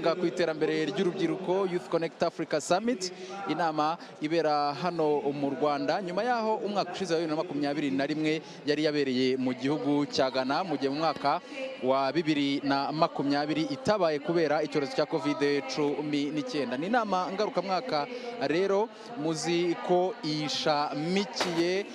kwivanga ku iterambere ry'urubyiruko Youth Connekt Africa Summit, inama ibera hano mu Rwanda nyuma yaho umwaka ushize wa 2021 yari yabereye mu gihugu cya Ghana, mu gihe mu mwaka wa 2020 itabaye kubera icyorezo cya COVID-19. Ni inama ngarukamwaka rero muzi ko ishamikiye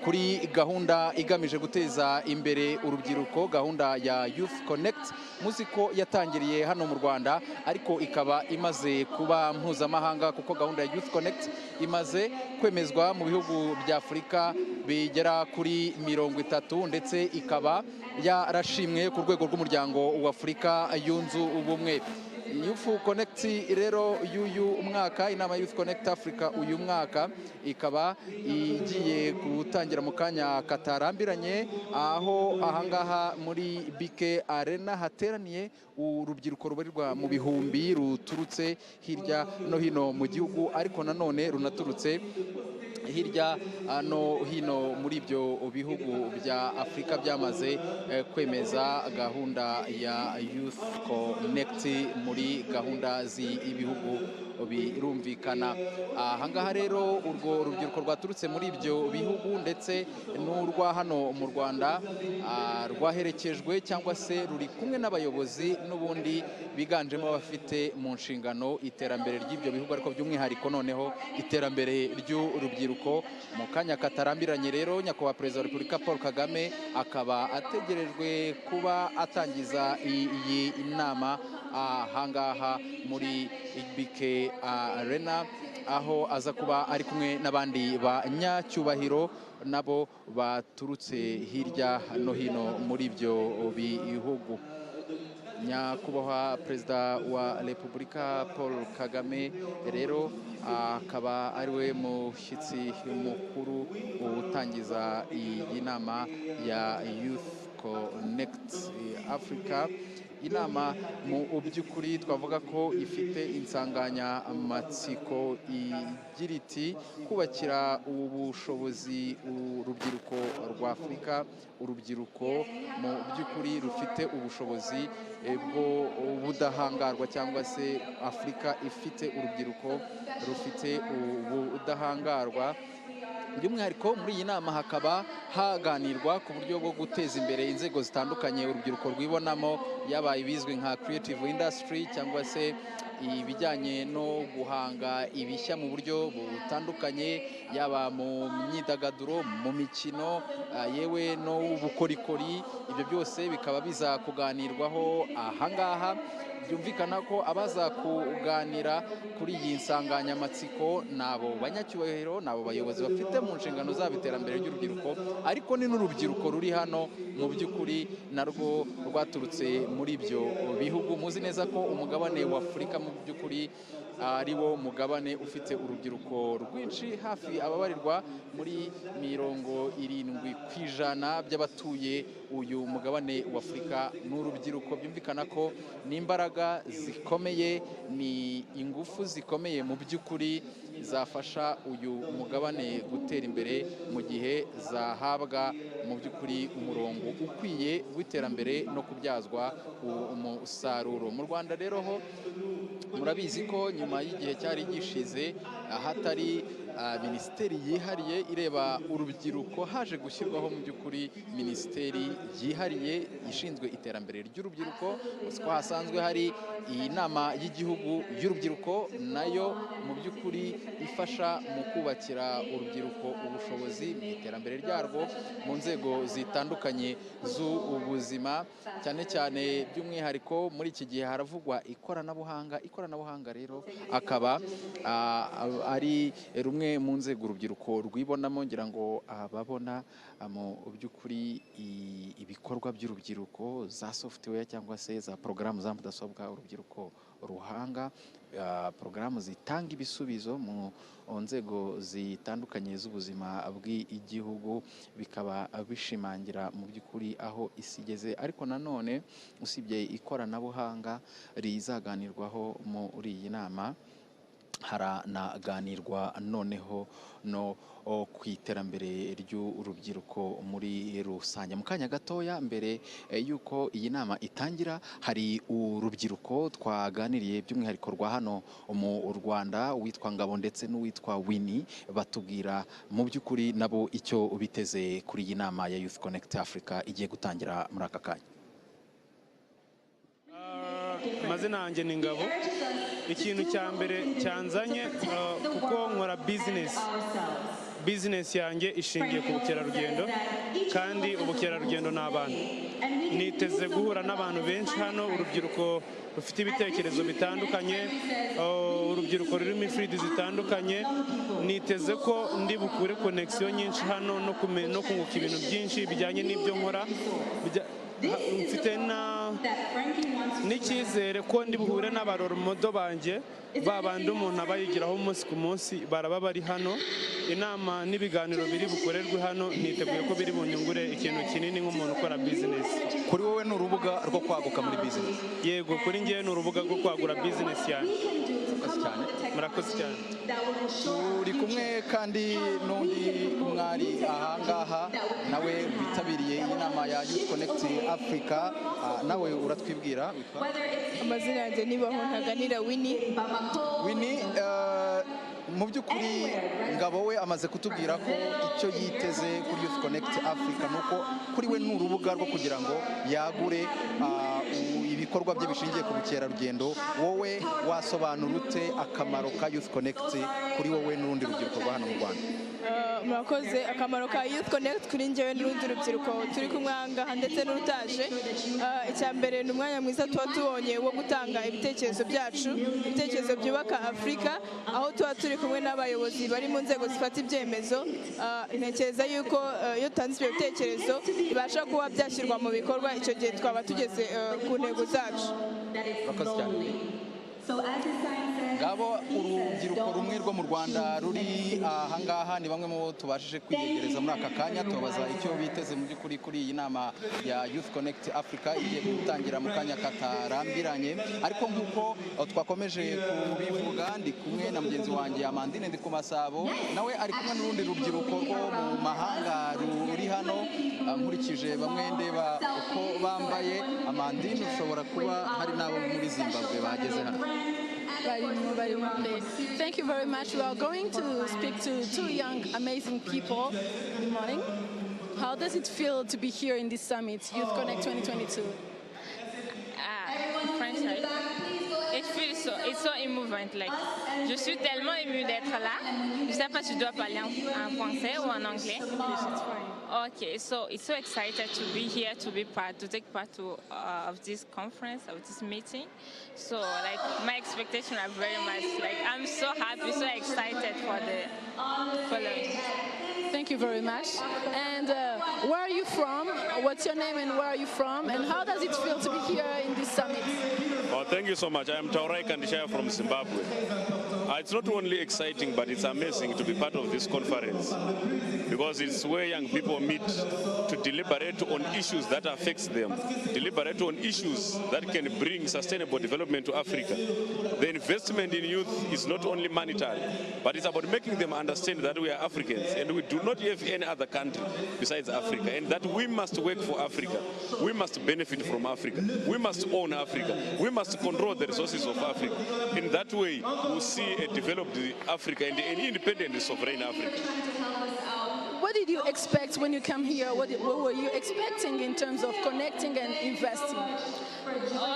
kuri gahunda igamije guteza imbere urubyiruko, gahunda ya Youth Connekt. Muzi ko yatangiriye hano mu Rwanda ariko ikaba imaze kuba mpuzamahanga, kuko gahunda ya Youth Connekt imaze kwemezwa mu bihugu bya Afurika bigera kuri 30, ndetse ikaba yarashimwe ku rwego rw'umuryango wa Afurika yunze ubumwe. Youth Connekt rero y'uyu mwaka, inama Youth Connekt Africa uyu mwaka ikaba igiye gutangira mu kanya katarambiranye, aho ahangaha muri BK Arena hateraniye urubyiruko rubarirwa mu bihumbi ruturutse hirya no hino mu gihugu, ariko nanone runaturutse hirya no hino muri ibyo bihugu bya Afurika byamaze kwemeza gahunda ya Youth Connekt muri gahunda z'ibihugu birumvikana. Ahangaha rero urwo rubyiruko rwaturutse muri ibyo bihugu ndetse n'urwa hano mu Rwanda rwaherekejwe cyangwa se ruri kumwe n'abayobozi n'ubundi biganjemo abafite mu nshingano iterambere ry'ibyo bihugu, ariko by'umwihariko noneho iterambere ry'urubyiruko. Mu kanya katarambiranye rero nyakubahwa Perezida wa Repubulika Paul Kagame akaba ategerejwe kuba atangiza iyi nama ahangaha muri BK Arena, aho aza kuba ari kumwe n'abandi banyacyubahiro nabo baturutse hirya no hino muri ibyo bihugu. Nyakubahwa Perezida wa Repubulika Paul Kagame rero akaba ariwe mushyitsi mukuru utangiza iyi nama ya Youth Connekt Africa. Inama mu by'ukuri twavuga ko ifite insanganyamatsiko igira iti kubakira ubushobozi urubyiruko rwa Afurika, urubyiruko mu by'ukuri rufite ubushobozi bwo budahangarwa, cyangwa se Afurika ifite urubyiruko rufite ubudahangarwa. By'umwihariko muri iyi nama hakaba haganirwa ku buryo bwo guteza imbere inzego zitandukanye urubyiruko rwibonamo, yaba ibizwi nka creative industry cyangwa se ibijyanye no guhanga ibishya mu buryo butandukanye, yaba mu myidagaduro, mu mikino, yewe no bukorikori. Ibyo byose bikaba biza kuganirwaho ahangaha. Byumvikana ko abaza kuganira kuri iyi nsanganyamatsiko nabo banyacyubahiro, nabo bayobozi bafite mu nshingano zabo iterambere ry'urubyiruko, ariko ni n'urubyiruko ruri hano mu by'ukuri narwo rwaturutse muri ibyo bihugu. Muzi neza ko umugabane wa Afurika mu by'ukuri ari wo mugabane ufite urubyiruko rwinshi, hafi ababarirwa muri 70% by'abatuye uyu mugabane wa Afurika n'urubyiruko. Byumvikana ko ni imbaraga zikomeye, ni ingufu zikomeye mu by'ukuri zafasha uyu mugabane gutera imbere mu gihe zahabwa mu by'ukuri umurongo ukwiye w'iterambere no kubyazwa umusaruro. Mu Rwanda rero ho murabizi ko nyuma y'igihe cyari gishize hatari minisiteri yihariye ireba urubyiruko, haje gushyirwaho mu by'ukuri minisiteri yihariye ishinzwe iterambere ry'urubyiruko. Ko hasanzwe hari iyi nama y'igihugu y'urubyiruko, nayo mu by'ukuri ifasha mu kubakira urubyiruko ubushobozi mu iterambere ryarwo mu nzego zitandukanye z'ubuzima, cyane cyane by'umwihariko muri iki gihe haravugwa ikoranabuhanga rero akaba ari rumwe mu nzego urubyiruko rwibonamo. Ngira ngo ababona mu by'ukuri ibikorwa by'urubyiruko, za software cyangwa se za porogaramu za mudasobwa urubyiruko ruhanga, porogaramu zitanga ibisubizo mu nzego zitandukanye z'ubuzima bw'igihugu, bikaba bishimangira mu by'ukuri aho isi igeze. Ariko nanone usibye ikoranabuhanga rizaganirwaho muri iyi nama, haranaganirwa noneho no ku iterambere ry'urubyiruko muri rusange. Mu kanya gatoya mbere y'uko iyi nama itangira, hari urubyiruko twaganiriye by'umwihariko rwa hano mu Rwanda, uwitwa Ngabo ndetse n'uwitwa Winnie, batubwira mu by'ukuri nabo icyo biteze kuri iyi nama ya Youth Connekt Africa igiye gutangira muri aka kanya. Amazina yanjye ni Ngabo. Ikintu cya mbere cyanzanye kuko nkora business yanjye ishingiye ku bukerarugendo, kandi ubukerarugendo ni abantu. Niteze guhura n'abantu benshi hano, urubyiruko rufite ibitekerezo bitandukanye, urubyiruko rurimo ifiridi zitandukanye. Niteze ko ndi bukure connection nyinshi hano no kunguka ibintu byinshi bijyanye n'ibyo nkora. Mfite n'icyizere ko ndi buhure n'abaroromodo banjye, babandi umuntu aba yigiraho umunsi ku munsi, baraba bari hano. Inama n'ibiganiro biri bukorerwe hano niteguye ko biri bunyungure ikintu kinini nk'umuntu ukora business. Kuri wowe ni urubuga rwo kwaguka muri business? Yego, kuri njyewe ni urubuga rwo kwagura business yanjye. Murakoze cyane. Turi kumwe kandi n'undi mwari ahangaha nawe witabiriye iyi nama ya Youth Connekt Africa, nawe uratwibwira? Amazina yanjye nibaho ntaganira Winnie. Mu by'ukuri Ngabo we amaze kutubwira ko icyo yiteze kuri Youth Connekt Africa nuko kuri we ni urubuga rwo kugira ngo yagure ibikorwa bye bishingiye ku bukerarugendo. Wowe wasobanura ute akamaro ka Youth Connekt kuri wowe n'urundi rubyiruko rwa hano mu Rwanda? Murakoze. Akamaro ka Youth Connekt kuri njyewe n'urundi rubyiruko turi kumwe ahangaha ndetse n'urutaje, icya mbere ni umwanya mwiza tuba tubonye wo gutanga ibitekerezo byacu, ibitekerezo byubaka Afurika, aho tuba turi kumwe n'abayobozi bari mu nzego zifata ibyemezo. Ntekereza yuko iyo utanze ibyo bitekerezo bibasha kuba byashyirwa mu bikorwa, icyo gihe twaba tugeze ku ntego zacu. Murakoze cyane. Ngabo, urubyiruko rumwe rwo mu Rwanda ruri ahangaha ni bamwe mu tubashije kwiyegereza muri aka kanya, tubabaza icyo biteze mu by'ukuri kuri iyi nama ya Youth Connekt Africa igiye gutangira mu kanya katarambiranye. Ariko nk'uko twakomeje kubivuga, ndi kumwe na mugenzi wanjye Amandine ndi ku Masabo, nawe ari kumwe n'urundi rubyiruko rwo mu mahanga ruri hano. Nkurikije bamwe ndeba uko bambaye, Amandine ushobora kuba hari n'abo muri Zimbabwe bageze hano. Thank you very much. We are going to speak to two young, amazing people. Good morning. How does it feel to be here in this summit, Youth Connekt 2022? French, right? It feels so, it's so émouvant. Like, je suis tellement émue d'être là. Je sais pas si je dois parler en français ou en anglais. Okay, so it's so excited to be here, to take part of this conference, of this meeting. So, like, my expectations are very much, like, I'm so happy, so excited for the following. Thank you very much. And where are you from? What's your name and where are you from? And how does it feel to be here in this summit? Well, thank you so much. I am Taurai Kandishaya from Zimbabwe. It's not only exciting, but it's amazing to be part of this conference because it's where young people meet to deliberate on issues that affect them, deliberate on issues that can bring sustainable development to Africa. The investment in youth is not only monetary, but it's about making them understand that we are Africans and we do not have any other country besides Africa, and that we must work for Africa. We must benefit from Africa. We must own Africa. We must control the resources of Africa. In that way, we'll see a developed Africa and an independent, sovereign Africa. What did you expect when you come here? What were you expecting in terms of connecting and investing?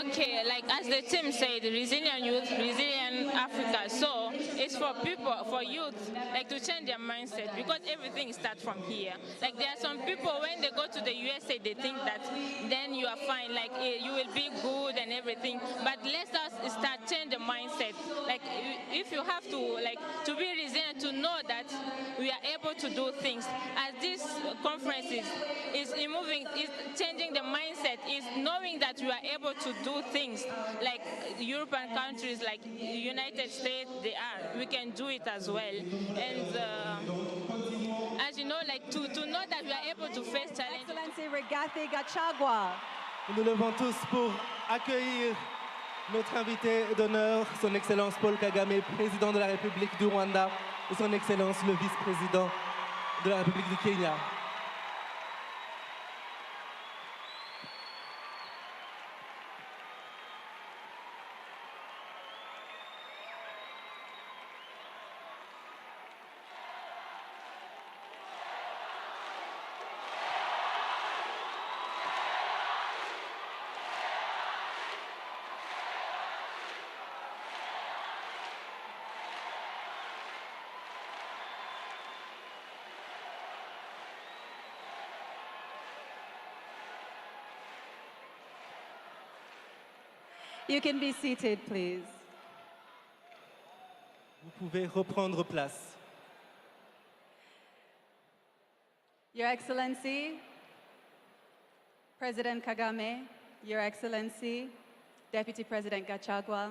Okay, like as the team said, resilient youth, resilient Africa. So it's for people, for youth, like to change their mindset because everything starts from here. Like there are some people when they go to the USA, they think that then you are fine, like you will be good and everything. But let us start change the mindset. Like if you have to, like to be resilient, to know that we are able to do things. As this conference is moving, is changing the mindset, is knowing that we are able to do things like European countries, like the United States, they are. We can do it as well. And as you know, like to know that we are able to face challenges. Excellency Rigathi Gachagua. Nous nous levons tous pour accueillir notre invité d'honneur, son Excellence Paul Kagame, président de la République du Rwanda, et son Excellence le vice-président de la République du Kenya. You can be seated, please. Vous pouvez reprendre place. Your Excellency, President Kagame, Your Excellency, Deputy President Gachagua,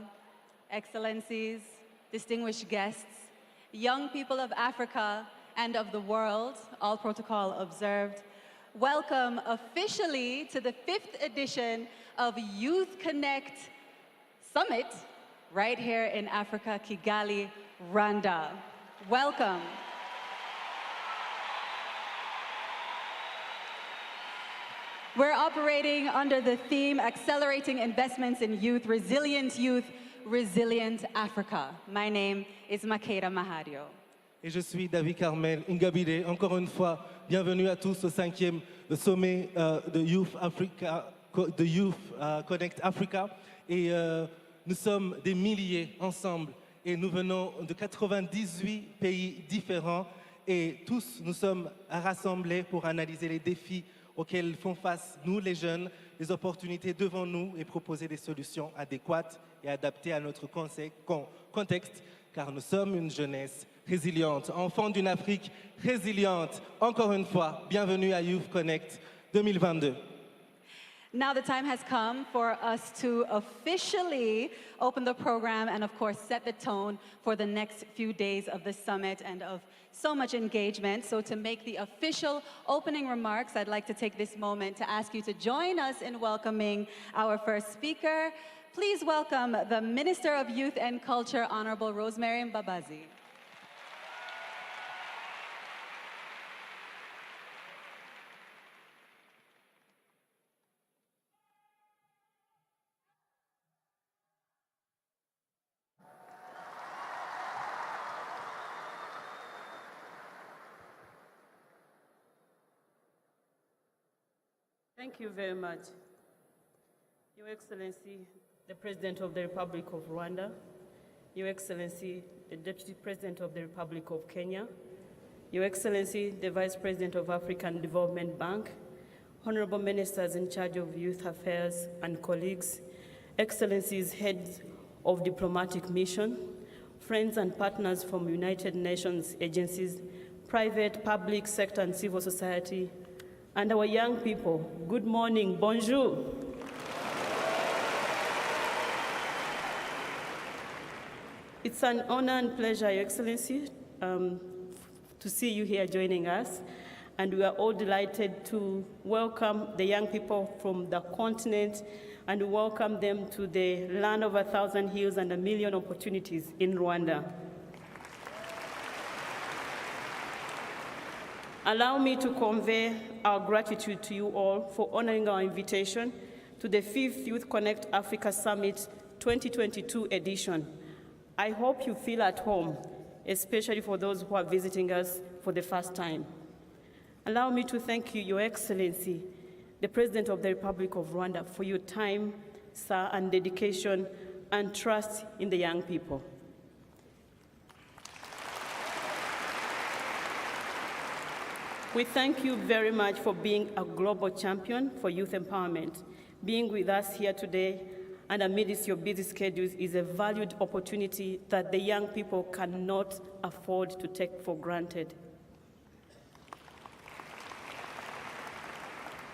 Excellencies, distinguished guests, young people of Africa and of the world, all protocol observed, welcome officially to the 5th edition of Youth Connekt Summit right here in Africa, Kigali, Rwanda. Welcome. We're operating under the theme Accelerating Investments in Youth, Resilient Africa. My name is Makeda Mahadio. Et je suis David Carmel Ingabire. Encore une fois, bienvenue à tous au 5e sommet de Youth Connekt Africa. Et nous sommes des milliers ensemble et nous venons de 98 pays différents et tous nous sommes rassemblés pour analyser les défis auxquels font face nous les jeunes, les opportunités devant nous et proposer des solutions adéquates et adaptées à notre contexte car nous sommes une jeunesse résiliente, enfants d'une Afrique résiliente. Encore une fois, bienvenue à Youth Connekt 2022. Now the time has come for us to officially open the program and of course set the tone for the next few days of the summit and of so much engagement. So to make the official opening remarks, I'd like to take this moment to ask you to join us in welcoming our first speaker. Please welcome the Minister of Youth and Culture, Honorable Rosemary Mbabazi. Thank you very much. Your Excellency, the President of the Republic of Rwanda, Your Excellency, the Deputy President of the Republic of Kenya, Your Excellency, the Vice President of African Development Bank, Honorable Ministers in charge of Youth Affairs and colleagues, Excellencies, heads of diplomatic mission, friends and partners from United Nations agencies, private, public sector and civil society, and our young people, good morning, bonjour. It's an honor and pleasure, Your Excellency, to see you here joining us. And we are all delighted to welcome the young people from the continent and welcome them to the land of 1,000 hills and 1,000,000 opportunities in Rwanda. Allow me to convey our gratitude to you all for honoring our invitation to the 5th Youth Connekt Africa Summit 2022 edition. I hope you feel at home, especially for those who are visiting us for the first time. Allow me to thank you, Your Excellency, the President of the Republic of Rwanda, for your time, sir, and dedication and trust in the young people. We thank you very much for being a global champion for youth empowerment. Being with us here today and amidst your busy schedules is a valued opportunity that the young people cannot afford to take for granted.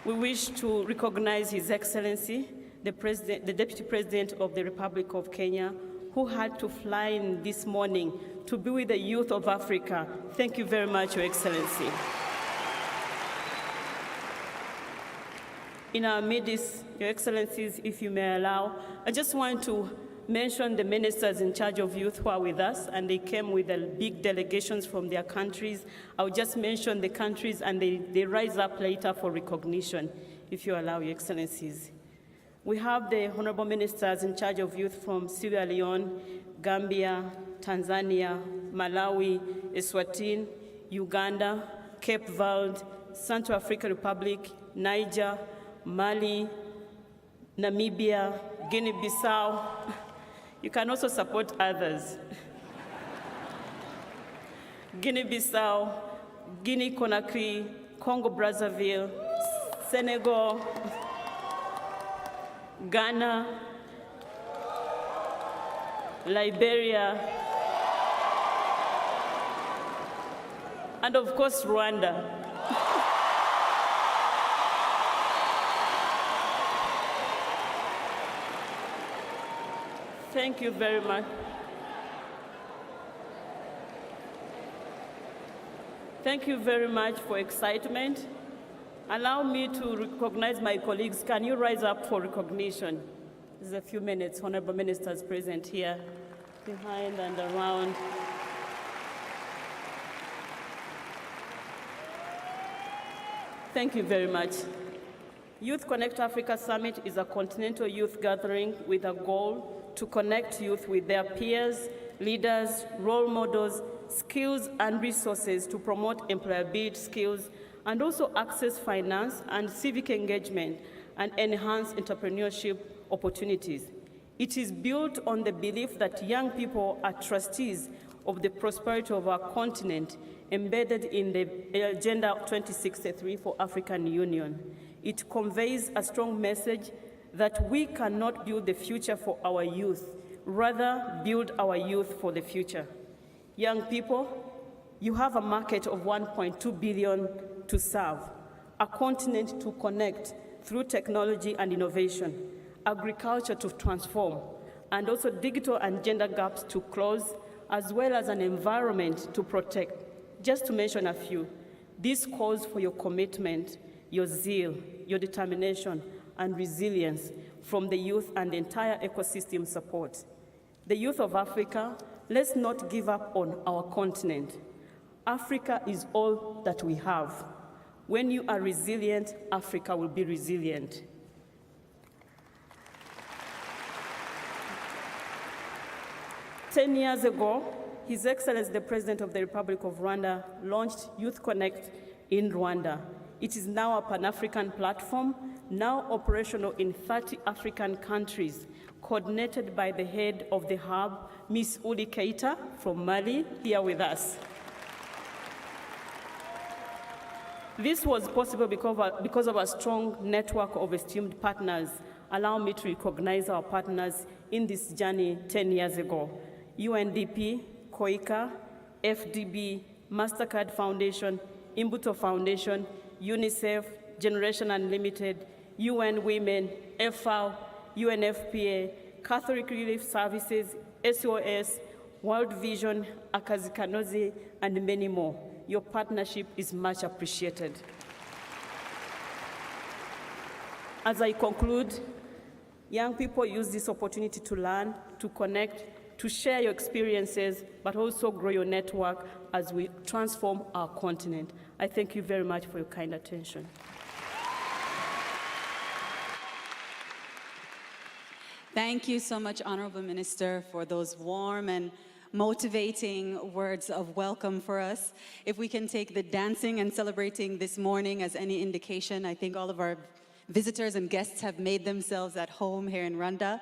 We wish to recognize His Excellency, the Deputy President of the Republic of Kenya, who had to fly in this morning to be with the youth of Africa. Thank you very much, Your Excellency. In our midst, Your Excellencies, if you may allow, I just want to mention the ministers in charge of youth who are with us, and they came with big delegations from their countries. I'll just mention the countries, and they rise up later for recognition, if you allow, Your Excellencies. We have the honorable ministers in charge of youth from Sierra Leone, Gambia, Tanzania, Malawi, Eswatini, Uganda, Cape Verde, Central African Republic, Niger, Mali, Namibia, Guinea-Bissau. You can also support others. Guinea-Bissau, Guinea-Conakry, Congo-Brazzaville, Senegal, Ghana, Liberia, and of course, Rwanda. Thank you very much. Thank you very much for excitement. Allow me to recognize my colleagues. Can you rise up for recognition? There's a few minutes, honorable ministers present here, behind and around. Thank you very much. Youth Connekt Africa Summit is a continental youth gathering with a goal to connect youth with their peers, leaders, role models, skills and resources to promote employability skills and also access finance and civic engagement and enhance entrepreneurship opportunities. It is built on the belief that young people are trustees of the prosperity of our continent, embedded in the Agenda 2063 for African Union. It conveys a strong message that we cannot build the future for our youth, rather build our youth for the future. Young people, you have a market of 1.2 billion to serve, a continent to connect through technology and innovation, agriculture to transform, and also digital and gender gaps to close, as well as an environment to protect. Just to mention a few, this calls for your commitment, your zeal, your determination, and resilience from the youth and the entire ecosystem support. The youth of Africa, let's not give up on our continent. Africa is all that we have. When you are resilient, Africa will be resilient. Ten years ago, His Excellency the President of the Republic of Rwanda launched Youth Connekt in Rwanda. It is now a Pan-African platform, now operational in 30 African countries, coordinated by the head of the hub, Ms. Uli Keita from Mali, here with us. This was possible because of a strong network of esteemed partners. Allow me to recognize our partners in this journey 10 years ago. UNDP, COICA, FDB, MasterCard Foundation, Imbuto Foundation, UNICEF, Generation Unlimited, UN Women, FAO, UNFPA, Catholic Relief Services, SOS, World Vision, Akazi Kanozi, and many more. Your partnership is much appreciated. As I conclude, young people use this opportunity to learn, to connect, to share your experiences, but also grow your network as we transform our continent. I thank you very much for your kind attention. Thank you so much, Honorable Minister, for those warm and motivating words of welcome for us. If we can take the dancing and celebrating this morning as any indication, I think all of our visitors and guests have made themselves at home here in Rwanda.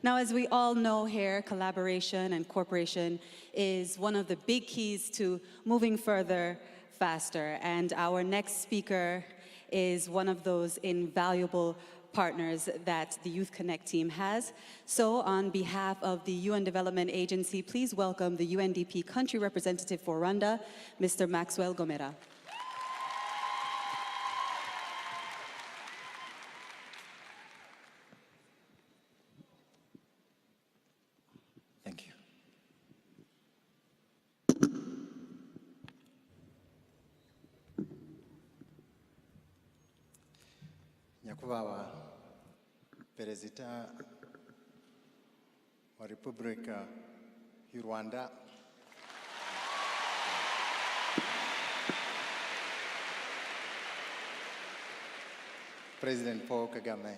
Now, as we all know here, collaboration and cooperation is one of the big keys to moving further, faster. And our next speaker is one of those invaluable partners that the Youth Connekt team has. So on behalf of the UN Development Agency, please welcome the UNDP Country Representative for Rwanda, Mr. Maxwell Gomera. Thank you. Nyakubahwa Perezida wa Repubulika y'u Rwanda, President Paul Kagame,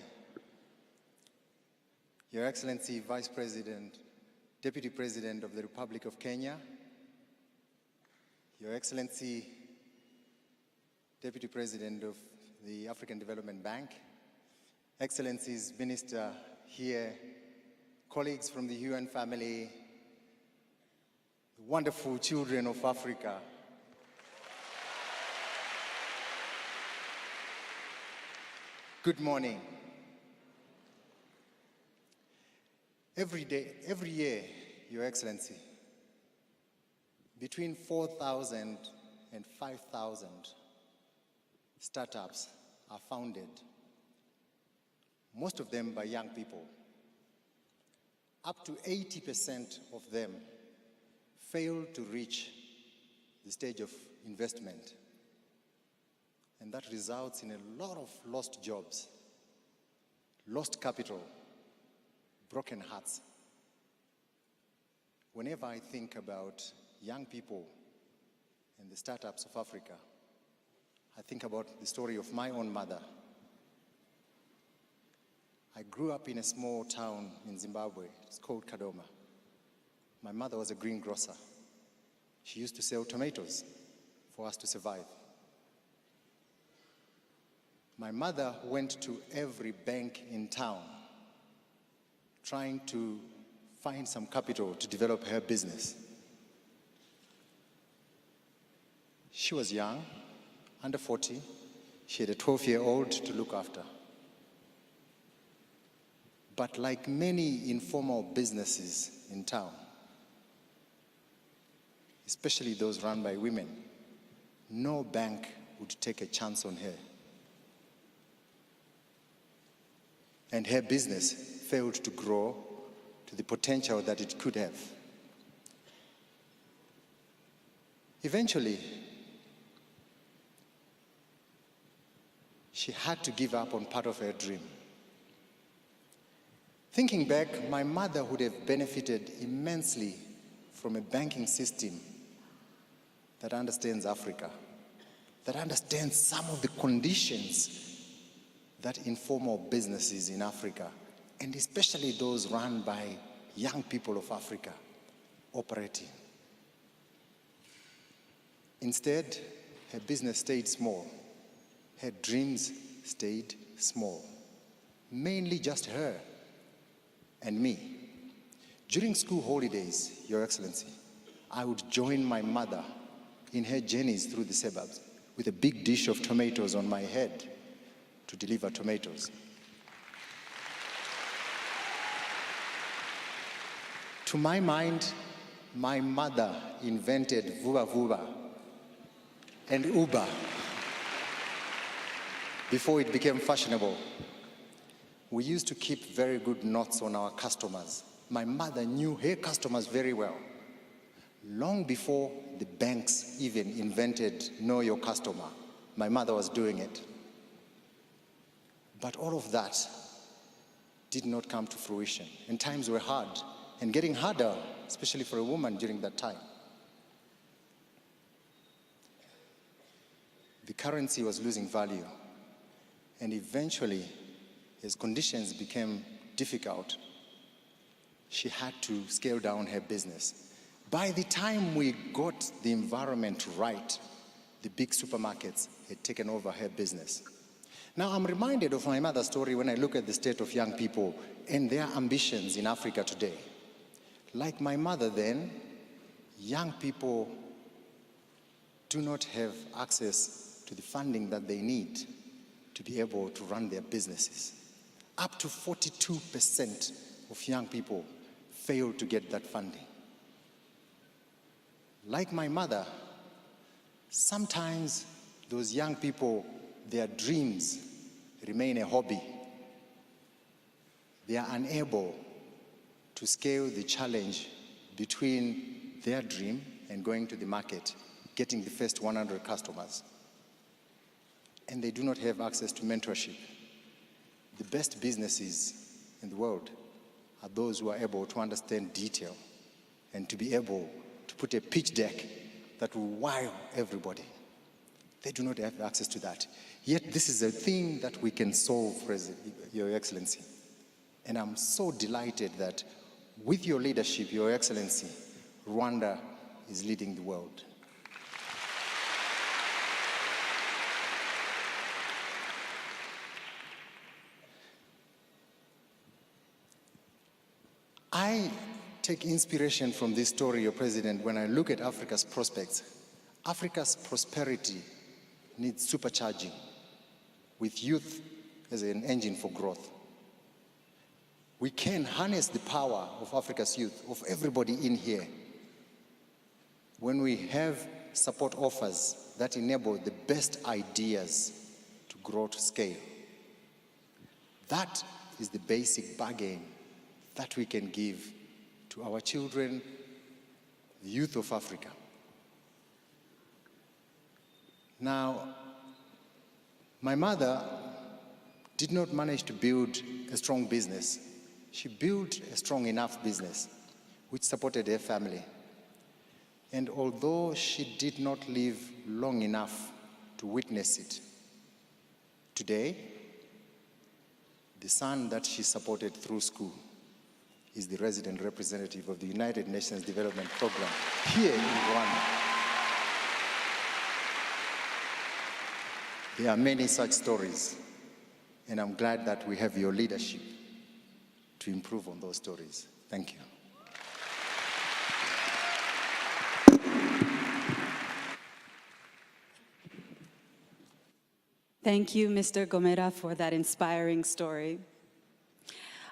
Your Excellency Vice President, Deputy President of the Republic of Kenya, Your Excellency Deputy President of the African Development Bank, Excellencies, Minister here, colleagues from the UN family, the wonderful children of Africa, good morning. Every year, Your Excellency, between 4,000 and 5,000 startups are founded, most of them by young people. Up to 80% of them fail to reach the stage of investment. And that results in a lot of lost jobs, lost capital, broken hearts. Whenever I think about young people and the startups of Africa, I think about the story of my own mother. I grew up in a small town in Zimbabwe. It's called Kadoma. My mother was a greengrocer. She used to sell tomatoes for us to survive. My mother went to every bank in town trying to find some capital to develop her business. She was young, under 40. She had a 12-year-old to look after. But like many informal businesses in town, especially those run by women, no bank would take a chance on her. And her business failed to grow to the potential that it could have. Eventually, she had to give up on part of her dream. Thinking back, my mother would have benefited immensely from a banking system that understands Africa, that understands some of the conditions that informal businesses in Africa, and especially those run by young people of Africa, operate in. Instead, her business stayed small. Her dreams stayed small. Mainly just her and me. During school holidays, Your Excellency, I would join my mother in her journeys through the suburbs with a big dish of tomatoes on my head to deliver tomatoes. To my mind, my mother invented Vuba Vuba and Uber before it became fashionable. We used to keep very good notes on our customers. My mother knew her customers very well. Long before the banks even invented Know Your Customer, my mother was doing it. But all of that did not come to fruition, and times were hard, and getting harder, especially for a woman during that time. The currency was losing value, and eventually, as conditions became difficult, she had to scale down her business. By the time we got the environment right, the big supermarkets had taken over her business. Now I'm reminded of my mother's story when I look at the state of young people and their ambitions in Africa today. Like my mother then, young people do not have access to the funding that they need to be able to run their businesses. Up to 42% of young people fail to get that funding. Like my mother, sometimes those young people, their dreams remain a hobby. They are unable to scale the challenge between their dream and going to the market, getting the first 100 customers. And they do not have access to mentorship. the best businesses in the world are those who are able to understand detail and to be able to put a pitch deck that will wow everybody. They do not have access to that. Yet this is a thing that we can solve, Your Excellency. And I'm so delighted that with your leadership, Your Excellency, Rwanda is leading the world. I take inspiration from this story, Your President, when I look at Africa's prospects. Africa's prosperity needs supercharging with youth as an engine for growth. We can harness the power of Africa's youth, of everybody in here, when we have support offers that enable the best ideas to grow to scale. That is the basic bargain that we can give to our children, the youth of Africa. Now, my mother did not manage to build a strong business. She built a strong enough business which supported her family. And although she did not live long enough to witness it, today, the son that she supported through school is the resident representative of the United Nations Development Program here in Rwanda. There are many such stories, and I'm glad that we have your leadership to improve on those stories. Thank you. Thank you, Mr. Gomera, for that inspiring story.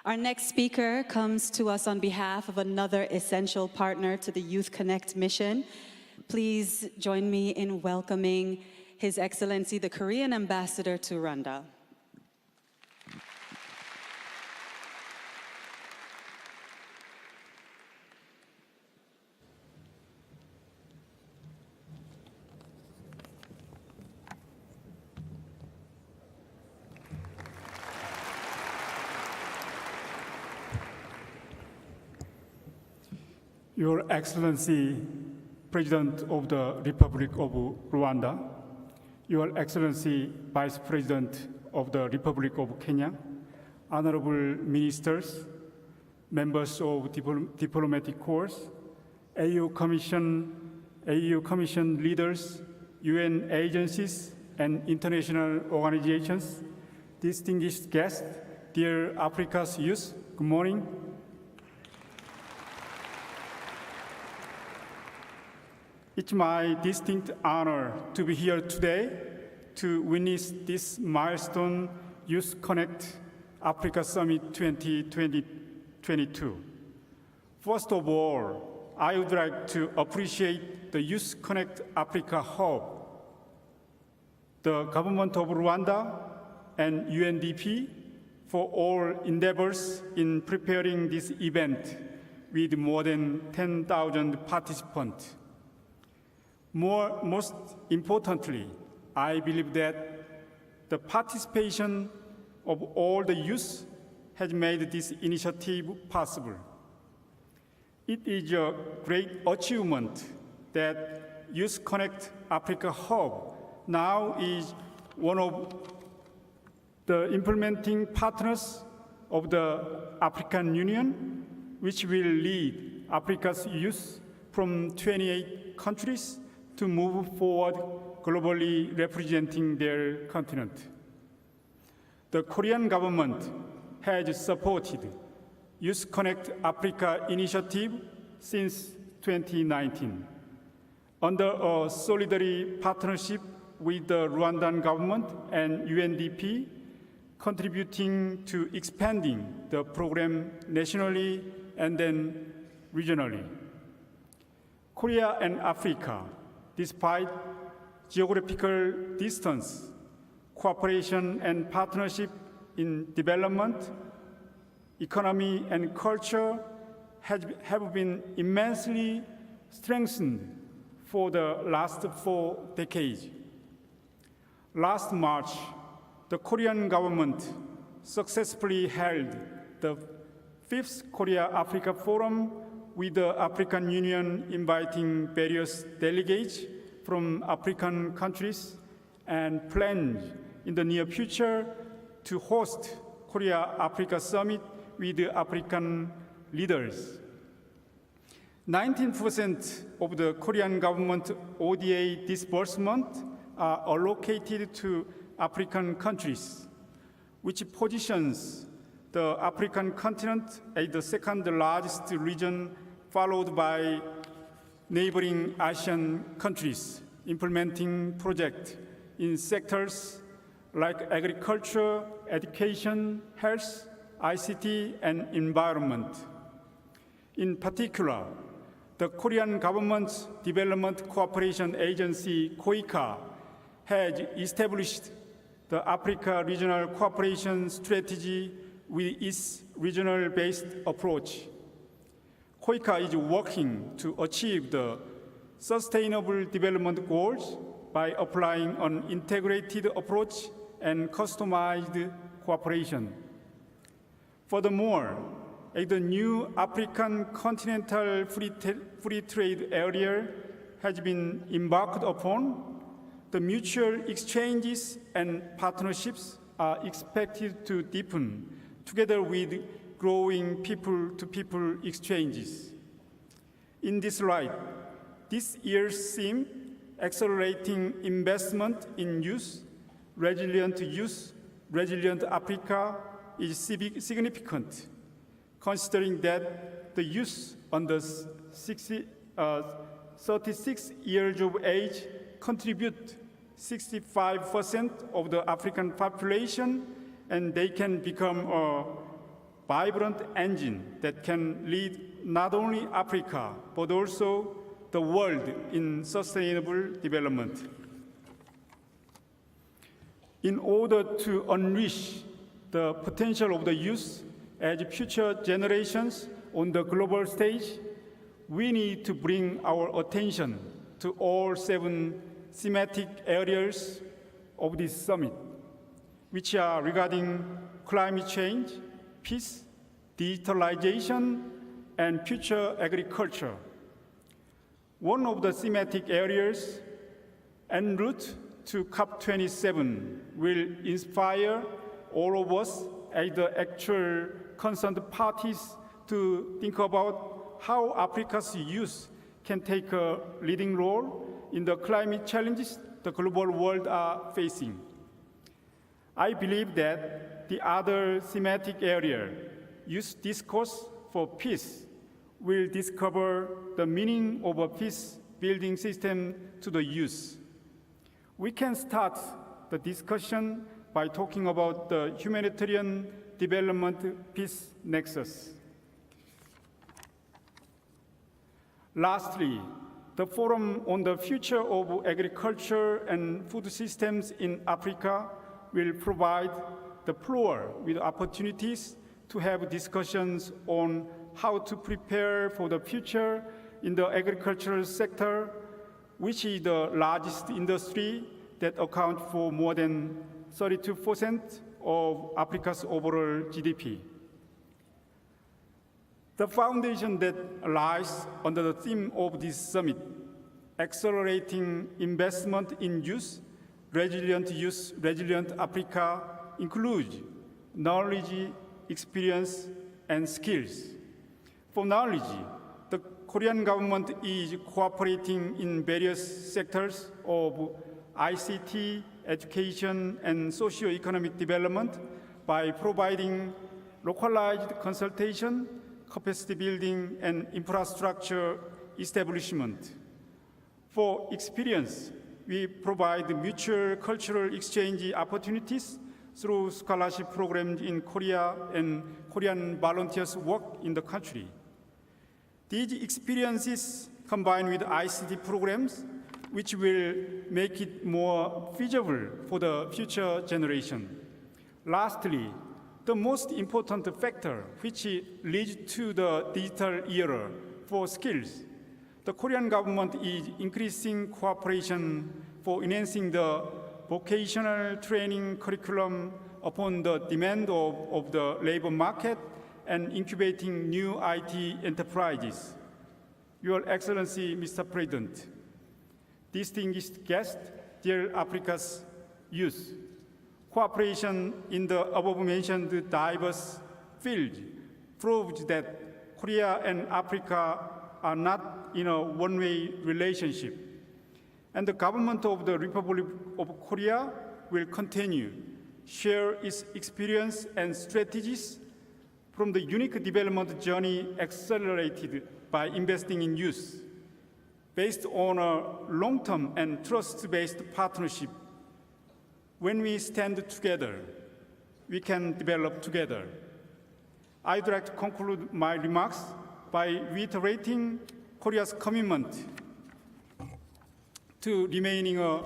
Our next speaker comes to us on behalf of another essential partner to the Youth Connekt mission. Please join me in welcoming His Excellency, the Korean Ambassador to Rwanda. Your Excellency, President of the Republic of Rwanda, Your Excellency, Vice President of the Republic of Kenya, Honorable Ministers, members of diplomatic corps, AU Commission leaders, UN agencies, and international organizations, distinguished guests, dear Africa's youth, good morning. It's my distinct honor to be here today to witness this milestone Youth Connekt Africa Summit 2022. First of all, I would like to appreciate the Youth Connekt Africa Hub, the government of Rwanda, and UNDP for all endeavors in preparing this event with more than 10,000 participants. Most importantly, I believe that the participation of all the youth has made this initiative possible. It is a great achievement that Youth Connekt Africa Hub now is one of the implementing partners of the African Union, which will lead Africa's youth from 28 countries to move forward globally representing their continent. The Korean government has supported Youth Connekt Africa initiative since 2019. Under a solidarity partnership with the Rwandan government and UNDP, contributing to expanding the program nationally and then regionally. Korea and Africa, despite geographical distance, cooperation and partnership in development, economy and culture have been immensely strengthened for the last 4 decades. Last March, the Korean government successfully held the 5th Korea-Africa Forum with the African Union inviting various delegates from African countries and planned in the near future to host Korea-Africa Summit with the African leaders. 19% of the Korean government ODA disbursement are allocated to African countries, which positions the African continent as the second largest region, followed by neighboring Asian countries implementing projects in sectors like agriculture, education, health, ICT, and environment. In particular, the Korean government's Development Cooperation Agency, KOICA, has established the Africa Regional Cooperation Strategy with its regional-based approach. KOICA is working to achieve the Sustainable Development Goals by applying an integrated approach and customized cooperation. Furthermore, as the new African Continental Free Trade Area has been embarked upon, the mutual exchanges and partnerships are expected to deepen, together with growing people-to-people exchanges. In this light, this year's theme, Accelerating Investment in Youth, Resilient Africa, is significant, considering that the youth under 36 years of age contribute 65% of the African population, and they can become a vibrant engine that can lead not only Africa, but also the world in sustainable development. In order to unleash the potential of the youth as future generations on the global stage, we need to bring our attention to all 7 thematic areas of this summit, which are regarding climate change, peace, digitalization, and future agriculture. One of the thematic areas, en route to COP27, will inspire all of us as the actual concerned parties to think about how Africa's youth can take a leading role in the climate challenges the global world are facing. I believe that the other thematic area, youth discourse for peace, will discover the meaning of a peace-building system to the youth. We can start the discussion by talking about the humanitarian development peace nexus. Lastly, the Forum on the Future of Agriculture and Food Systems in Africa will provide the floor with opportunities to have discussions on how to prepare for the future in the agricultural sector, which is the largest industry that accounts for more than 32% of Africa's overall GDP. The foundation that lies under the theme of this summit, accelerating investment in youth, resilient Africa, includes knowledge, experience, and skills. For knowledge, the Korean government is cooperating in various sectors of ICT, education, and socio-economic development by providing localized consultation, capacity building, and infrastructure establishment. For experience, we provide mutual cultural exchange opportunities through scholarship programs in Korea and Korean volunteers work in the country. These experiences combined with ICT programs, which will make it more feasible for the future generation. Lastly, the most important factor which leads to the digital era for skills, the Korean government is increasing cooperation for enhancing the vocational training curriculum upon the demand of the labor market and incubating new IT enterprises. Your Excellency, Mr. President, distinguished guests, dear Africa's youth, cooperation in the above-mentioned diverse field proves that Korea and Africa are not in a one-way relationship. And the government of the Republic of Korea will continue share its experience and strategies from the unique development journey accelerated by investing in youth, based on a long-term and trust-based partnership. When we stand together, we can develop together. I'd like to conclude my remarks by reiterating Korea's commitment to remaining a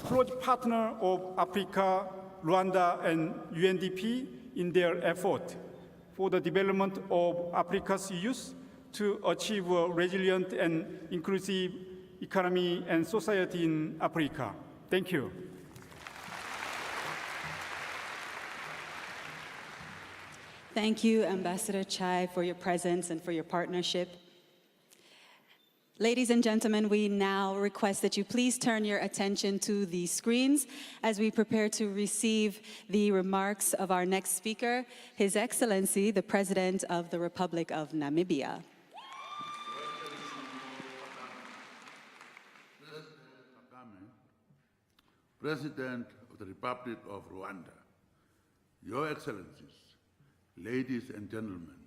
close partner of Africa, Rwanda, and UNDP in their effort for the development of Africa's youth to achieve a resilient and inclusive economy and society in Africa. Thank you. Thank you, Ambassador Chai, for your presence and for your partnership. Ladies and gentlemen, we now request that you please turn your attention to the screens as we prepare to receive the remarks of our next speaker, His Excellency, the President of the Republic of Namibia. President of the Republic of Rwanda, Your Excellencies, ladies and gentlemen,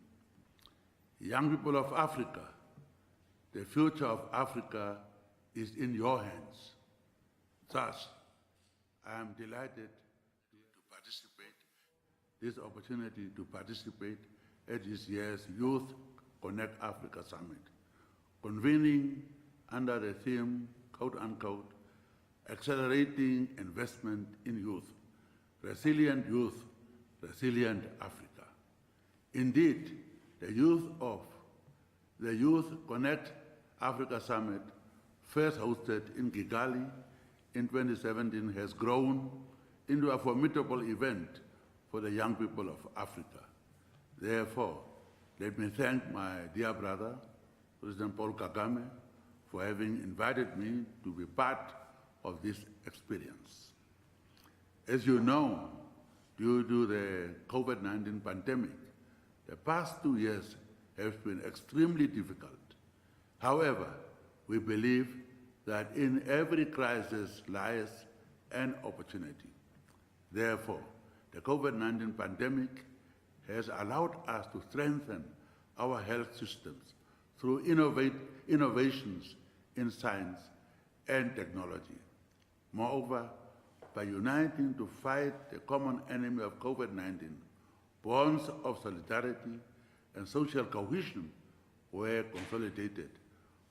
young people of Africa, the future of Africa is in your hands. Thus, I am delighted to participate, this opportunity to participate at this year's Youth Connect Africa Summit, convening under the theme, quote unquote, accelerating investment in youth, resilient Africa. Indeed, the Youth Connect Africa Summit, first hosted in Kigali in 2017, has grown into a formidable event for the young people of Africa. Therefore, let me thank my dear brother, President Paul Kagame, for having invited me to be part of this experience. As you know, due to the COVID-19 pandemic, the past 2 years have been extremely difficult. However, we believe that in every crisis lies an opportunity. Therefore, the COVID-19 pandemic has allowed us to strengthen our health systems through innovations in science and technology. Moreover, by uniting to fight the common enemy of COVID-19, bonds of solidarity and social cohesion were consolidated,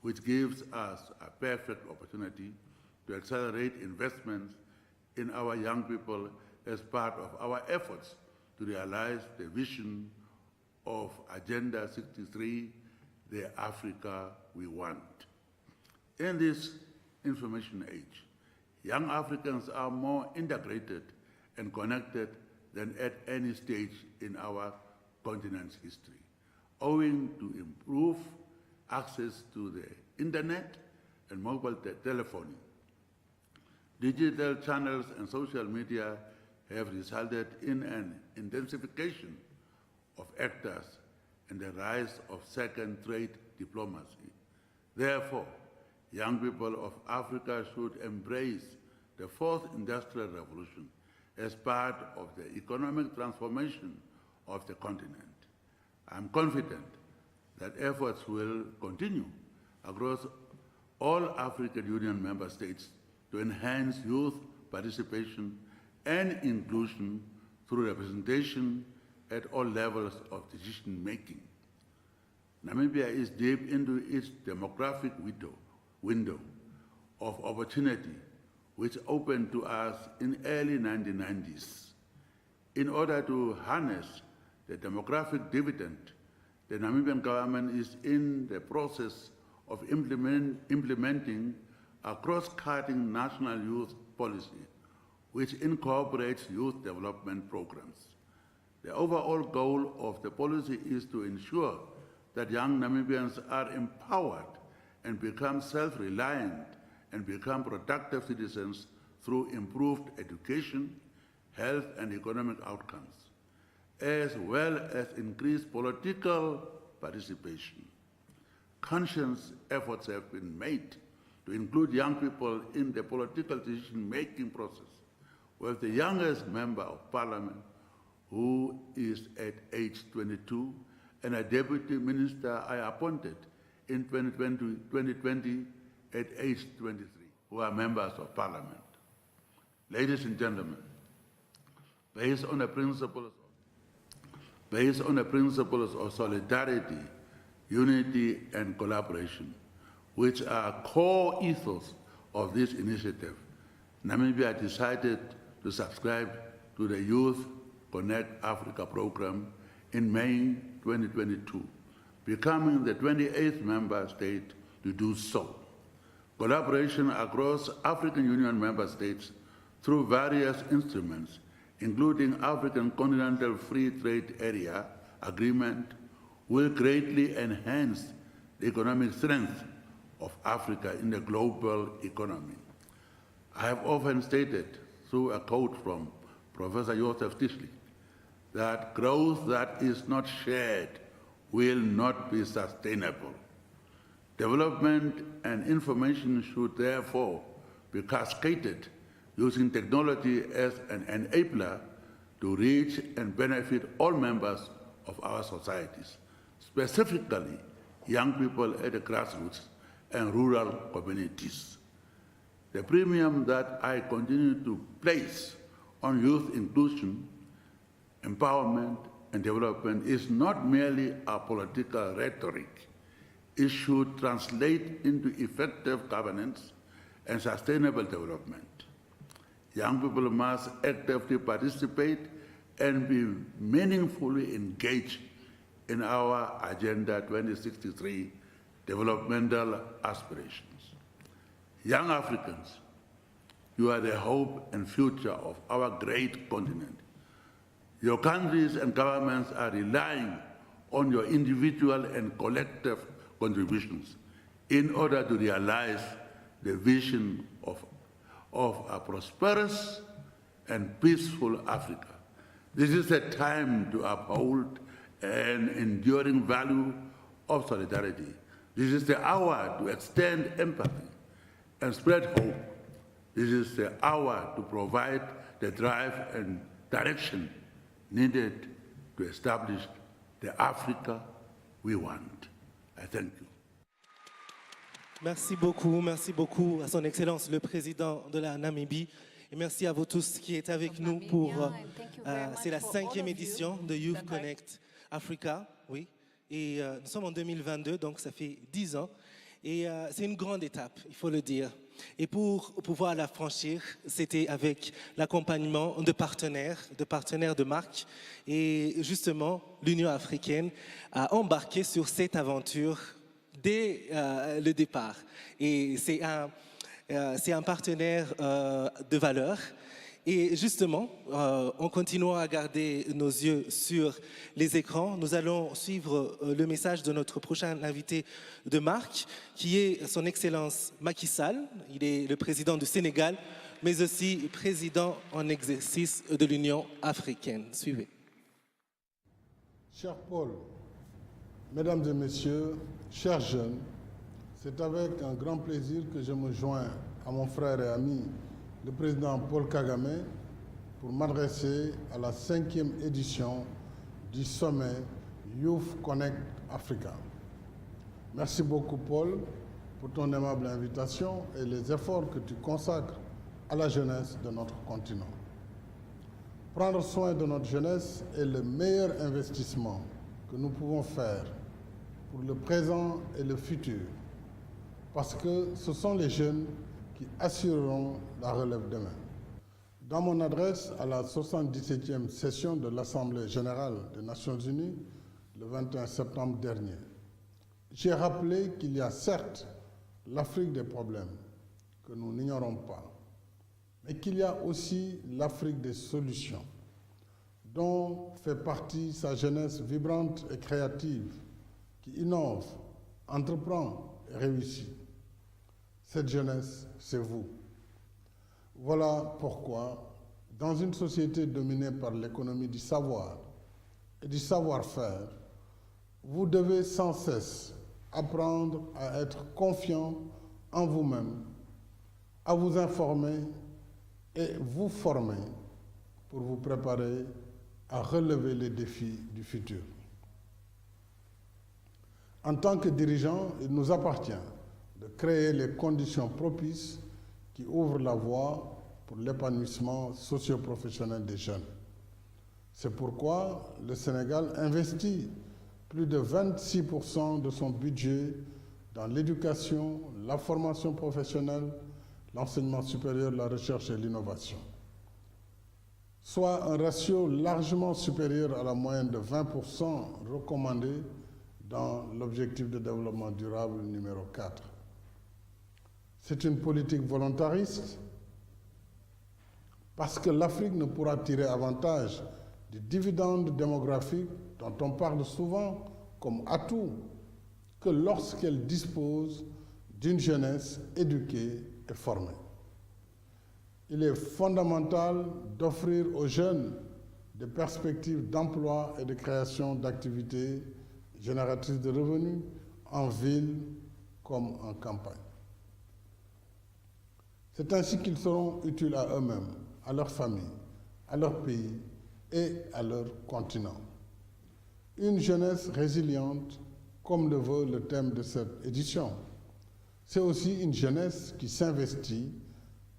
which gives us a perfect opportunity to accelerate investments in our young people as part of our efforts to realize the vision of Agenda 63, the Africa we want. In this information age, young Africans are more integrated and connected than at any stage in our continent's history, owing to improved access to the internet and mobile telephony. Digital channels and social media have resulted in an intensification of actors and the rise of second-rate diplomacy. Therefore, young people of Africa should embrace the fourth industrial revolution as part of the economic transformation of the continent. I'm confident that efforts will continue across all African Union member states to enhance youth participation and inclusion through representation at all levels of decision-making. Namibia is deep into its demographic window of opportunity, which opened to us in early 1990s. In order to harness the demographic dividend, the Namibian government is in the process of implementing a cross-cutting national youth policy, which incorporates youth development programs. The overall goal of the policy is to ensure that young Namibians are empowered and become self-reliant and become productive citizens through improved education, health, and economic outcomes, as well as increased political participation. Conscious efforts have been made to include young people in the political decision-making process, with the youngest member of parliament, who is at age 22, and a deputy minister I appointed in 2020 at age 23, who are members of parliament. Ladies and gentlemen, based on the principles of solidarity, unity, and collaboration, which are core ethos of this initiative, Namibia decided to subscribe to the Youth Connekt Africa program in May 2022, becoming the 28th member state to do so. Collaboration across African Union member states through various instruments, including African Continental Free Trade Area Agreement, will greatly enhance the economic strength of Africa in the global economy. I have often stated, through a quote from Professor Joseph Tischli, that growth that is not shared will not be sustainable. Development and information should therefore be cascaded using technology as an enabler to reach and benefit all members of our societies, specifically young people at the grassroots and rural communities. The premium that I continue to place on youth inclusion, empowerment, and development is not merely a political rhetoric. It should translate into effective governance and sustainable development. Young people must actively participate and be meaningfully engaged in our Agenda 2063 developmental aspirations. Young Africans, you are the hope and future of our great continent. Your countries and governments are relying on your individual and collective contributions in order to realize the vision of a prosperous and peaceful Africa. This is a time to uphold an enduring value of solidarity. This is the hour to extend empathy and spread hope. This is the hour to provide the drive and direction needed to establish the Africa we want. I thank you. Merci beaucoup à son Excellence le Président de la Namibie. Et merci à vous tous qui êtes avec nous pour... c'est la 5e édition de Youth Connekt Africa, oui. Et nous sommes en 2022, donc ça fait 10 ans. Et c'est une grande étape, il faut le dire. Et pour pouvoir la franchir, c'était avec l'accompagnement de partenaires de marque. Et justement, l'Union africaine a embarqué sur cette aventure dès le départ. Et c'est un partenaire de valeur. Et justement, en continuant à garder nos yeux sur les écrans, nous allons suivre le message de notre prochain invité de marque, qui est son Excellence Macky Sall. Il est le président du Sénégal, mais aussi président en exercice de l'Union africaine. Suivez. Cher Paul, mesdames et messieurs, chers jeunes, c'est avec un grand plaisir que je me joins à mon frère et ami, le président Paul Kagame, pour m'adresser à la 5e édition du sommet Youth Connekt Africa. Merci beaucoup, Paul, pour ton aimable invitation et les efforts que tu consacres à la jeunesse de notre continent. Prendre soin de notre jeunesse est le meilleur investissement que nous pouvons faire pour le présent et le futur, parce que ce sont les jeunes qui assureront la relève demain. Dans mon adresse à la 77e session de l'Assemblée générale des Nations unies, le 21 septembre dernier, j'ai rappelé qu'il y a certes l'Afrique des problèmes que nous n'ignorons pas, mais qu'il y a aussi l'Afrique des solutions, dont fait partie sa jeunesse vibrante et créative, qui innove, entreprend et réussit. Cette jeunesse, c'est vous. Voilà pourquoi, dans une société dominée par l'économie du savoir et du savoir-faire, vous devez sans cesse apprendre à être confiant en vous-même, à vous informer et vous former pour vous préparer à relever les défis du futur. En tant que dirigeants, il nous appartient de créer les conditions propices qui ouvrent la voie pour l'épanouissement socio-professionnel des jeunes. C'est pourquoi le Sénégal investit plus de 26% de son budget dans l'éducation, la formation professionnelle, l'enseignement supérieur, la recherche et l'innovation, soit un ratio largement supérieur à la moyenne de 20% recommandée dans l'objectif de développement durable numéro 4. C'est une politique volontariste parce que l'Afrique ne pourra tirer avantage du dividende démographique dont on parle souvent comme atout que lorsqu'elle dispose d'une jeunesse éduquée et formée. Il est fondamental d'offrir aux jeunes des perspectives d'emploi et de création d'activités génératrices de revenus en ville comme en campagne. C'est ainsi qu'ils seront utiles à eux-mêmes, à leur famille, à leur pays et à leur continent. Une jeunesse résiliente, comme le veut le thème de cette édition. C'est aussi une jeunesse qui s'investit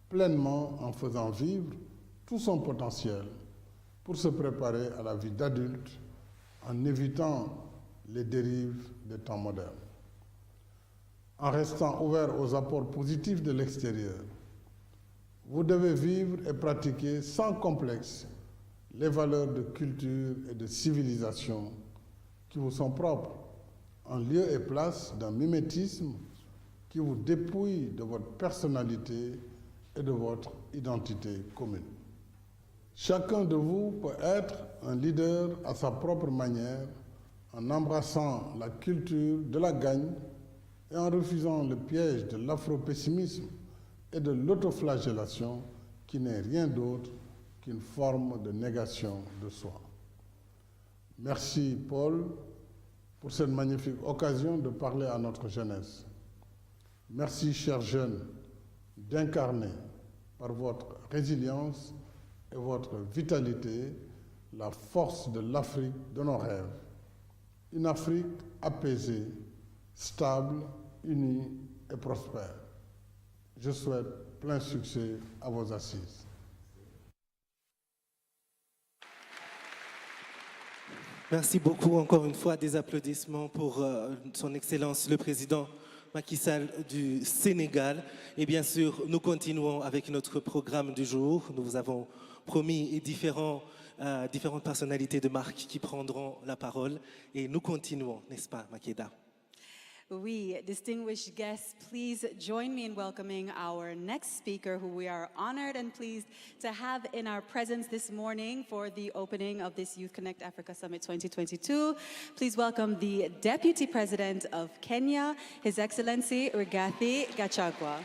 pleinement en faisant vivre tout son potentiel pour se préparer à la vie d'adulte en évitant les dérives des temps modernes. En restant ouvert aux apports positifs de l'extérieur, vous devez vivre et pratiquer sans complexe les valeurs de culture et de civilisation qui vous sont propres, en lieu et place d'un mimétisme qui vous dépouille de votre personnalité et de votre identité commune. Chacun de vous peut être un leader à sa propre manière en embrassant la culture de la gagne et en refusant le piège de l'afro-pessimisme et de l'autoflagellation qui n'est rien d'autre qu'une forme de négation de soi. Merci Paul pour cette magnifique occasion de parler à notre jeunesse. Merci chers jeunes d'incarner par votre résilience et votre vitalité la force de l'Afrique de nos rêves. Une Afrique apaisée, stable, unie et prospère. Je souhaite plein succès à vos assises. Merci beaucoup encore une fois, des applaudissements pour son Excellence le Président Macky Sall du Sénégal. Et bien sûr, nous continuons avec notre programme du jour. Nous vous avons promis différentes personnalités de marque qui prendront la parole. Et nous continuons, n'est-ce pas, Makeda? Oui, distinguished guests, please join me in welcoming our next speaker, who we are honored and pleased to have in our presence this morning for the opening of this Youth Connect Africa Summit 2022. Please welcome the Deputy President of Kenya, His Excellency Rigathi Gachagua.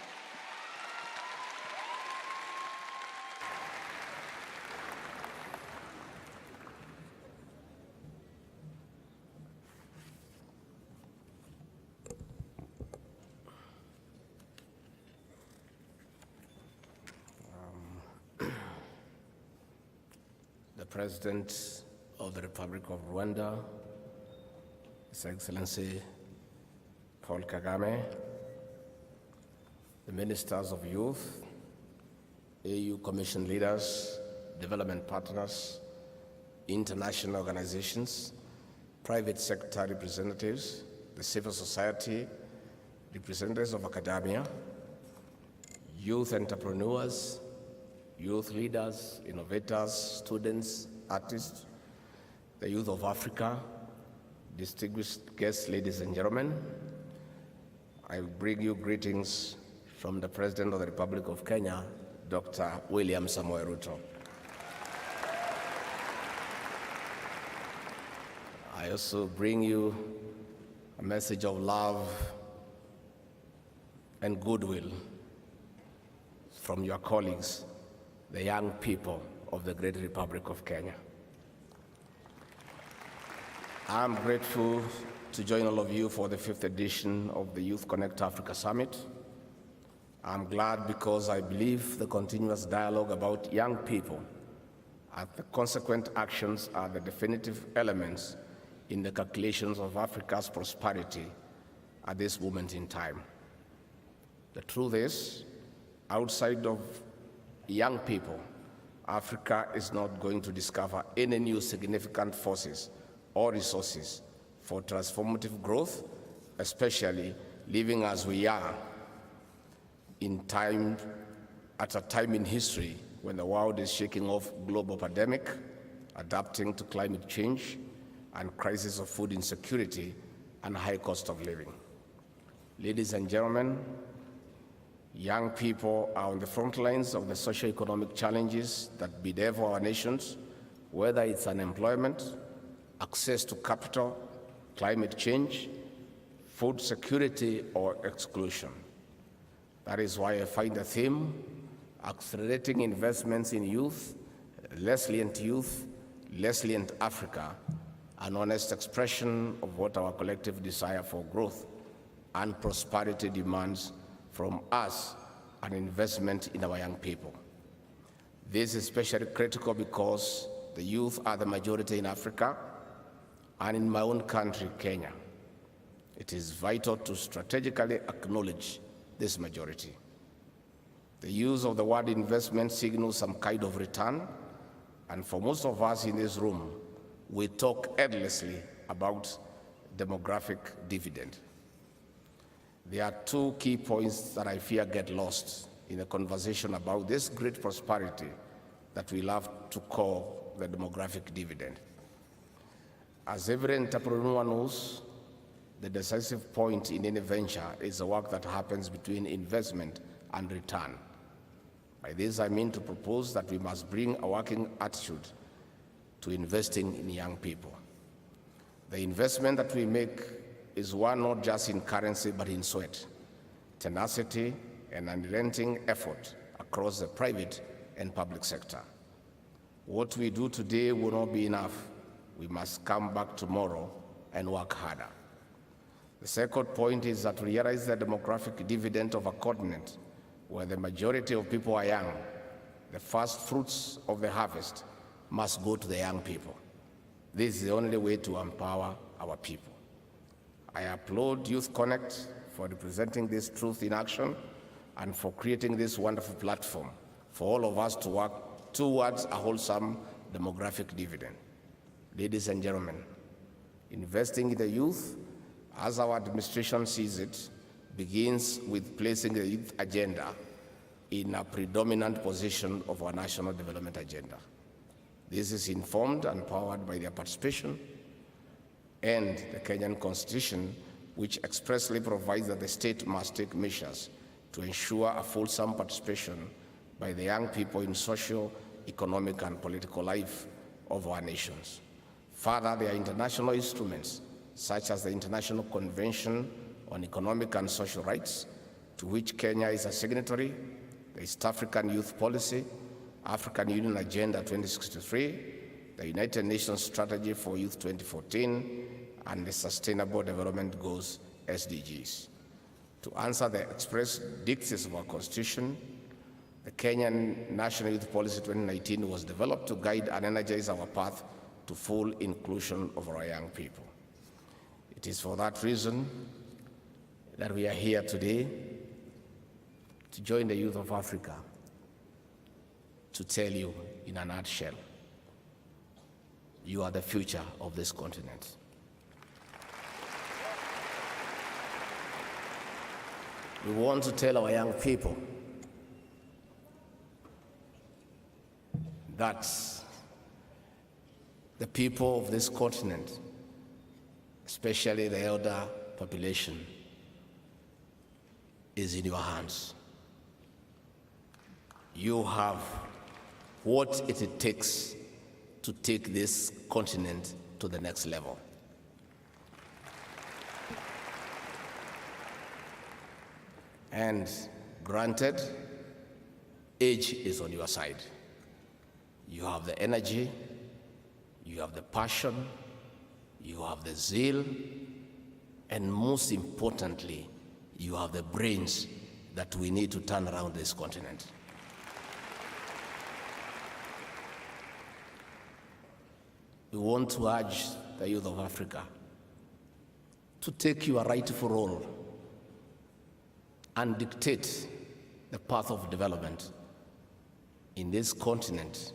President of the Republic of Rwanda, His Excellency Paul Kagame, the Ministers of Youth, AU Commission leaders, development partners, international organizations, private sector representatives, the civil society, representatives of academia, youth entrepreneurs, youth leaders, innovators, students, artists, the youth of Africa, distinguished guests, ladies and gentlemen, I bring you greetings from the President of the Republic of Kenya, Dr. William Samoei Ruto. I also bring you a message of love and goodwill from your colleagues, the young people of the great Republic of Kenya. I'm grateful to join all of you for the 5th edition of the Youth Connekt Africa Summit. I'm glad because I believe the continuous dialogue about young people and the consequent actions are the definitive elements in the calculations of Africa's prosperity at this moment in time. The truth is, outside of young people, Africa is not going to discover any new significant forces or resources for transformative growth, especially living as we are at a time in history when the world is shaking off global pandemic, adapting to climate change, and crisis of food insecurity and high cost of living. Ladies and gentlemen, young people are on the front lines of the socio-economic challenges that bedevil our nations, whether it's unemployment, access to capital, climate change, food security, or exclusion. That is why I find the theme, accelerating investments in youth, resilient Africa, an honest expression of what our collective desire for growth and prosperity demands from us, an investment in our young people. This is especially critical because the youth are the majority in Africa and in my own country, Kenya. It is vital to strategically acknowledge this majority. The use of the word investment signals some kind of return, and for most of us in this room, we talk endlessly about demographic dividend. There are two key points that I fear get lost in a conversation about this great prosperity that we love to call the demographic dividend. As every entrepreneur knows, the decisive point in any venture is the work that happens between investment and return. By this, I mean to propose that we must bring a working attitude to investing in young people. The investment that we make is one not just in currency, but in sweat, tenacity, and unrelenting effort across the private and public sector. What we do today will not be enough. We must come back tomorrow and work harder. The second point is that we realize the demographic dividend of a continent where the majority of people are young. The first fruits of the harvest must go to the young people. This is the only way to empower our people. I applaud Youth Connekt for representing this truth in action and for creating this wonderful platform for all of us to work towards a wholesome demographic dividend. Ladies and gentlemen, investing in the youth, as our administration sees it, begins with placing the youth agenda in a predominant position of our national development agenda. This is informed and powered by their participation and the Kenyan Constitution, which expressly provides that the state must take measures to ensure a fulsome participation by the young people in social, economic, and political life of our nations. Further, there are international instruments, such as the International Convention on Economic and Social Rights, to which Kenya is a signatory, the East African Youth Policy, African Union Agenda 2063, the United Nations Strategy for Youth 2014, and the Sustainable Development Goals, SDGs. To answer the express dictates of our Constitution, the Kenyan National Youth Policy 2019 was developed to guide and energize our path to full inclusion of our young people. It is for that reason that we are here today to join the youth of Africa to tell you in a nutshell, you are the future of this continent. We want to tell our young people that the people of this continent, especially the elder population, is in your hands. you have what it takes to take this continent to the next level. And granted, age is on your side. You have the energy, you have the passion, you have the zeal, and most importantly, you have the brains that we need to turn around this continent. We want to urge the youth of Africa to take your rightful role and dictate the path of development in this continent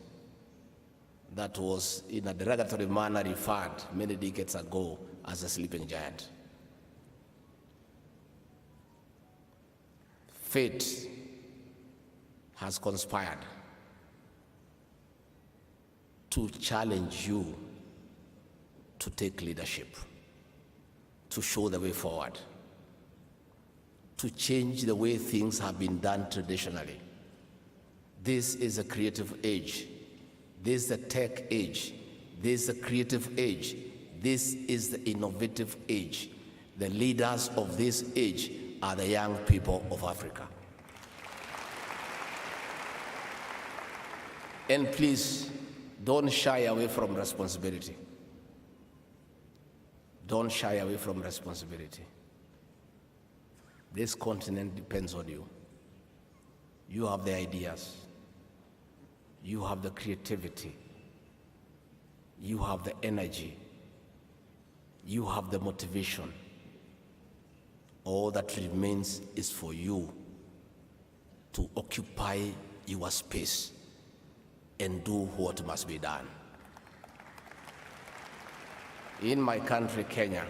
that was in a derogatory manner referred many decades ago as a sleeping giant. Fate has conspired to challenge you to take leadership, to show the way forward, to change the way things have been done traditionally. This is a creative age. This is the tech age. This is the creative age. This is the innovative age. The leaders of this age are the young people of Africa. And please, don't shy away from responsibility. Don't shy away from responsibility. This continent depends on you. You have the ideas. You have the creativity. You have the energy. You have the motivation. All that remains is for you to occupy your space and do what must be done. In my country, Kenya,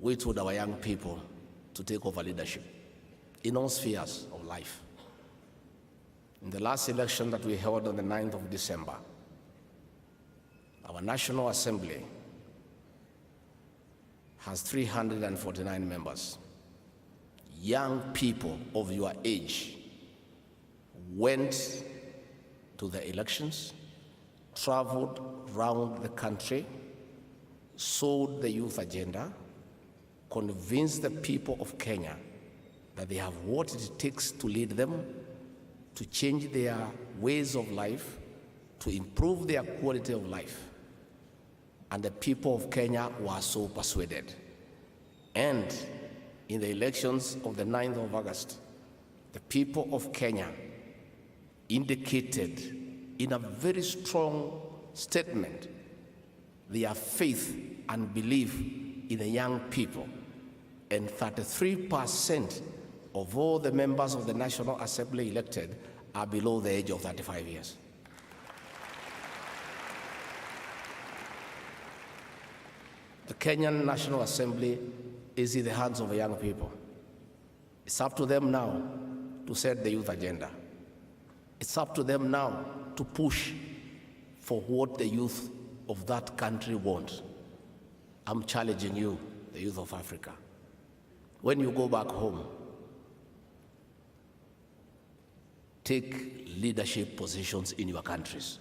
we told our young people to take over leadership in all spheres of life. In the last election that we held on the 9th of December, our National Assembly has 349 members. Young people of your age went to the elections, traveled around the country, sold the youth agenda, convinced the people of Kenya that they have what it takes to lead them, to change their ways of life, to improve their quality of life. And the people of Kenya were so persuaded. And in the elections of the 9th of August, the people of Kenya indicated in a very strong statement their faith and belief in the young people. And 33% of all the members of the National Assembly elected are below the age of 35 years. The Kenyan National Assembly is in the hands of the young people. It's up to them now to set the youth agenda. It's up to them now to push for what the youth of that country want. I'm challenging you, the youth of Africa. When you go back home, take leadership positions in your countries.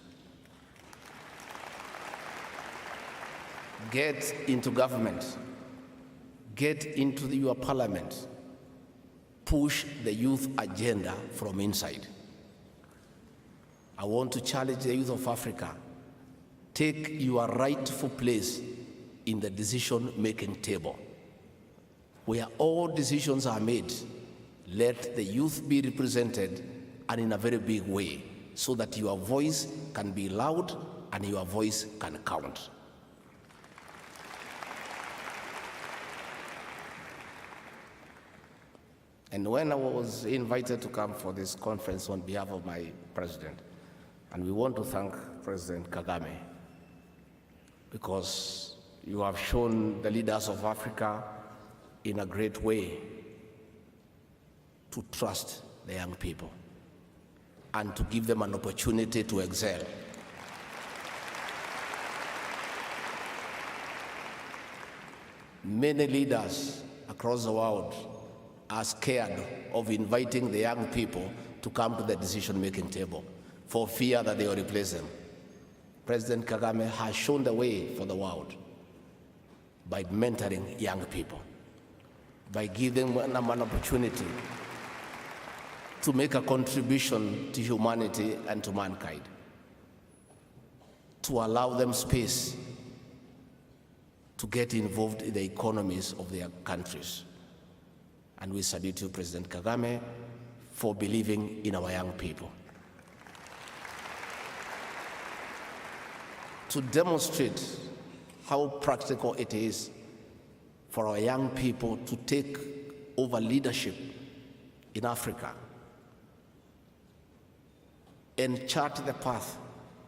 Get into government. Get into your parliament. Push the youth agenda from inside. I want to challenge the youth of Africa. Take your rightful place in the decision-making table. Where all decisions are made, let the youth be represented, and in a very big way, so that your voice can be loud and your voice can count. And when I was invited to come for this conference on behalf of my president, and we want to thank President Kagame, because you have shown the leaders of Africa in a great way to trust the young people and to give them an opportunity to excel. Many leaders across the world are scared of inviting the young people to come to the decision-making table for fear that they will replace them. President Kagame has shown the way for the world by mentoring young people, by giving them an opportunity to make a contribution to humanity and to mankind, to allow them space to get involved in the economies of their countries. And we salute you, President Kagame, for believing in our young people. To demonstrate how practical it is for our young people to take over leadership in Africa and chart the path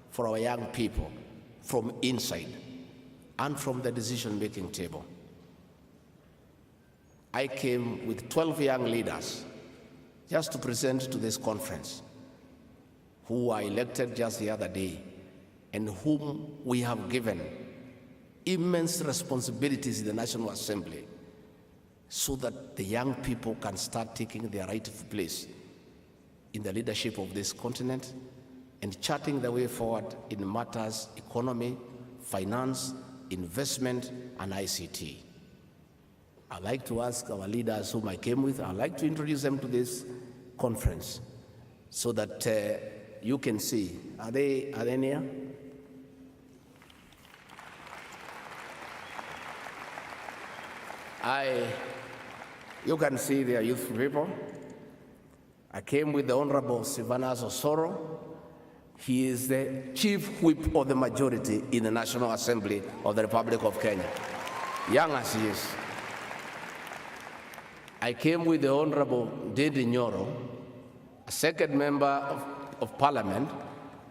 for our young people from inside and from the decision-making table. I came with 12 young leaders just to present to this conference, who were elected just the other day and whom we have given immense responsibilities in the National Assembly so that the young people can start taking their rightful place in the leadership of this continent and charting the way forward in matters economy, finance, investment, and ICT. I'd like to ask our leaders whom I came with, I'd like to introduce them to this conference so that you can see. Are they near? You can see they are youthful people. I came with the Honorable Silvanus Osoro. He is the Chief Whip of the majority in the National Assembly of the Republic of Kenya, young as he is. I came with the Honorable Ndindi Nyoro, a second member of Parliament,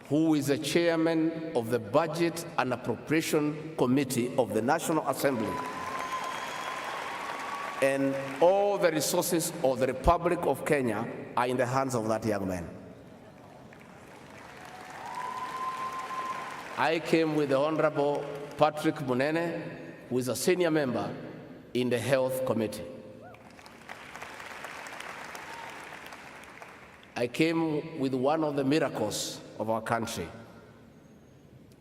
who is the chairman of the Budget and Appropriation Committee of the National Assembly. And all the resources of the Republic of Kenya are in the hands of that young man. I came with the Honorable Patrick Munene, who is a senior member in the Health Committee. I came with one of the miracles of our country,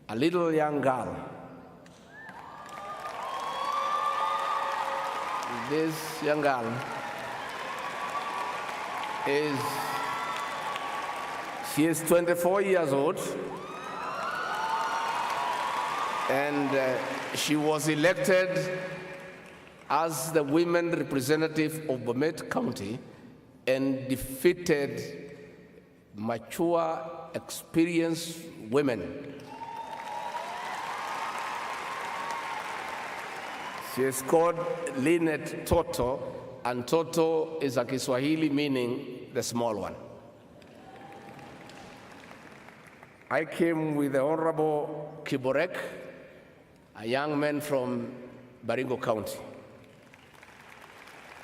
a little young girl. This young girl she is 24 years old, and she was elected as the women representative of Bomet County and defeated mature, experienced women. She is called Linet Toto, and Toto is a Kiswahili meaning the small one. I came with the Honorable Kiborek, a young man from Baringo County.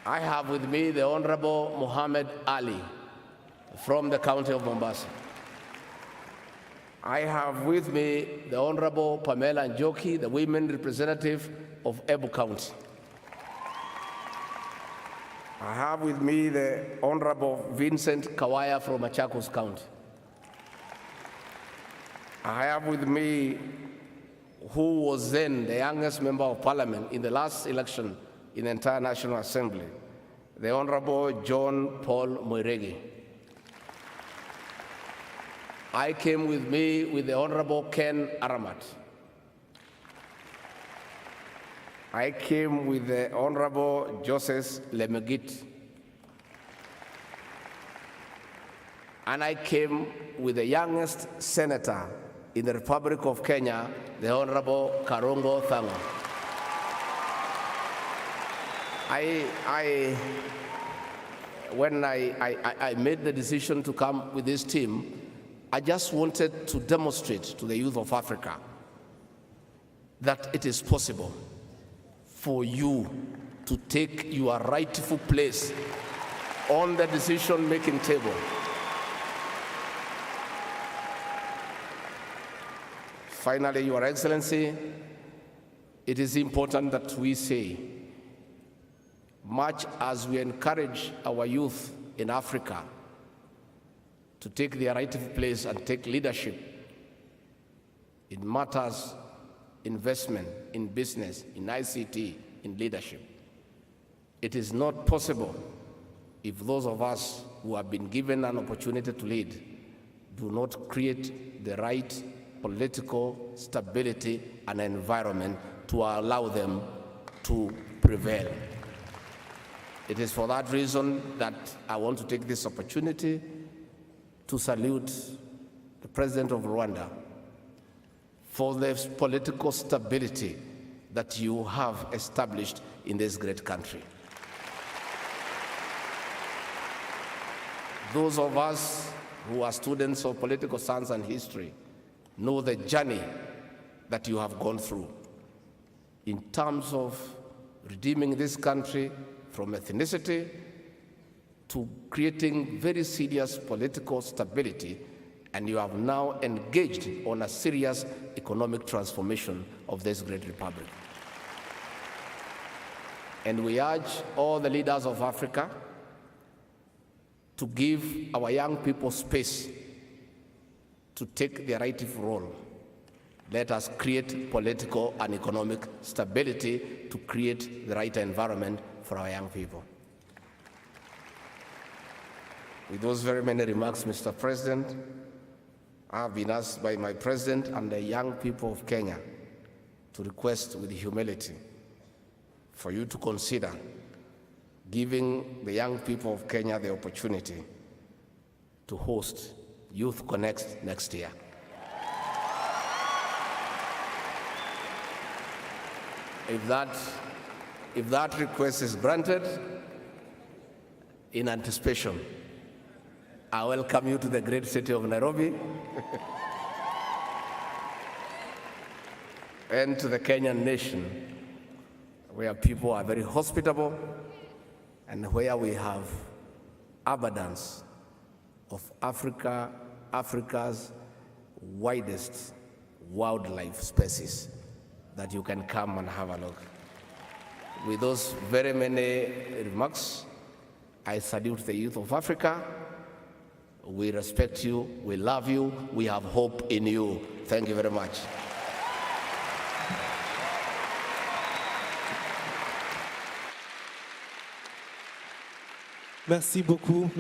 I have with me the Honorable Muhammad Ali from the county of Mombasa. I have with me the Honorable Pamela Njoki, the women representative of Ebu County. I have with me the Honorable Vincent Kawaya from Machakos County. I have with me, who was then the youngest member of Parliament in the last election in the entire National Assembly, the Honorable John Paul Moiregi. I came with me with the Honorable Ken Aramat. I came with the Honorable Joseph Lemegit. And I came with the youngest senator in the Republic of Kenya, the Honorable Karongo Thanga. When I made the decision to come with this team, I just wanted to demonstrate to the youth of Africa that it is possible for you to take your rightful place on the decision-making table. Finally, Your Excellency, it is important that we say much as we encourage our youth in Africa to take their rightful place and take leadership in matters, investment, in business, in ICT, in leadership, it is not possible if those of us who have been given an opportunity to lead do not create the right political stability and environment to allow them to prevail. It is for that reason that I want to take this opportunity to salute the President of Rwanda for the political stability that you have established in this great country. Those of us who are students of political science and history know the journey that you have gone through in terms of redeeming this country from ethnicity to creating very serious political stability, and you have now engaged on a serious economic transformation of this great republic. And we urge all the leaders of Africa to give our young people space to take their rightful role. Let us create political and economic stability to create the right environment for our young people. With those very many remarks, Mr. President, I have been asked by my president and the young people of Kenya to request with humility for you to consider giving the young people of Kenya the opportunity to host Youth Connekt next year. If that request is granted, in anticipation, I welcome you to the great city of Nairobi and to the Kenyan nation, where people are very hospitable and where we have abundance of Africa's widest wildlife species that you can come and have a look. With those very many remarks, I salute the youth of Africa. We respect you, we love you, we have hope in you. Thank you very much. Merci beaucoup.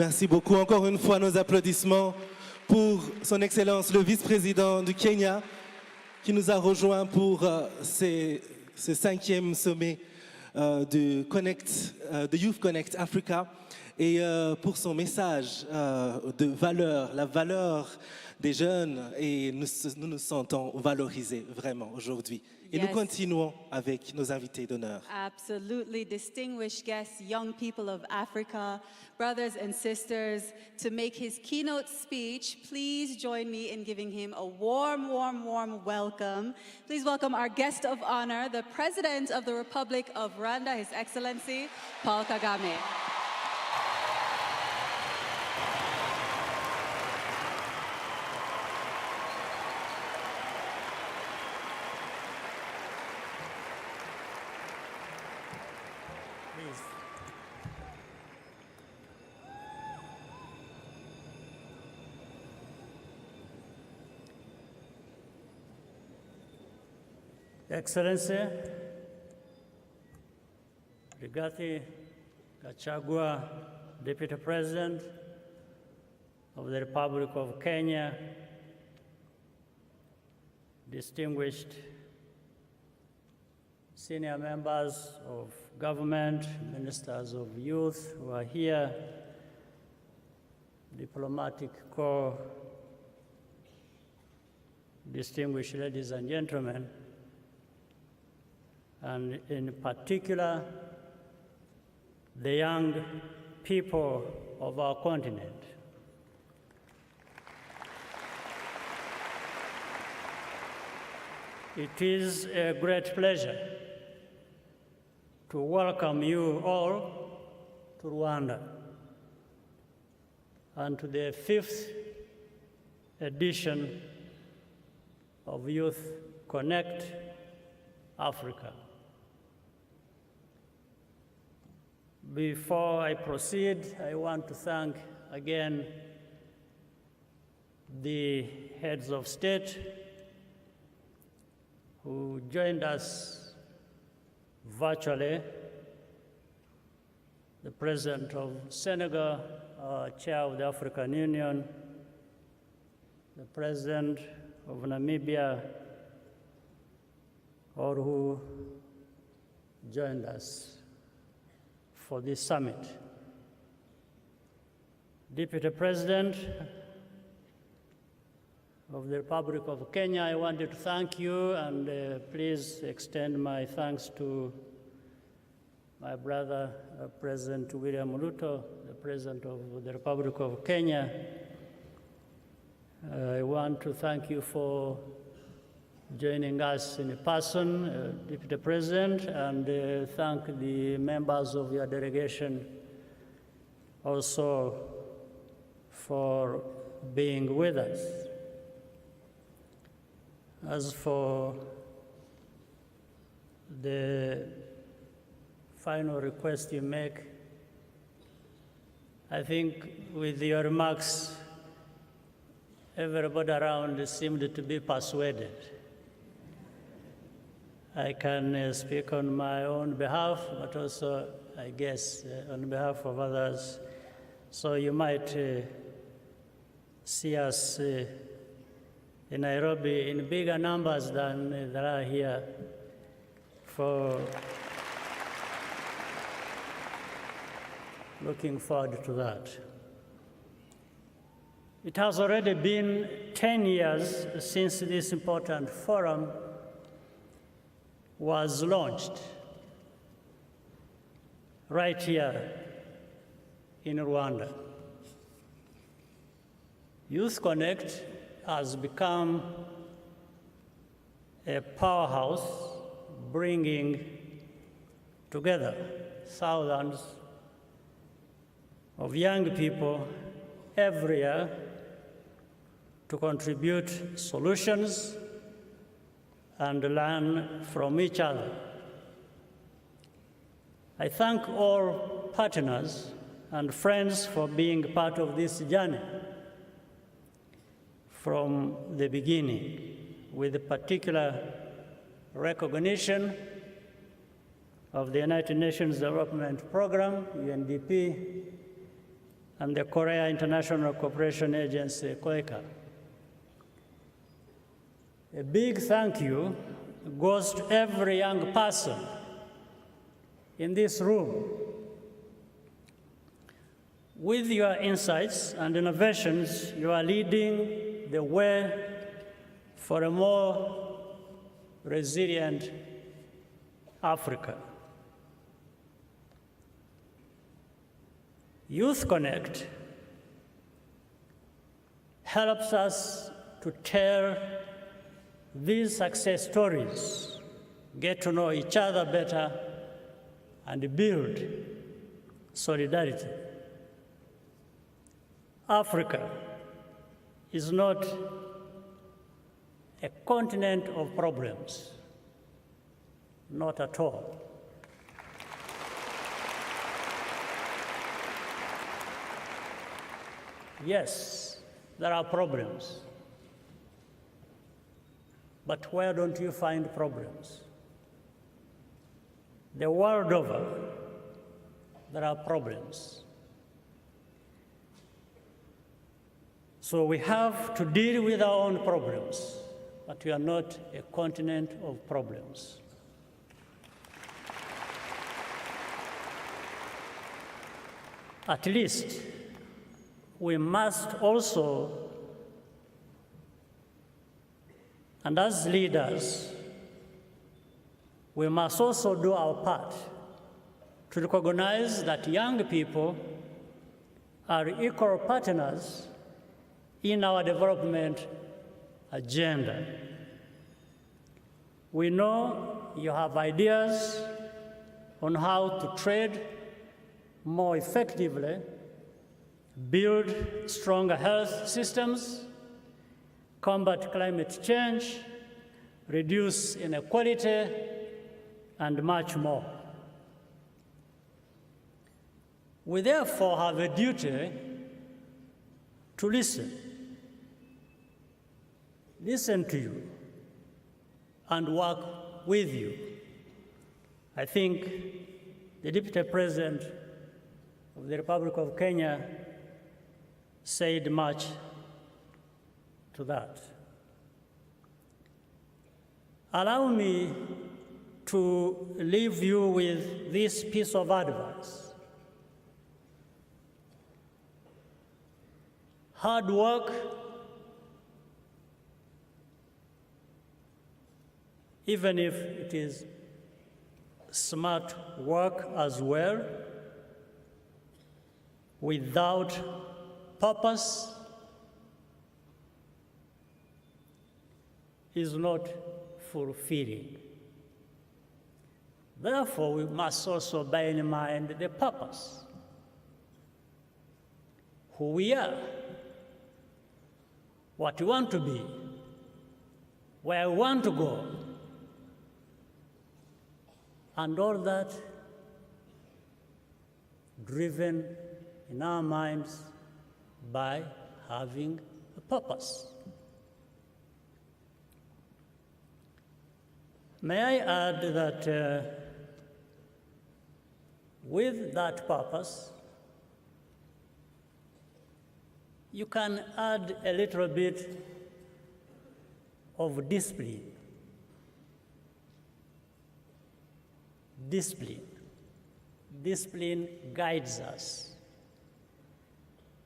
Encore une fois, nos applaudissements pour son Excellence, le vice-président du Kenya, qui nous a rejoints pour ce 5e sommet de Youth Connekt Africa, et pour son message de valeur, la valeur des jeunes, et nous nous sentons valorisés vraiment aujourd'hui. Et nous continuons avec nos invités d'honneur. Absolutely. Distinguished guests, young people of Africa, brothers and sisters, to make his keynote speech, please join me in giving him a warm, warm, warm welcome. Please welcome our guest of honor, the President of the Republic of Rwanda, His Excellency, Paul Kagame. Excellency, Rigathi Gachagua, Deputy President of the Republic of Kenya, distinguished senior members of government, ministers of youth who are here, diplomatic corps, distinguished ladies and gentlemen, and in particular, the young people of our continent. It is a great pleasure to welcome you all to Rwanda and to the 5th edition of Youth Connekt Africa. Before I proceed, I want to thank again the heads of state who joined us virtually, the President of Senegal, Chair of the African Union, the President of Namibia, all who joined us for this summit. Deputy President of the Republic of Kenya, I wanted to thank you, and please extend my thanks to my brother, President William Ruto, the President of the Republic of Kenya. I want to thank you for joining us in person, Deputy President, and thank the members of your delegation also for being with us. As for the final request you make, I think with your remarks, everybody around seemed to be persuaded. I can speak on my own behalf, but also, I guess, on behalf of others. So you might see us in Nairobi in bigger numbers than there are here for looking forward to that. It has already been 10 years since this important forum was launched right here in Rwanda. Youth Connekt has become a powerhouse, bringing together thousands of young people every year to contribute solutions and learn from each other. I thank all partners and friends for being part of this journey from the beginning, with particular recognition of the United Nations Development Program, UNDP, and the Korea International Cooperation Agency, KOICA. A big thank you goes to every young person in this room. With your insights and innovations, you are leading the way for a more resilient Africa. Youth Connekt helps us to tell these success stories, get to know each other better, and build solidarity. Africa is not a continent of problems, not at all. Yes, there are problems. But where don't you find problems? The world over, there are problems. So we have to deal with our own problems, but we are not a continent of problems. At least, we must also, and as leaders, we must also do our part to recognize that young people are equal partners in our development agenda. We know you have ideas on how to trade more effectively, build stronger health systems, combat climate change, reduce inequality, and much more. We therefore have a duty to listen to you, and work with you. I think the Deputy President of the Republic of Kenya said much to that. Allow me to leave you with this piece of advice. Hard work, even if it is smart work as well, without purpose is not fulfilling. Therefore, we must also bear in mind the purpose, who we are, what we want to be, where we want to go, and all that driven in our minds by having a purpose. May I add that with that purpose, you can add a little bit of discipline. Discipline guides us,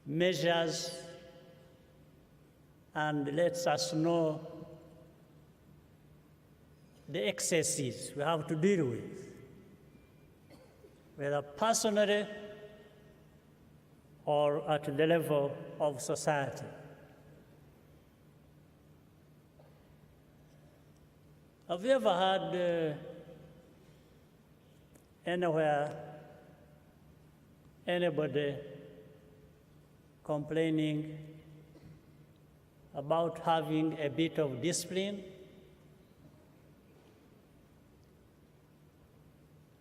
measures, and lets us know the excesses we have to deal with, whether personally or at the level of society. Have you ever had anywhere anybody complaining about having a bit of discipline?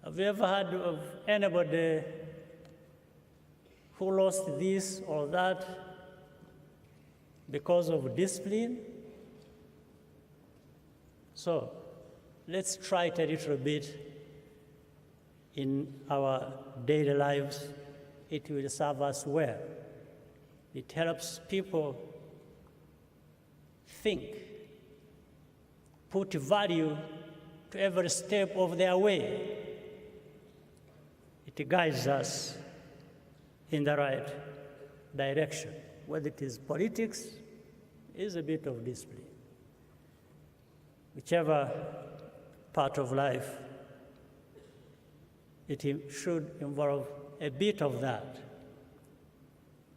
Have you ever heard of anybody who lost this or that because of discipline? So let's try it a little bit in our daily lives. It will serve us well. It helps people think, put value to every step of their way. It guides us in the right direction. Whether it is politics, is a bit of discipline. Whichever part of life, it should involve a bit of that.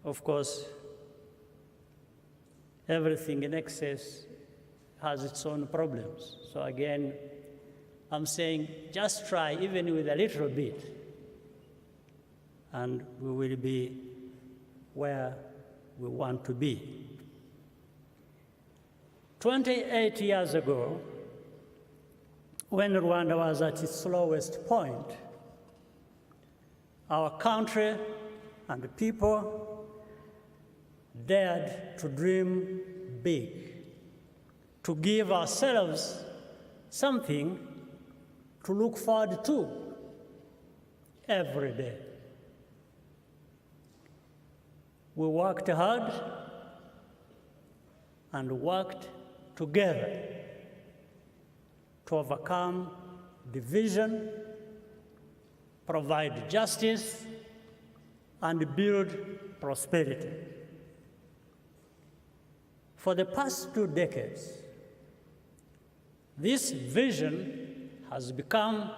Of course, everything in excess has its own problems. So again, I'm saying just try even with a little bit, and we will be where we want to be. 28 years ago, when Rwanda was at its lowest point, our country and the people dared to dream big, to give ourselves something to look forward to every day. We worked hard and worked together to overcome division, provide justice, and build prosperity. For the past 2 decades, this vision has become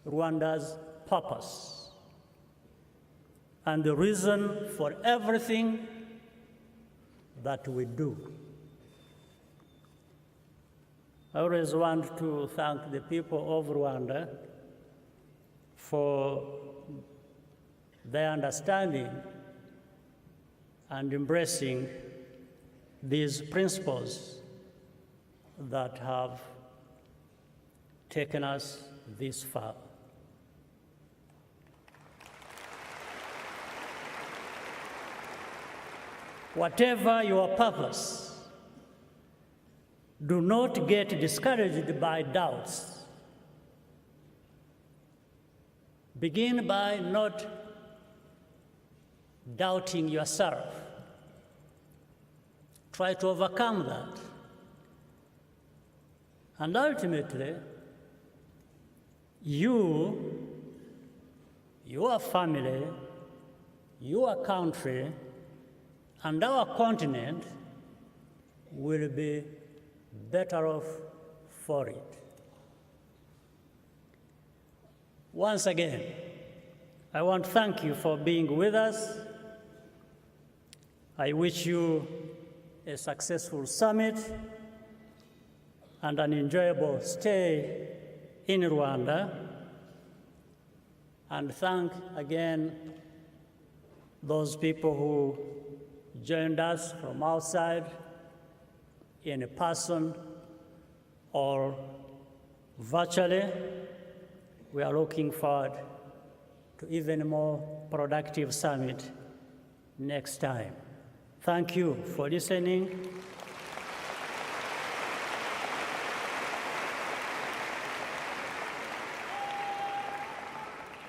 Rwanda's purpose and the reason for everything that we do. I always want to thank the people of Rwanda for their understanding and embracing these principles that have taken us this far. whatever your purpose, do not get discouraged by doubts. Begin by not doubting yourself. Try to overcome that. And ultimately, you, your family, your country, and our continent will be better off for it. Once again, I want to thank you for being with us. I wish you a successful summit and an enjoyable stay in Rwanda. And thank again those people who joined us from outside in person or virtually. We are looking forward to even more productive summit next time. Thank you for listening.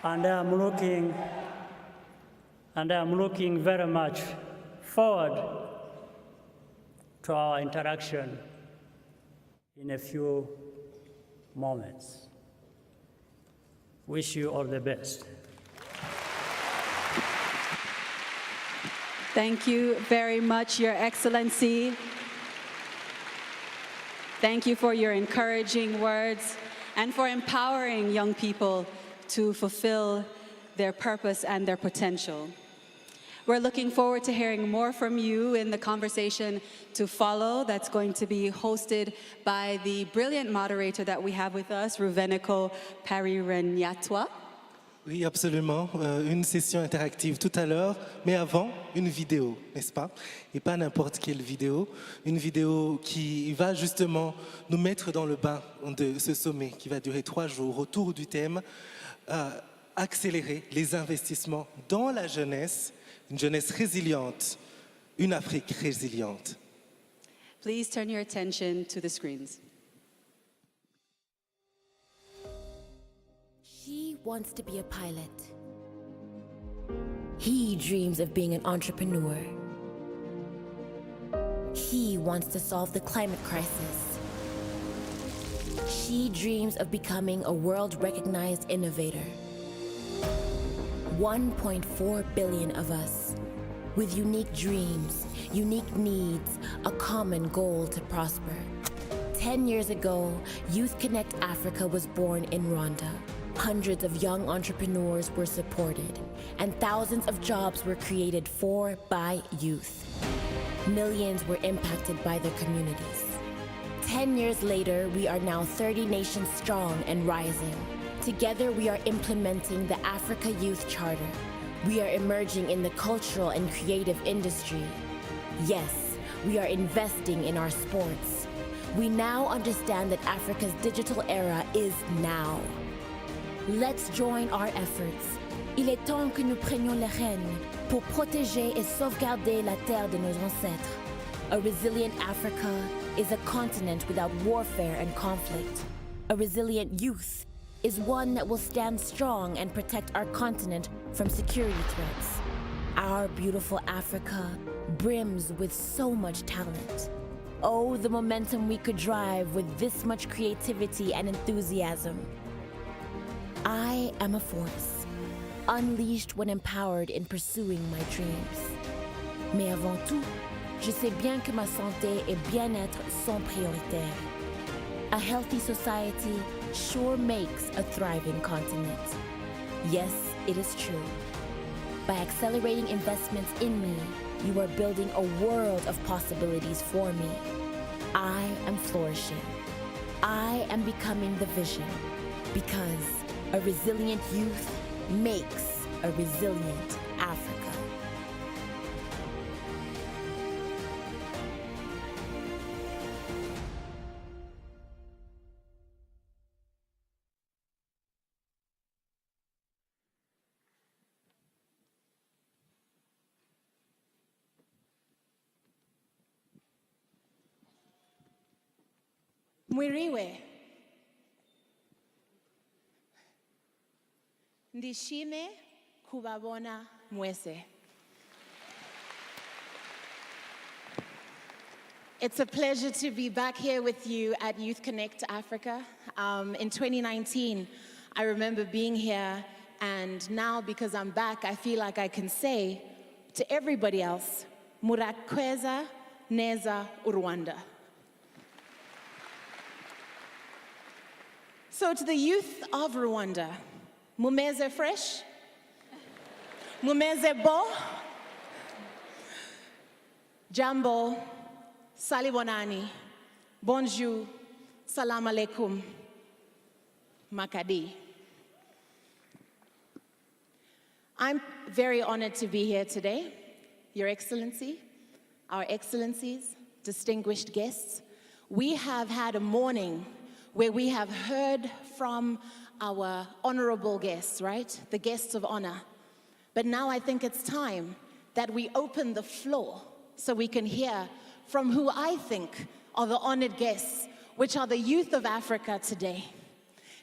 And I'm looking very much forward to our interaction in a few moments. Wish you all the best. Thank you very much, Your Excellency. Thank you for your encouraging words and for empowering young people to fulfill their purpose and their potential. We're looking forward to hearing more from you in the conversation to follow that's going to be hosted by the brilliant moderator that we have with us, Ruveniko Parirenyatwa. Oui, absolument. Une session interactive tout à l'heure, mais avant, une vidéo, n'est-ce pas? Et pas n'importe quelle vidéo. Une vidéo qui va justement nous mettre dans le bain de ce sommet qui va durer 3 jours autour du thème accélérer les investissements dans la jeunesse, une jeunesse résiliente, une Afrique résiliente. Please turn your attention to the screens. She wants to be a pilot. He dreams of being an entrepreneur. He wants to solve the climate crisis. She dreams of becoming a world-recognized innovator. 1.4 billion of us, with unique dreams, unique needs, a common goal to prosper. 10 years ago, Youth Connekt Africa was born in Rwanda. Hundreds of young entrepreneurs were supported, and thousands of jobs were created for, by youth. Millions were impacted by their communities. 10 years later, we are now 30 nations strong and rising. Together, we are implementing the Africa Youth Charter. We are emerging in the cultural and creative industry. Yes, we are investing in our sports. We now understand that Africa's digital era is now. Let's join our efforts. Il est temps que nous prenions les rênes pour protéger et sauvegarder la terre de nos ancêtres. A resilient Africa is a continent without warfare and conflict. A resilient youth is one that will stand strong and protect our continent from security threats. Our beautiful Africa brims with so much talent. Oh, the momentum we could drive with this much creativity and enthusiasm. I am a force, unleashed when empowered in pursuing my dreams. Mais avant tout, je sais bien que ma santé et bien-être sont prioritaires. A healthy society sure makes a thriving continent. Yes, it is true. By accelerating investments in me, you are building a world of possibilities for me. I am flourishing. I am becoming the vision, because a resilient youth makes a resilient Africa. Mwiriwe. Ndishime kubabona mwese. It's a pleasure to be back here with you at Youth Connekt Africa. In 2019, I remember being here, and now because I'm back, I feel like I can say to everybody else, Murakweza neza Rwanda. So to the youth of Rwanda, mumeze fresh? Mumeze bo? Jambo, salibonani, bonjour, salam alaikum, makadi. I'm very honored to be here today, Your Excellency, our Excellencies, distinguished guests. We have had a morning where we have heard from our honorable guests, right? The guests of honor. But now I think it's time that we open the floor so we can hear from who I think are the honored guests, which are the youth of Africa today.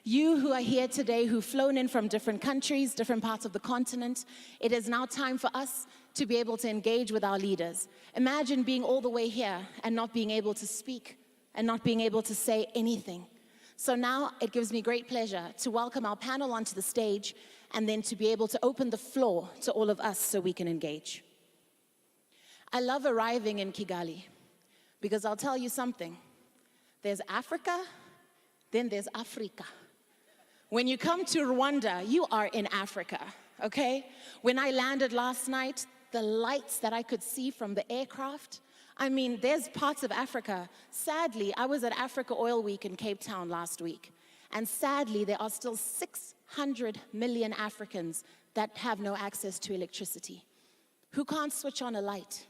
You who are here today, who've flown in from different countries, different parts of the continent, it is now time for us to be able to engage with our leaders. Imagine being all the way here and not being able to speak and not being able to say anything. So now it gives me great pleasure to welcome our panel onto the stage and then to be able to open the floor to all of us so we can engage. I love arriving in Kigali because I'll tell you something. There's Africa, then there's Africa. When you come to Rwanda, you are in Africa, okay? When I landed last night, the lights that I could see from the aircraft, I mean, there's parts of Africa. Sadly, I was at Africa Oil Week in Cape Town last week, and sadly, there are still 600 million Africans that have no access to electricity, who can't switch on a light.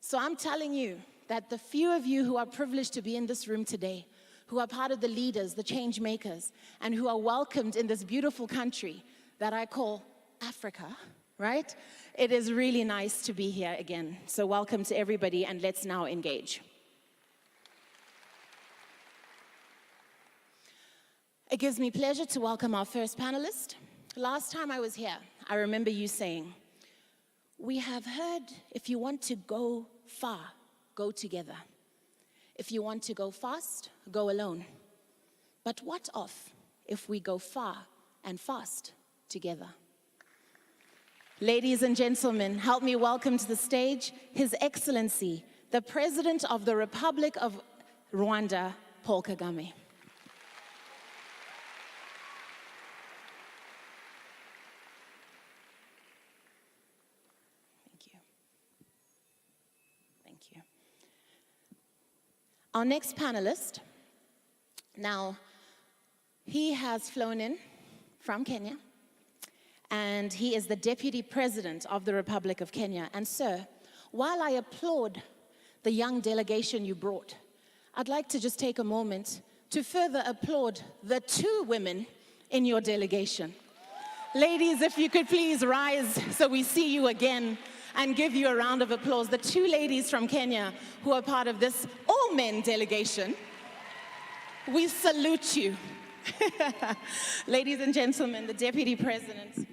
So I'm telling you that the few of you who are privileged to be in this room today, who are part of the leaders, the change makers, and who are welcomed in this beautiful country that I call Africa, right? It is really nice to be here again. So welcome to everybody, and let's now engage. It gives me pleasure to welcome our first panelist. Last time I was here, I remember you saying, we have heard if you want to go far, go together. If you want to go fast, go alone. But what of if we go far and fast together? Ladies and gentlemen, help me welcome to the stage His Excellency, the President of the Republic of Rwanda, Paul Kagame. Our next panelist, now, he has flown in from Kenya, and he is the Deputy President of the Republic of Kenya. And sir, while I applaud the young delegation you brought, I'd like to just take a moment to further applaud the two women in your delegation. Ladies, if you could please rise so we see you again, and give you a round of applause. The two ladies from Kenya who are part of this all-men delegation, we salute you. Ladies and gentlemen, the Deputy President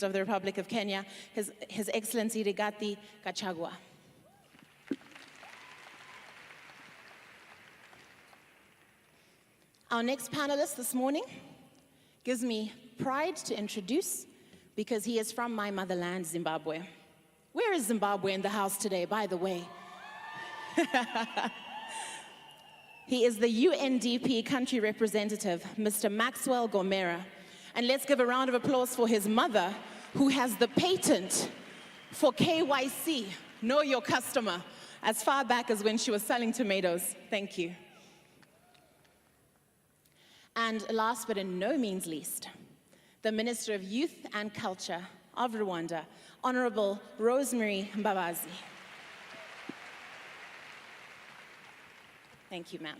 of the Republic of Kenya, His Excellency Rigathi Gachagua. Our next panelist this morning gives me pride to introduce, because he is from my motherland, Zimbabwe. Where is Zimbabwe in the house today, by the way? He is the UNDP country representative, Mr. Maxwell Gomera. And let's give a round of applause for his mother, who has the patent for KYC, know your customer, as far back as when she was selling tomatoes. Thank you. And last but in no means least, the Minister of Youth and Culture of Rwanda, Honorable Rosemary Mbabazi. Thank you, ma'am.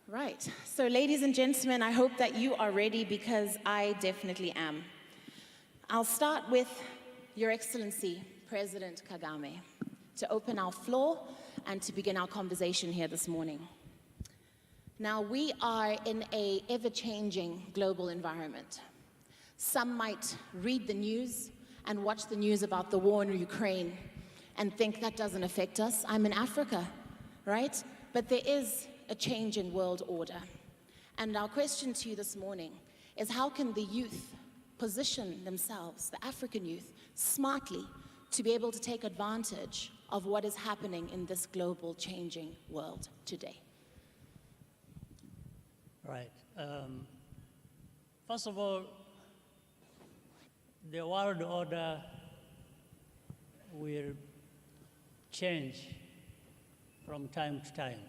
Right, so ladies and gentlemen, I hope that you are ready, because I definitely am. I'll start with Your Excellency, President Kagame, to open our floor and to begin our conversation here this morning. Now, we are in an ever-changing global environment. Some might read the news and watch the news about the war in Ukraine and think that doesn't affect us. I'm in Africa, right? But there is a change in world order. And our question to you this morning is, how can the youth position themselves, the African youth, smartly to be able to take advantage of what is happening in this global changing world today? Right. First of all, the world order will change from time to time,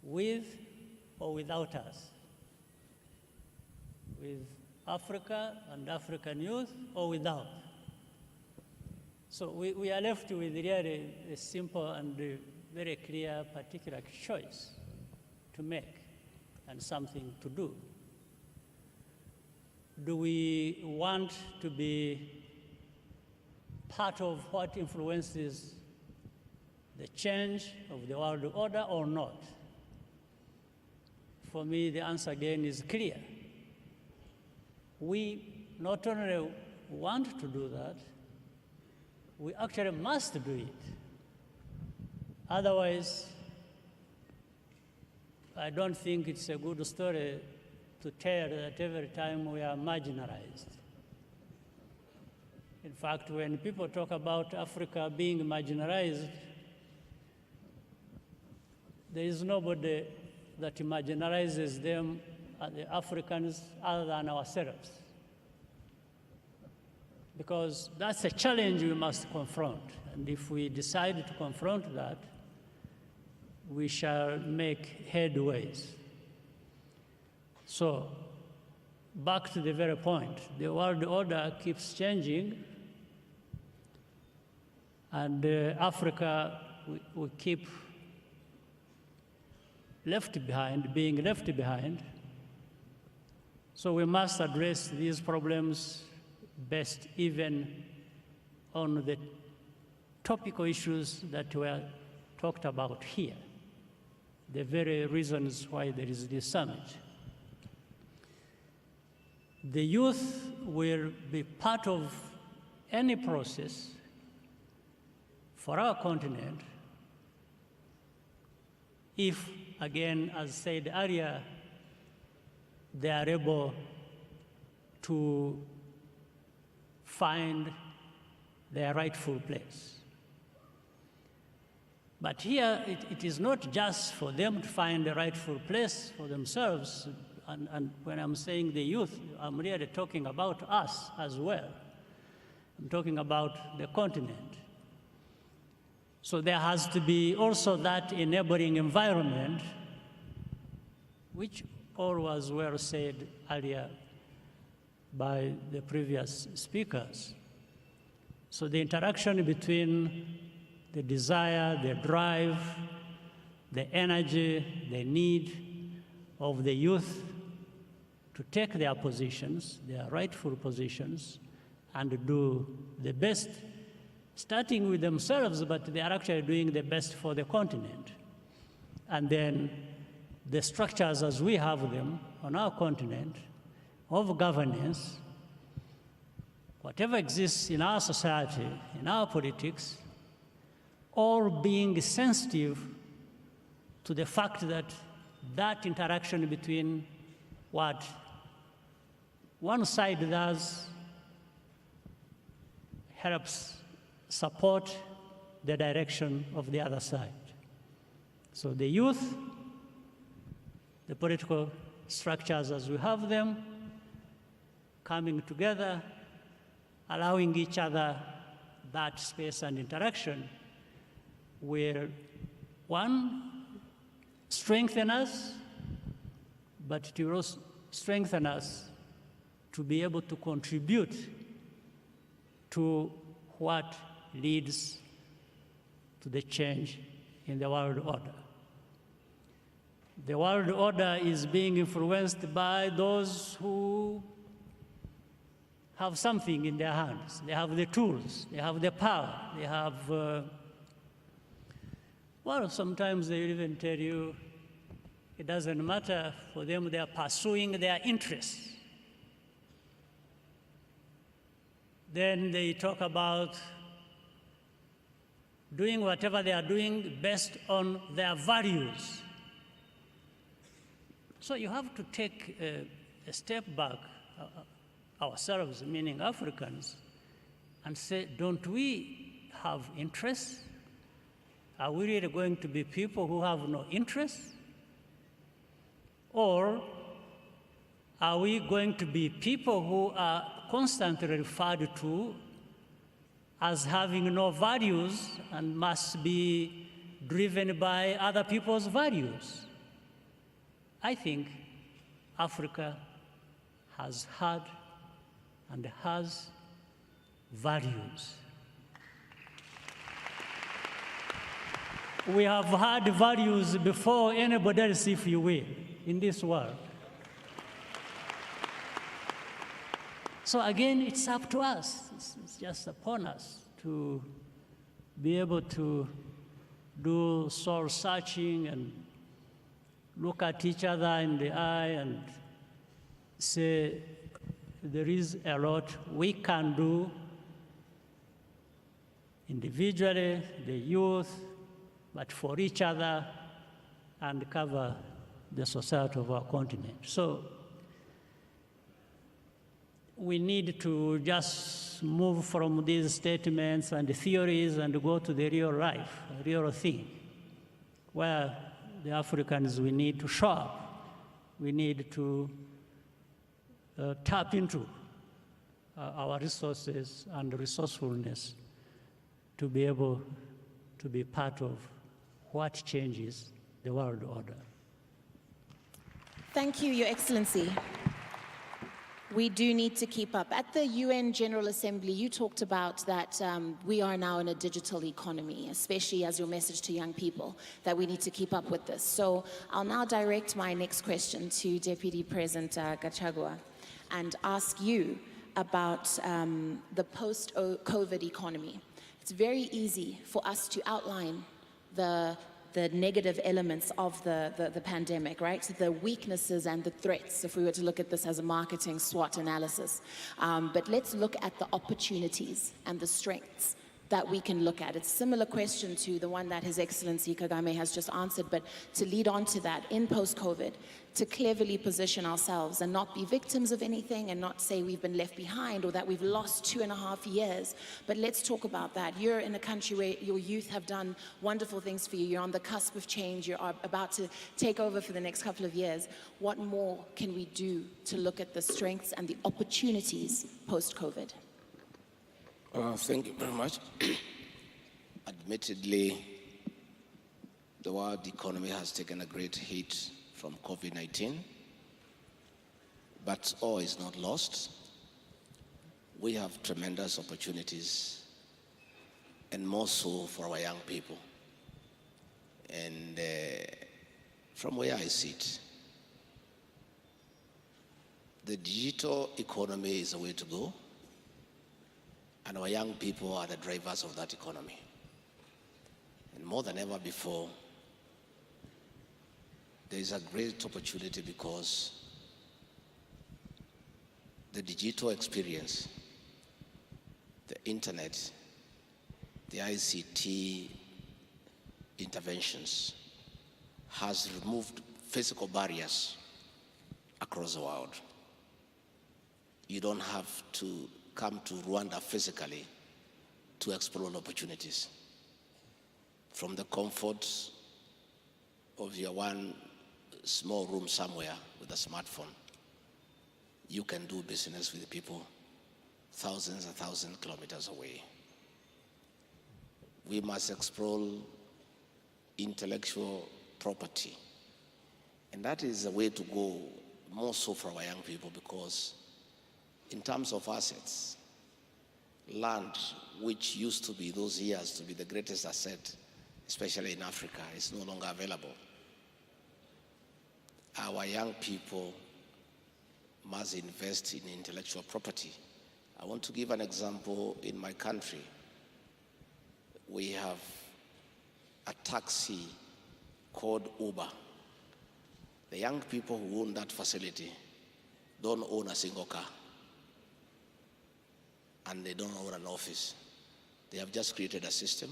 with or without us, with Africa and African youth or without. So we are left with really a simple and very clear particular choice to make and something to do. Do we want to be part of what influences the change of the world order or not? For me, the answer again is clear. We not only want to do that, we actually must do it. Otherwise, I don't think it's a good story to tell that every time we are marginalized. In fact, when people talk about Africa being marginalized, there is nobody that marginalizes them, the Africans, other than ourselves. Because that's a challenge we must confront. And if we decide to confront that, we shall make headways. So, back to the very point, the world order keeps changing, and Africa, we keep being left behind. So we must address these problems best even on the topical issues that were talked about here, the very reasons why there is this summit. The youth will be part of any process for our continent if, again, as said earlier, they are able to find their rightful place. But here, it is not just for them to find the rightful place for themselves, and when I'm saying the youth, I'm really talking about us as well. I'm talking about the continent. So there has to be also that enabling environment, which all was well said earlier by the previous speakers. So the interaction between the desire, the drive, the energy, the need of the youth to take their positions, their rightful positions, and do the best, starting with themselves, but they are actually doing the best for the continent. And then the structures as we have them on our continent of governance, whatever exists in our society, in our politics, all being sensitive to the fact that that interaction between what one side does helps support the direction of the other side. So the youth, the political structures as we have them, coming together, allowing each other that space and interaction will, one, strengthen us, but it will also strengthen us to be able to contribute to what leads to the change in the world order. The world order is being influenced by those who have something in their hands. They have the tools, they have the power, they have, well, sometimes they even tell you it doesn't matter for them, they are pursuing their interests. Then they talk about doing whatever they are doing based on their values. So you have to take a step back, ourselves, meaning Africans, and say, don't we have interests? Are we really going to be people who have no interests? Or are we going to be people who are constantly referred to as having no values and must be driven by other people's values? I think Africa has had and has values. We have had values before anybody else, if you will, in this world. So again, it's up to us. It's just upon us to be able to do soul searching and look at each other in the eye and say, there is a lot we can do individually, the youth, but for each other, and cover the society of our continent. So we need to just move from these statements and theories and go to the real life, real thing, where the Africans, we need to show up. We need to tap into our resources and resourcefulness to be able to be part of what changes the world order. Thank you, Your Excellency. We do need to keep up. At the UN General Assembly, you talked about that we are now in a digital economy, especially as your message to young people, that we need to keep up with this. So I'll now direct my next question to Deputy President Gachagua and ask you about the post-COVID economy. It's very easy for us to outline the negative elements of the pandemic, right? The weaknesses and the threats, if we were to look at this as a marketing SWOT analysis. But let's look at the opportunities and the strengths that we can look at. It's a similar question to the one that His Excellency Kagame has just answered, but to lead on to that, in post-COVID, to cleverly position ourselves and not be victims of anything and not say we've been left behind or that we've lost 2.5 years. But let's talk about that. You're in a country where your youth have done wonderful things for you. You're on the cusp of change. You're about to take over for the next couple of years. What more can we do to look at the strengths and the opportunities post-COVID? Thank you very much. Admittedly, the world economy has taken a great hit from COVID-19, but all is not lost. We have tremendous opportunities, and more so for our young people. And from where I sit, the digital economy is the way to go, and our young people are the drivers of that economy. And more than ever before, there is a great opportunity because the digital experience, the internet, the ICT interventions has removed physical barriers across the world. You don't have to come to Rwanda physically to explore opportunities. From the comfort of your one small room somewhere with a smartphone, you can do business with people thousands and thousands of kilometers away. We must explore intellectual property. And that is the way to go, more so for our young people, because in terms of assets, land, which used to be those years to be the greatest asset, especially in Africa, is no longer available. Our young people must invest in intellectual property I want to give an example. In my country, we have a taxi called Uber. The young people who own that facility don't own a single car, and they don't own an office. They have just created a system.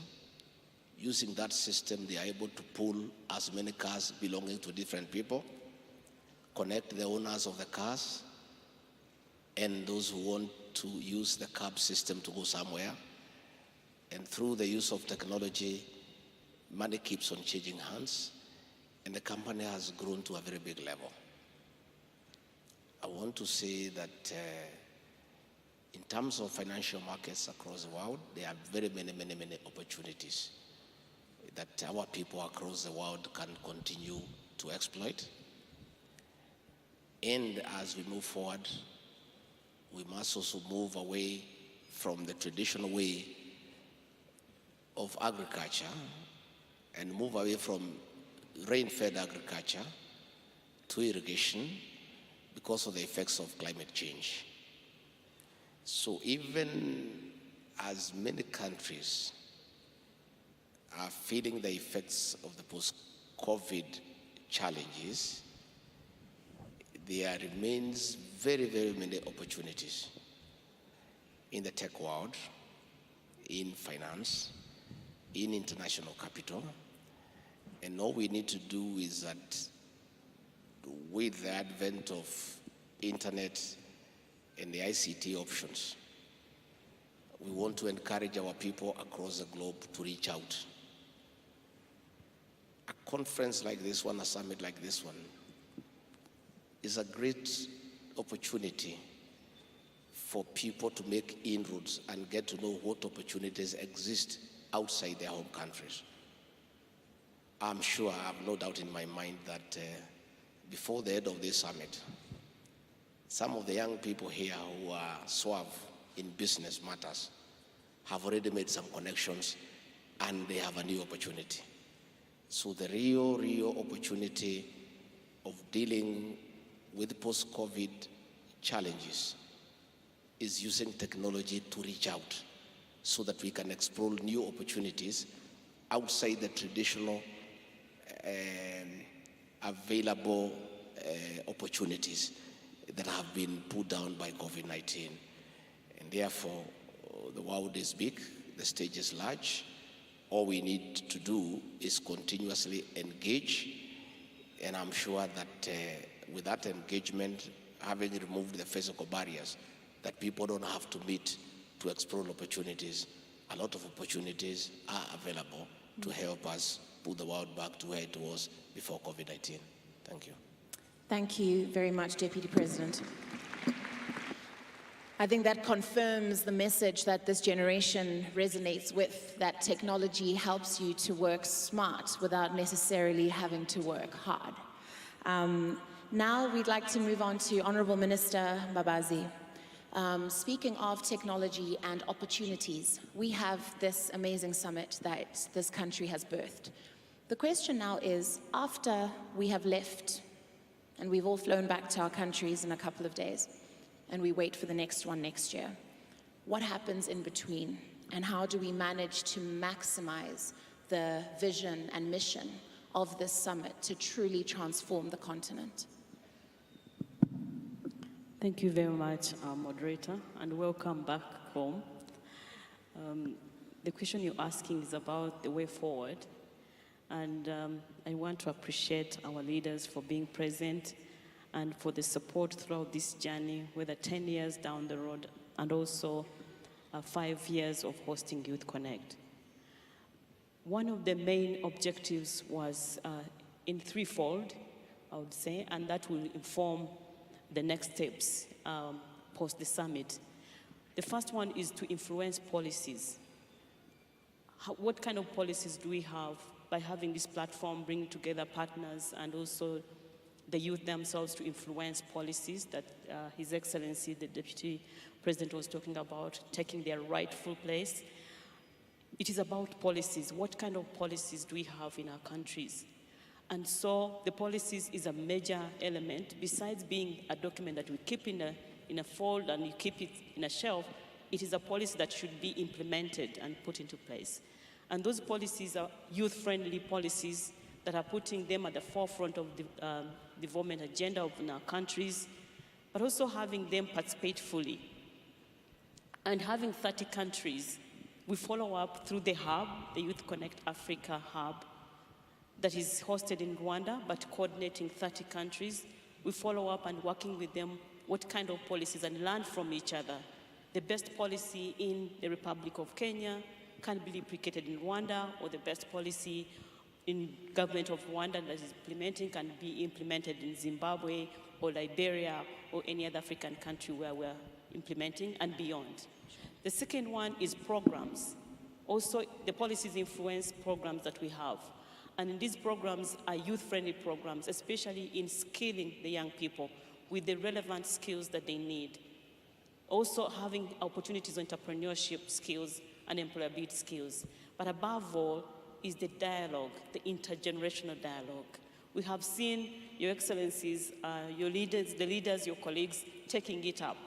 Using that system, they are able to pull as many cars belonging to different people, connect the owners of the cars and those who want to use the cab system to go somewhere. And through the use of technology, money keeps on changing hands, and the company has grown to a very big level. I want to say that in terms of financial markets across the world, there are very many opportunities that our people across the world can continue to exploit. And as we move forward, we must also move away from the traditional way of agriculture and move away from rain-fed agriculture to irrigation because of the effects of climate change. So even as many countries are feeling the effects of the post-COVID challenges, there remains very many opportunities in the tech world, in finance, in international capital. And all we need to do is that with the advent of internet and the ICT options, we want to encourage our people across the globe to reach out. A conference like this one, a summit like this one, is a great opportunity for people to make inroads and get to know what opportunities exist outside their home countries. I'm sure, I have no doubt in my mind that before the end of this summit, some of the young people here who are suave in business matters have already made some connections and they have a new opportunity. So the real opportunity of dealing with post-COVID challenges is using technology to reach out so that we can explore new opportunities outside the traditional available opportunities that have been put down by COVID-19. And therefore, the world is big, the stage is large. All we need to do is continuously engage, and I'm sure that with that engagement, having removed the physical barriers that people don't have to meet to explore opportunities, a lot of opportunities are available to help us put the world back to where it was before COVID-19. Thank you. Thank you very much, Deputy President. I think that confirms the message that this generation resonates with, that technology helps you to work smart without necessarily having to work hard. Now we'd like to move on to Honourable Minister Mbabazi. Speaking of technology and opportunities, we have this amazing summit that this country has birthed. The question now is, after we have left and we've all flown back to our countries in a couple of days, and we wait for the next one next year, what happens in between? And how do we manage to maximize the vision and mission of this summit to truly transform the continent? Thank you very much, moderator, and welcome back home. The question you're asking is about the way forward, and I want to appreciate our leaders for being present and for the support throughout this journey, whether 10 years down the road and also 5 years of hosting Youth Connekt. One of the main objectives was in threefold, I would say, and that will inform the next steps post the summit. The first one is to influence policies. What kind of policies do we have by having this platform, bringing together partners and also the youth themselves to influence policies that His Excellency, the Deputy President, was talking about, taking their rightful place. It is about policies. What kind of policies do we have in our countries? And so the policies is a major element, besides being a document that we keep in in a fold and you keep it in a shelf. It is a policy that should be implemented and put into place. And those policies are youth-friendly policies that are putting them at the forefront of the development agenda of our countries, but also having them participate fully. And having 30 countries, we follow up through the hub, the Youth Connekt Africa hub, that is hosted in Rwanda, but coordinating 30 countries. We follow up and working with them what kind of policies and learn from each other. The best policy in the Republic of Kenya can be replicated in Rwanda, or the best policy in government of Rwanda that is implementing can be implemented in Zimbabwe or Liberia or any other African country where we're implementing and beyond. The second one is programs. Also, the policies influence programs that we have. And in these programs are youth-friendly programs, especially in skilling the young people with the relevant skills that they need. Also having opportunities on entrepreneurship skills and employability skills. But above all is the dialogue, the intergenerational dialogue. We have seen, Your Excellencies, your leaders, the leaders, your colleagues, taking it up.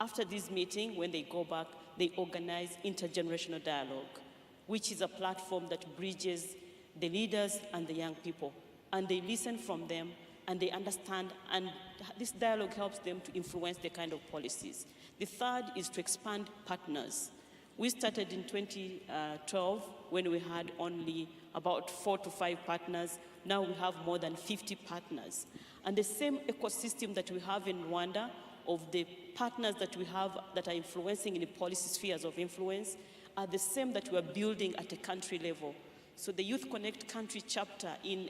After this meeting, when they go back, they organize intergenerational dialogue, which is a platform that bridges the leaders and the young people. And they listen from them, and they understand, and this dialogue helps them to influence the kind of policies. The third is to expand partners. We started in 2012 when we had only about 4 to 5 partners. Now we have more than 50 partners. And the same ecosystem that we have in Rwanda of the partners that we have that are influencing in the policy spheres of influence are the same that we are building at a country level. So the Youth Connekt country chapter in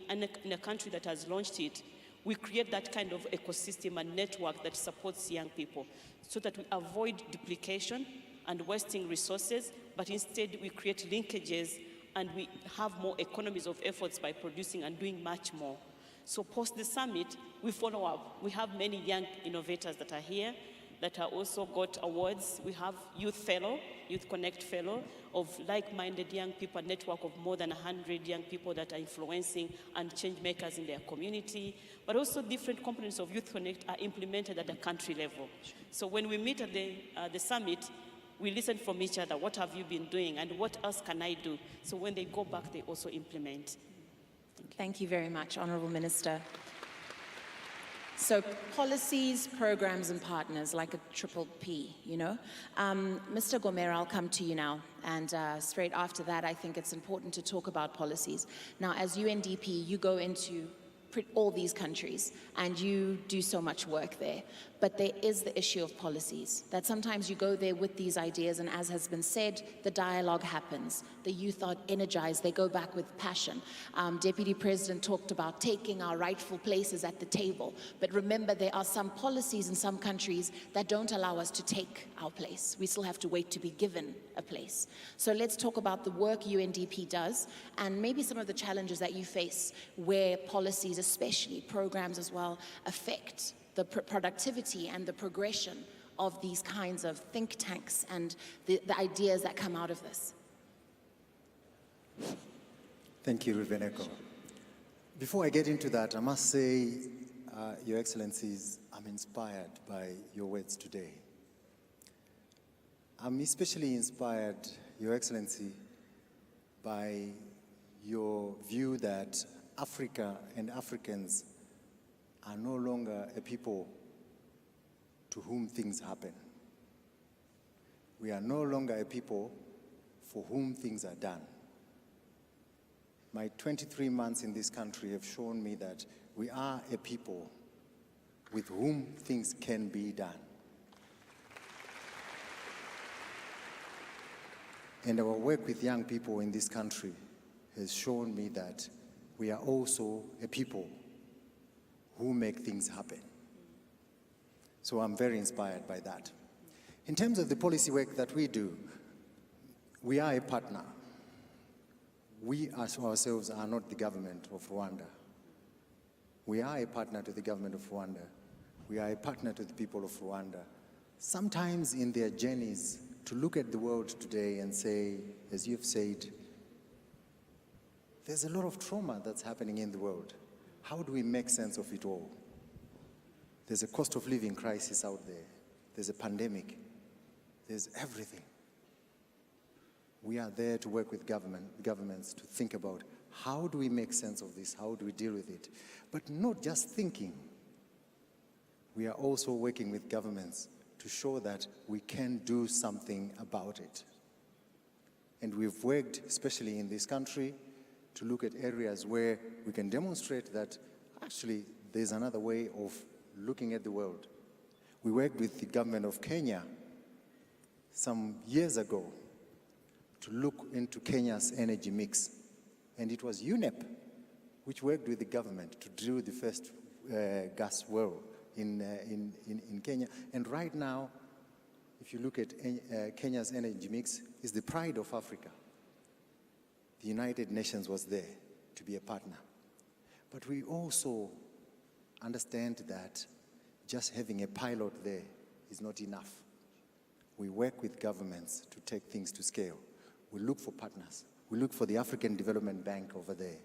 a country that has launched it, we create that kind of ecosystem and network that supports young people so that we avoid duplication and wasting resources, but instead we create linkages and we have more economies of efforts by producing and doing much more. So post the summit, we follow up. We have many young innovators that are here that are also got awards. We have Youth Fellow, Youth Connekt Fellow, of like-minded young people, a network of more than 100 young people that are influencing and change makers in their community. But also different components of Youth Connekt are implemented at the country level. So when we meet at the summit, we listen from each other. What have you been doing and what else can I do? So when they go back, they also implement. Thank you very much, Honorable Minister. So policies, programs, and partners, like a triple P, you know. Mr. Gomera, I'll come to you now. And straight after that, I think it's important to talk about policies. Now, as UNDP, you go into all these countries and you do so much work there. But there is the issue of policies, that sometimes you go there with these ideas, and as has been said, the dialogue happens. The youth are energized, they go back with passion. Deputy President talked about taking our rightful places at the table. But remember, there are some policies in some countries that don't allow us to take our place. We still have to wait to be given a place. So let's talk about the work UNDP does, and maybe some of the challenges that you face where policies, especially programs as well, affect the productivity and the progression of these kinds of think tanks and the ideas that come out of this. Thank you, Rubeneko. Before I get into that, I must say, Your Excellencies, I'm inspired by your words today. I'm especially inspired, Your Excellency, by your view that Africa and Africans are no longer a people to whom things happen. We are no longer a people for whom things are done. My 23 months in this country have shown me that we are a people with whom things can be done. And our work with young people in this country has shown me that we are also a people who make things happen. So I'm very inspired by that. In terms of the policy work that we do, we are a partner. We ourselves are not the government of Rwanda. We are a partner to the government of Rwanda. We are a partner to the people of Rwanda. Sometimes in their journeys to look at the world today and say, as you've said, there's a lot of trauma that's happening in the world. How do we make sense of it all? There's a cost of living crisis out there. there's a pandemic, there's everything. We are there to work with governments to think about how do we make sense of this, how do we deal with it, but not just thinking. We are also working with governments to show that we can do something about it. And we've worked, especially in this country, to look at areas where we can demonstrate that actually there's another way of looking at the world. We worked with the government of Kenya some years ago to look into Kenya's energy mix. And it was UNEP which worked with the government to drill the first gas well in Kenya. And right now, if you look at Kenya's energy mix, it's the pride of Africa. The United Nations was there to be a partner. But we also understand that just having a pilot there is not enough. We work with governments to take things to scale. We look for partners. We look for the African Development Bank over there.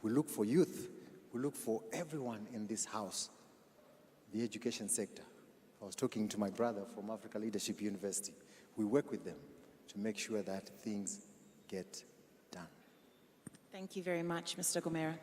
We look for youth. We look for everyone in this house, the education sector. I was talking to my brother from Africa Leadership University. We work with them to make sure that things get done. Thank you very much, Mr. Gomera.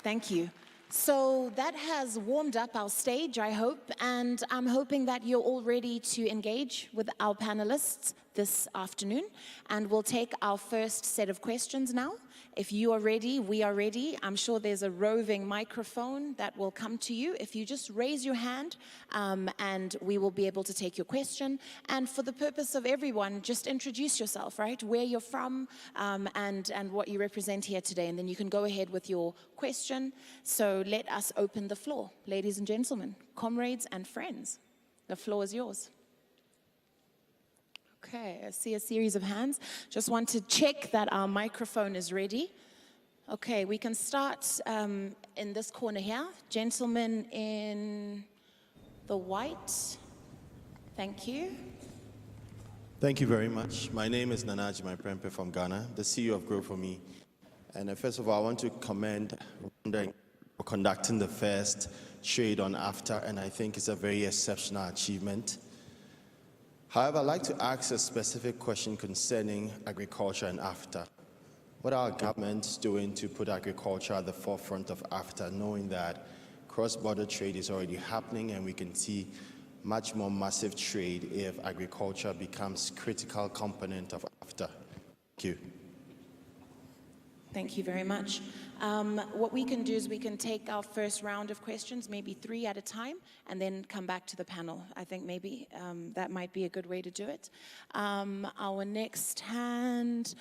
Thank you. So that has warmed up our stage, I hope, and I'm hoping that you're all ready to engage with our panelists this afternoon, and we'll take our first set of questions now. If you are ready, we are ready. I'm sure there's a roving microphone that will come to you. If you just raise your hand, and we will be able to take your question. And for the purpose of everyone, just introduce yourself, right? Where you're from, and what you represent here today. And then you can go ahead with your question. So let us open the floor. Ladies and gentlemen, comrades and friends, the floor is yours. Okay, I see a series of hands. Just want to check that our microphone is ready. Okay, we can start in this corner here. Gentleman in the white. Thank you. Thank you very much. My name is Nanaji Maiprempe from Ghana, the CEO of Grow For Me. And first of all, I want to commend Rwanda for conducting the first trade on AFTA, and I think it's a very exceptional achievement. However, I'd like to ask a specific question concerning agriculture and AFTA. What are our governments doing to put agriculture at the forefront of AFTA, knowing that cross-border trade is already happening and we can see much more massive trade if agriculture becomes a critical component of AFTA? Thank you. Thank you very much. What we can do is we can take our first round of questions, maybe 3 at a time, and then come back to the panel. I think maybe that might be a good way to do it. Our next hand,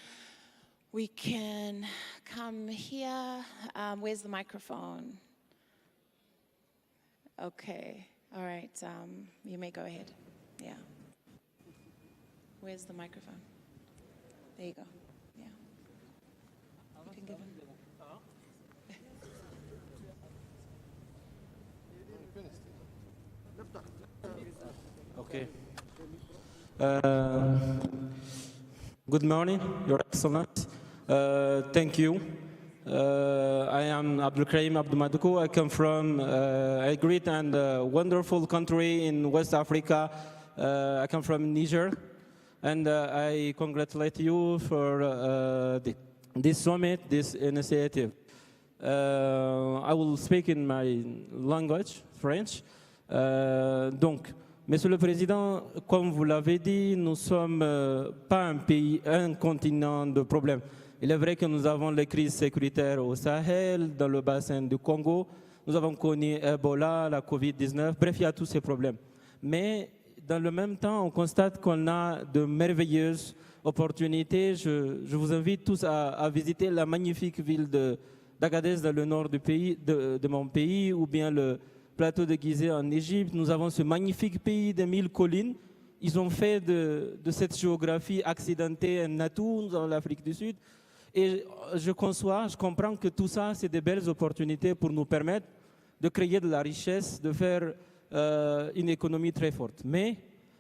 we can come here. Where's the microphone? Okay, all right, you may go ahead. Yeah. Where's the microphone? There you go. Yeah. You can give him. Okay. Good morning, Your Excellency. Thank you. I am Abdul Karim Abdoumadoukou. I come from a great and wonderful country in West Africa. I come from Niger. And I congratulate you for this summit, this initiative. I will speak in my language, French. Donc, Monsieur le Président, comme vous l'avez dit, nous ne sommes pas un pays, un continent de problèmes. Il est vrai que nous avons les crises sécuritaires au Sahel, dans le bassin du Congo. Nous avons connu Ebola, la Covid-19. Bref, il y a tous ces problèmes. Mais dans le même temps, on constate qu'on a de merveilleuses opportunités. Je vous invite tous à visiter la magnifique ville d'Agadez dans le nord du pays, de mon pays, ou bien le plateau de Gizeh en Égypte. Nous avons ce magnifique pays de 1000 collines. Ils ont fait de cette géographie accidentée un atout dans l'Afrique du Sud. Et je comprends que tout ça, c'est de belles opportunités pour nous permettre de créer de la richesse, de faire une économie très forte. Mais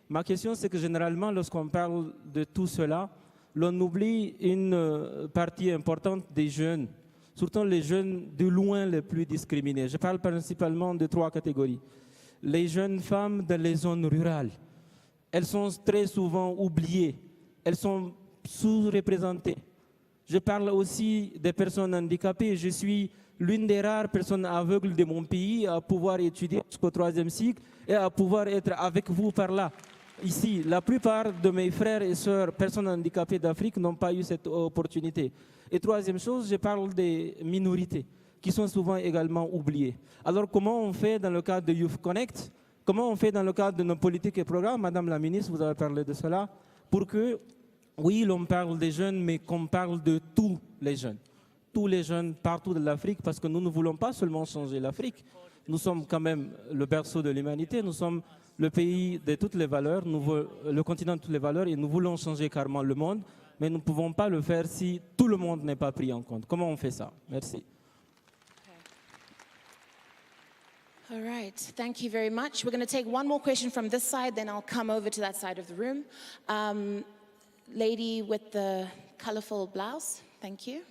ma question, c'est que généralement, lorsqu'on parle de tout cela, l'on oublie une partie importante des jeunes, surtout les jeunes de loin les plus discriminés. Je parle principalement de 3 catégories. Les jeunes femmes dans les zones rurales. elles sont très souvent oubliées, elles sont sous-représentées. Je parle aussi des personnes handicapées. Je suis l'une des rares personnes aveugles de mon pays à pouvoir étudier jusqu'au 3e cycle et à pouvoir être avec vous par là. Ici, la plupart de mes frères et sœurs, personnes handicapées d'Afrique, n'ont pas eu cette opportunité. Et troisième chose, je parle des minorités qui sont souvent également oubliées. Alors comment on fait dans le cadre de Youth Connekt? Comment on fait dans le cadre de nos politiques et programmes? Madame la ministre, vous avez parlé de cela, pour que, oui, l'on parle des jeunes, mais qu'on parle de tous les jeunes partout de l'Afrique, parce que nous ne voulons pas seulement changer l'Afrique. Nous sommes quand même le berceau de l'humanité, nous sommes le pays de toutes les valeurs, le continent de toutes les valeurs, et nous voulons changer carrément le monde, mais nous ne pouvons pas le faire si tout le monde n'est pas pris en compte. Comment on fait ça? Merci. All right, thank you very much. We're going to take one more question from this side, then I'll come over to that side of the room. Lady with the colorful blouse, thank you.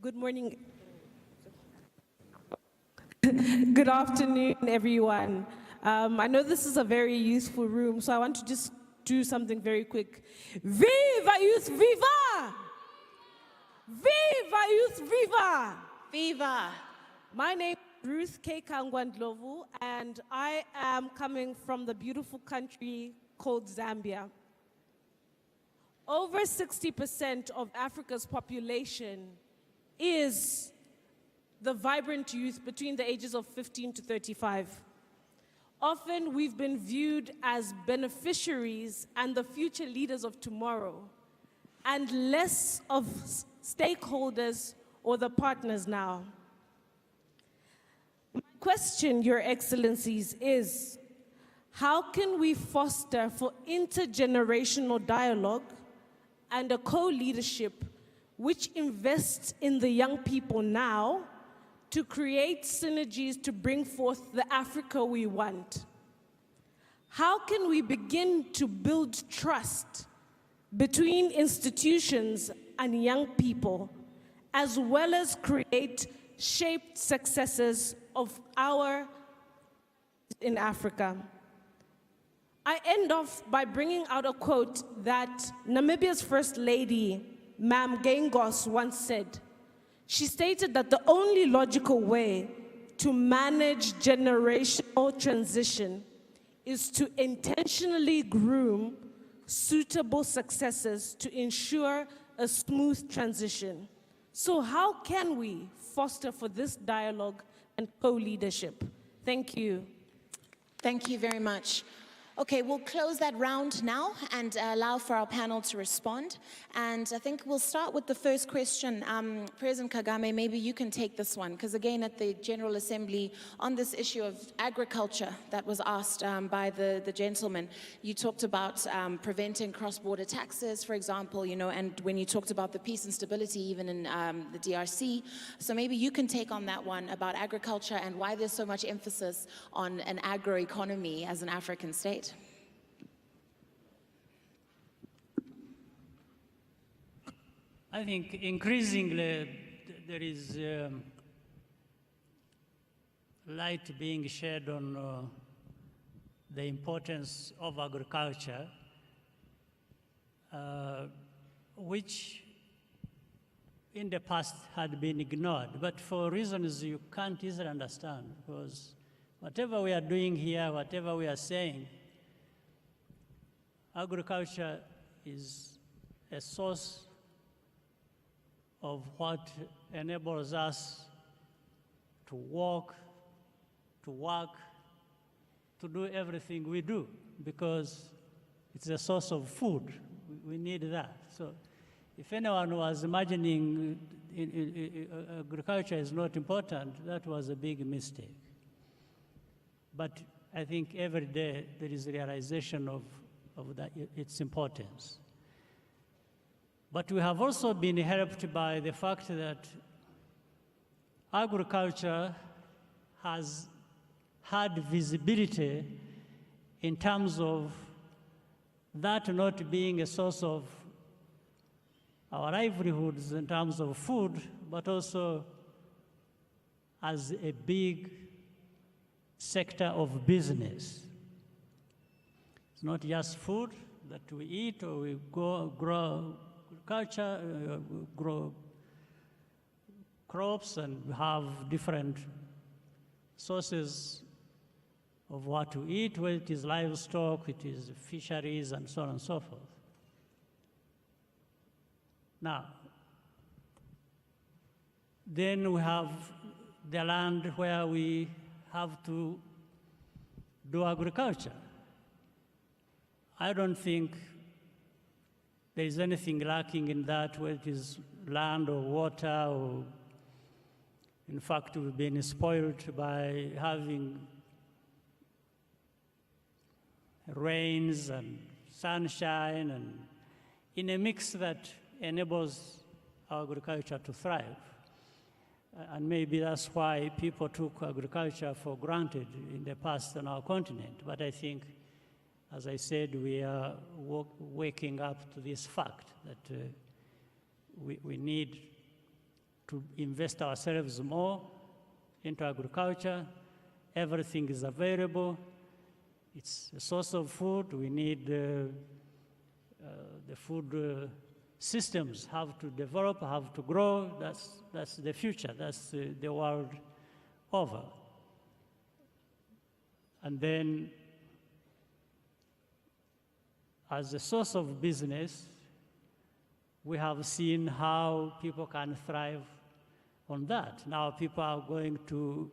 Good morning. Good afternoon, everyone. I know this is a very useful room, so I want to just do something very quick. Viva Youth, viva! Viva Youth, viva! Viva! My name is Ruth K. Kangwandlovu, and I am coming from the beautiful country called Zambia. Over 60% of Africa's population is the vibrant youth between the ages of 15 to 35. Often we've been viewed as beneficiaries and the future leaders of tomorrow, and less of stakeholders or the partners now. My question, Your Excellencies, is how can we foster for intergenerational dialogue and a co-leadership which invests in the young people now to create synergies to bring forth the Africa we want? How can we begin to build trust between institutions and young people, as well as create shaped successes of our in Africa? I end off by bringing out a quote that Namibia's First Lady, Ma'am Gengos, once said. She stated that the only logical way to manage generational transition is to intentionally groom suitable successors to ensure a smooth transition. So how can we foster for this dialogue and co-leadership? Thank you. Thank you very much. Okay, we'll close that round now and allow for our panel to respond. And I think we'll start with the first question. President Kagame, maybe you can take this one, because again, at the General Assembly, on this issue of agriculture that was asked by the gentleman, you talked about preventing cross-border taxes, for example, you know, and when you talked about the peace and stability even in the DRC. So maybe you can take on that one about agriculture and why there's so much emphasis on an agro-economy as an African state. I think increasingly there is light being shed on the importance of agriculture, which in the past had been ignored, but for reasons you can't easily understand, because whatever we are doing here, whatever we are saying, agriculture is a source of what enables us to walk, to work, to do everything we do, because it's a source of food. We need that. So if anyone was imagining agriculture is not important, that was a big mistake. But I think every day there is a realization of its importance. But we have also been helped by the fact that agriculture has had visibility in terms of that not being a source of our livelihoods in terms of food, but also as a big sector of business. It's not just food that we eat or we grow agriculture, grow crops and have different sources of what to eat, whether it is livestock, it is fisheries, and so on and so forth. Now, then we have the land where we have to do agriculture. I don't think there is anything lacking in that, whether it is land or water, or in fact, we've been spoiled by having rains and sunshine, and in a mix that enables our agriculture to thrive. And maybe that's why people took agriculture for granted in the past on our continent. But I think, as I said, we are waking up to this fact that we need to invest ourselves more into agriculture. Everything is available. It's a source of food. We need the food systems have to develop, have to grow. That's the future. That's the world over. And then, as a source of business, we have seen how people can thrive on that. Now people are going to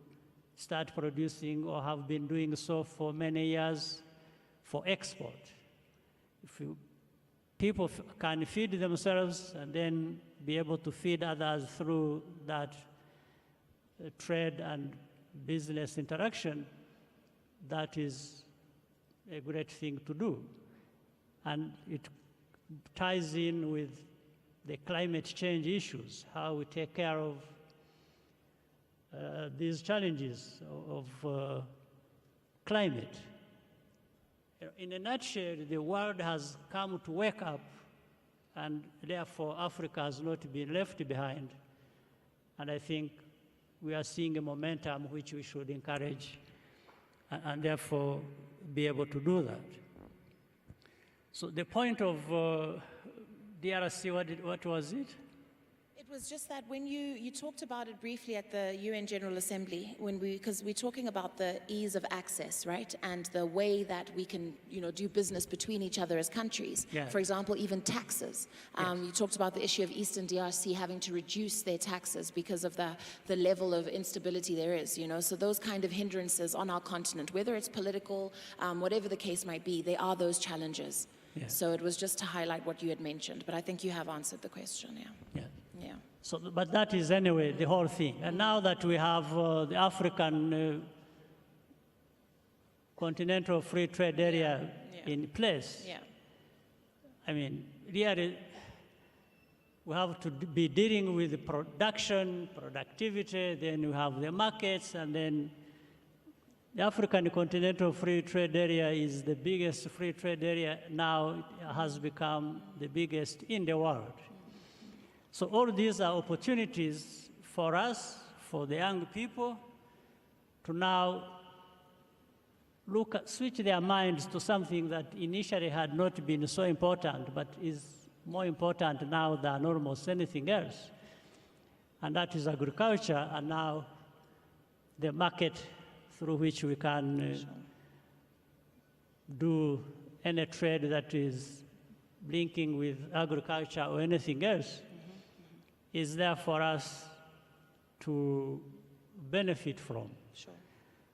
start producing, or have been doing so for many years, for export. People can feed themselves and then be able to feed others through that trade and business interaction, that is a great thing to do. And it ties in with the climate change issues, how we take care of these challenges of climate. In a nutshell, the world has come to wake up, and therefore Africa has not been left behind. And I think we are seeing a momentum which we should encourage, and therefore be able to do that. So the point of DRC, what was it? It was just that when you talked about it briefly at the UN General Assembly, because we're talking about the ease of access, right? And the way that we can, do business between each other as countries. Yeah. For example, even taxes. Yes. You talked about the issue of Eastern DRC having to reduce their taxes because of the level of instability there is, So those kind of hindrances on our continent, whether it's political, whatever the case might be, they are those challenges. Yeah. So it was just to highlight what you had mentioned, but I think you have answered the question, yeah. Yeah. Yeah. So, but that is anyway the whole thing. And now that we have the African Continental Free Trade Area in place, I mean, really, we have to be dealing with the production, productivity, then we have the markets, and then the African Continental Free Trade Area is the biggest free trade area now. It has become the biggest in the world. So all these are opportunities for us, for the young people, to now switch their minds to something that initially had not been so important, but is more important now than almost anything else. And that is agriculture, and now the market through which we can do any trade that is linking with agriculture or anything else, is there for us to benefit from. Sure.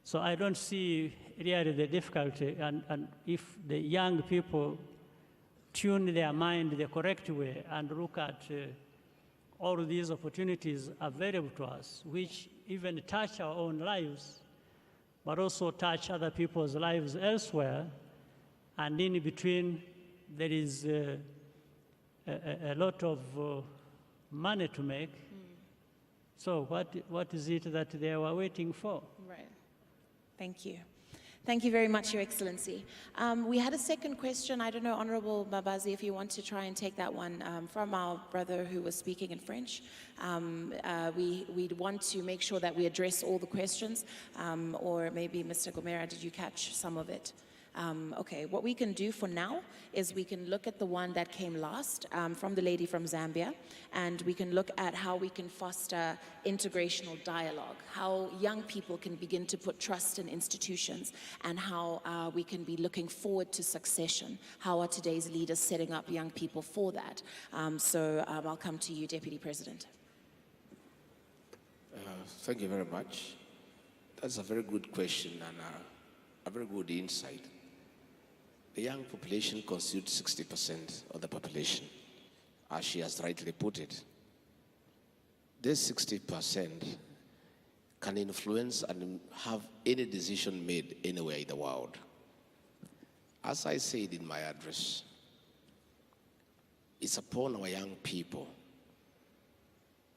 So I don't see really the difficulty, and if the young people tune their mind the correct way and look at all of these opportunities available to us, which even touch our own lives, but also touch other people's lives elsewhere, and in between there is a lot of money to make. So what is it that they were waiting for? Right. Thank you. Thank you very much, Your Excellency. We had a second question. I don't know, Honorable Babazi, if you want to try and take that one from our brother who was speaking in French. We'd want to make sure that we address all the questions, or maybe Mr. Gomera, did you catch some of it? Okay, what we can do for now is we can look at the one that came last from the lady from Zambia, and we can look at how we can foster integrational dialogue, how young people can begin to put trust in institutions, and how we can be looking forward to succession. How are today's leaders setting up young people for that? I'll come to you, Deputy President. Thank you very much. That's a very good question and a very good insight. The young population constitutes 60% of the population, as she has rightly put it. This 60% can influence and have any decision made anywhere in the world. As I said in my address, it's upon our young people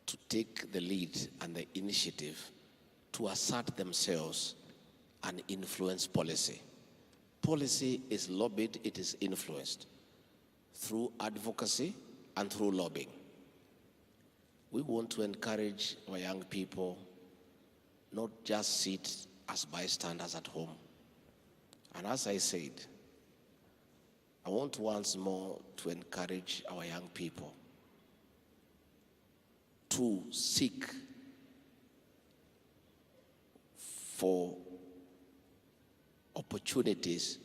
to take the lead and the initiative to assert themselves and influence policy. Policy is lobbied, it is influenced through advocacy and through lobbying. We want to encourage our young people not just sit as bystanders at home. And as I said, I want once more to encourage our young people to seek for opportunities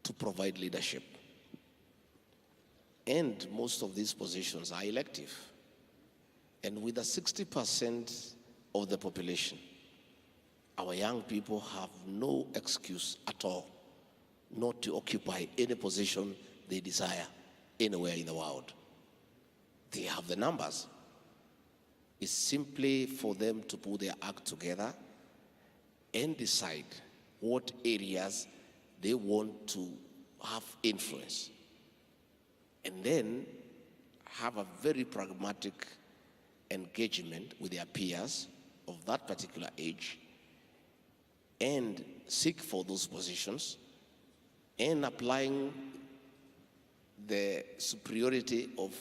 to provide leadership. And most of these positions are elective. And with the 60% of the population, our young people have no excuse at all not to occupy any position they desire anywhere in the world. They have the numbers. It's simply for them to put their act together and decide what areas they want to have influence, and then have a very pragmatic engagement with their peers of that particular age and seek for those positions and applying the superiority of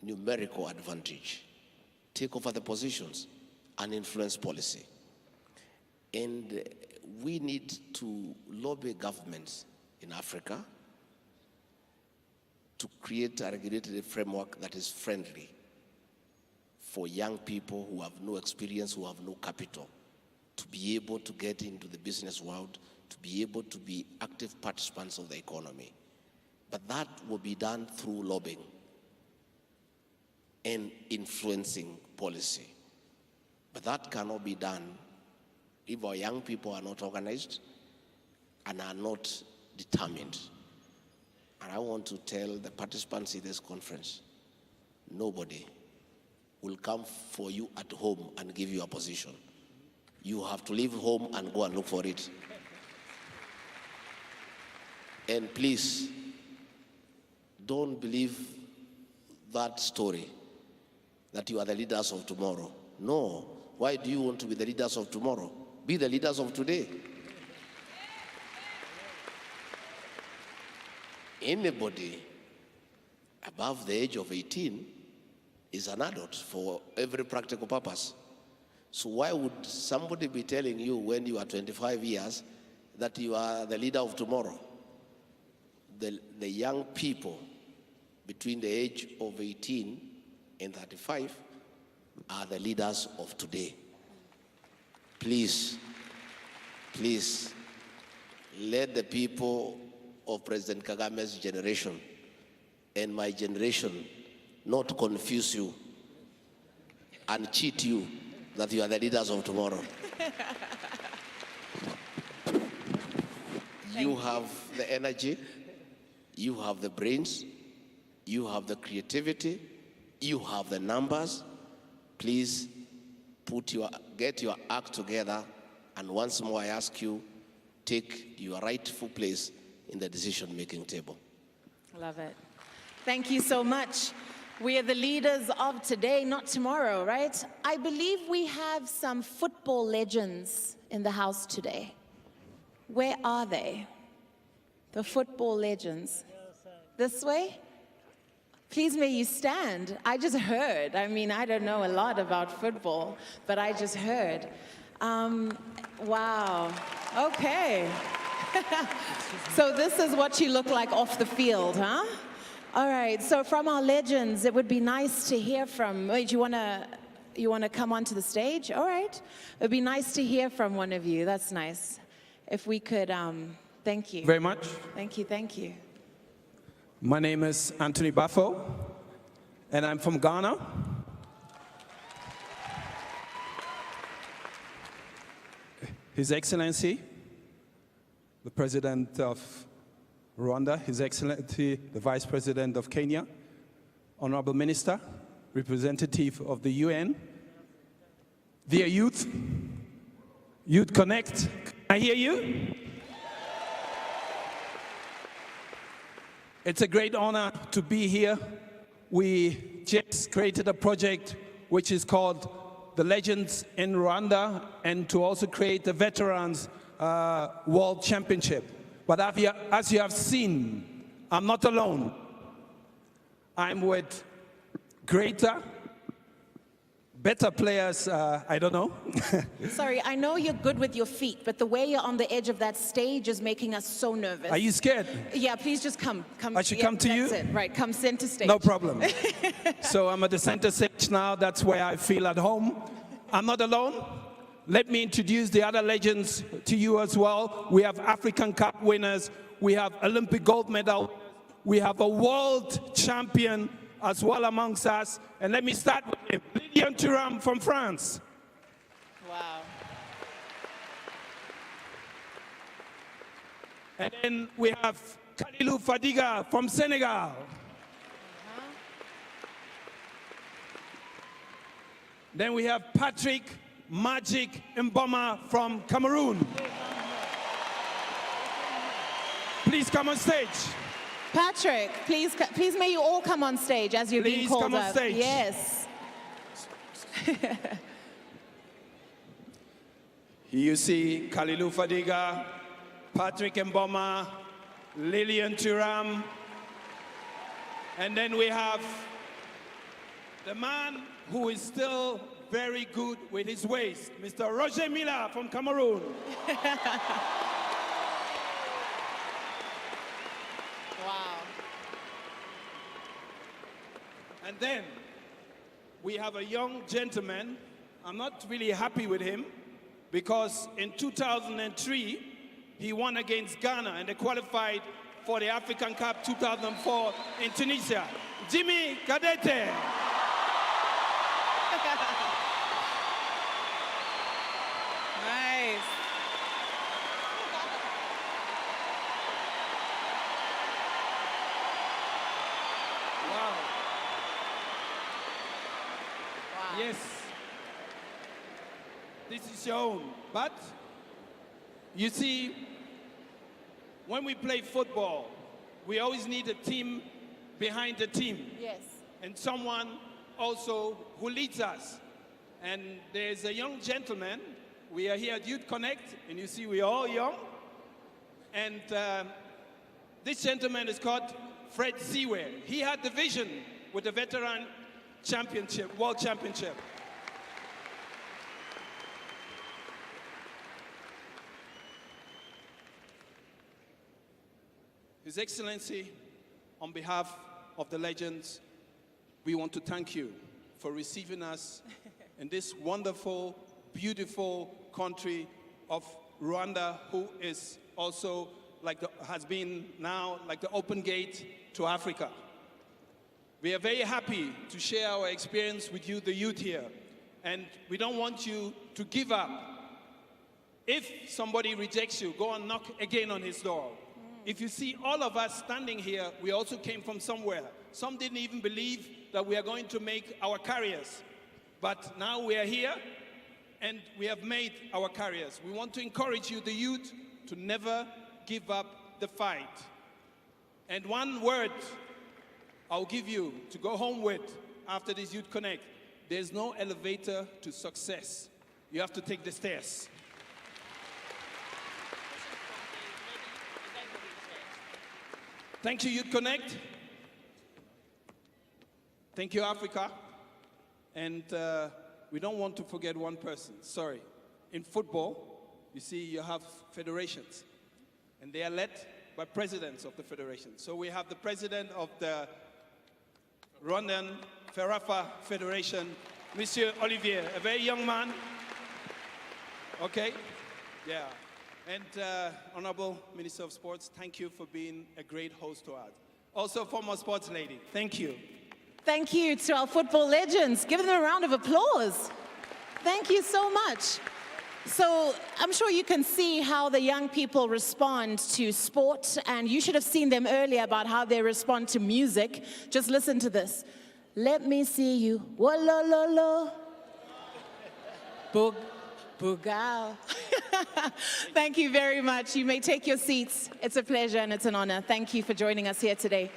numerical advantage, take over the positions and influence policy. And we need to lobby governments in Africa to create a regulatory framework that is friendly for young people who have no experience, who have no capital, to be able to get into the business world, to be able to be active participants of the economy. But that will be done through lobbying and influencing policy. But that cannot be done if our young people are not organized and are not determined. And I want to tell the participants in this conference, nobody will come for you at home and give you a position. You have to leave home and go and look for it. And please, don't believe that story that you are the leaders of tomorrow. No. Why do you want to be the leaders of tomorrow? Be the leaders of today. Anybody above the age of 18 is an adult for every practical purpose. So why would somebody be telling you when you are 25 years that you are the leader of tomorrow? The young people between the age of 18 and 35 are the leaders of today. Please, please, let the people of President Kagame's generation and my generation not confuse you and cheat you that you are the leaders of tomorrow. You have the energy, you have the brains, you have the creativity, you have the numbers. Please get your act together, and once more I ask you, take your rightful place in the decision-making table. Love it. Thank you so much. We are the leaders of today, not tomorrow, right? I believe we have some football legends in the house today. Where are they? The football legends. This way? Please may you stand. I just heard. I mean, I don't know a lot about football, but I just heard. Wow. Okay. So this is what you look like off the field, huh? All right. So from our legends, it would be nice to hear from. Wait, you wanna come onto the stage? All right. It'd be nice to hear from one of you. That's nice. If we could, thank you. Very much. Thank you. Thank you. My name is Anthony Bafo, and I'm from Ghana. His Excellency, the President of Rwanda, His Excellency, the Vice President of Kenya, Honorable Minister, Representative of the UN, dear youth, Youth Connekt, can I hear you? It's a great honor to be here. We just created a project which is called The Legends in Rwanda, and to also create the Veterans World Championship. But as you have seen, I'm not alone. I'm with better players, I don't know. Sorry, I know you're good with your feet, but the way you're on the edge of that stage is making us so nervous. Are you scared? Yeah, please just come. I should come to you? That's it. Right, come center stage. No problem. So I'm at the center stage now. That's where I feel at home. I'm not alone. Let me introduce the other legends to you as well. We have African Cup winners. We have Olympic gold medal. We have a world champion as well amongst us. And let me start with him, Lilian Thuram from France. Wow. And then we have Kalilou Fadiga from Senegal. Then we have Patrick Magic Mboma from Cameroon. Please come on stage. Patrick, please may you all come on stage as you're being called up. Please come on stage. Yes. You see Kalilou Fadiga, Patrick Mboma, Lilian Thuram, and then we have the man who is still very good with his waist, Mr. Roger Mila from Cameroon. Wow. And then we have a young gentleman. I'm not really happy with him because in 2003, he won against Ghana and they qualified for the African Cup 2004 in Tunisia. Jimmy Kadete. Nice. Wow. Yes. This is your own. But you see, when we play football, we always need a team behind the team. Yes. And someone also who leads us. And there's a young gentleman. We are here at Youth Connekt, and you see we're all young. And this gentleman is called Fred Siwe. He had the vision with the Veteran Championship, World Championship. His Excellency, on behalf of the legends, we want to thank you for receiving us in this wonderful, beautiful country of Rwanda, who is also has been now like the open gate to Africa. We are very happy to share our experience with you, the youth here, and we don't want you to give up. If somebody rejects you, go and knock again on his door. If you see all of us standing here, we also came from somewhere. Some didn't even believe that we are going to make our careers. But now we are here, and we have made our careers. We want to encourage you, the youth, to never give up the fight. And one word I'll give you to go home with after this Youth Connekt: there's no elevator to success. You have to take the stairs. Thank you, Youth Connect. Thank you, Africa. And we don't want to forget one person, sorry. In football, you see you have federations, and they are led by presidents of the federation. So we have the president of the Rwandan Ferrafa Federation, Monsieur Olivier, a very young man. Okay, yeah. And Honorable Minister of Sports, thank you for being a great host to us. Also, former sports lady, thank you. Thank you to our football legends. Give them a round of applause. Thank you so much. So I'm sure you can see how the young people respond to sport, and you should have seen them earlier about how they respond to music. Just listen to this. Let me see you. Whoa-lo-lo-lo. Boog, boogow. Thank you very much. You may take your seats. It's a pleasure and it's an honor. Thank you for joining us here today.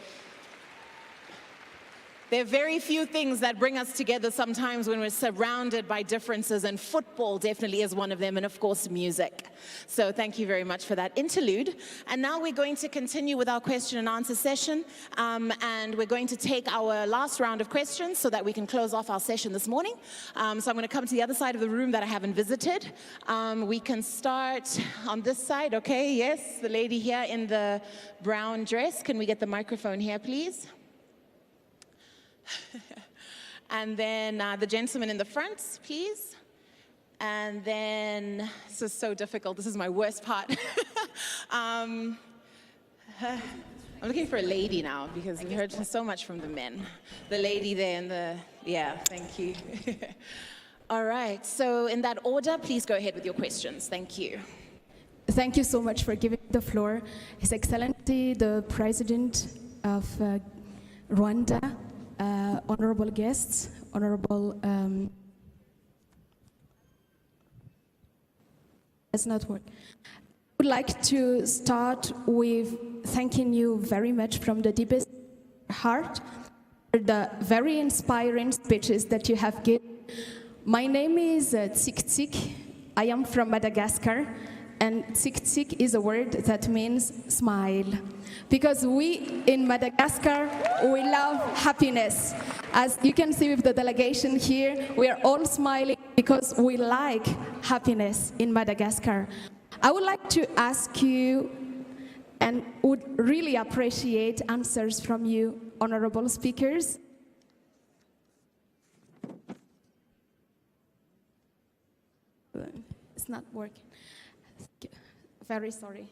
There are very few things that bring us together sometimes when we're surrounded by differences, and football definitely is one of them, and of course music. So thank you very much for that interlude. And now we're going to continue with our question and answer session, and we're going to take our last round of questions so that we can close off our session this morning. So I'm going to come to the other side of the room that I haven't visited. We can start on this side, okay? Yes, the lady here in the brown dress. Can we get the microphone here, please? And then the gentleman in the front, please. And then, this is so difficult. This is my worst part. I'm looking for a lady now because we heard so much from the men. The lady there in the, yeah, thank you. All right, so in that order, please go ahead with your questions. Thank you. Thank you so much for giving the floor. His Excellency, the President of Rwanda, honorable guests, honorable, it's not work. I would like to start with thanking you very much from the deepest heart for the very inspiring speeches that you have given. My name is Tsik. I am from Madagascar, and Tsik is a word that means smile. Because we in Madagascar, we love happiness. As you can see with the delegation here, we are all smiling because we like happiness in Madagascar. I would like to ask you, and would really appreciate answers from you, honorable speakers. It's not working. Very sorry.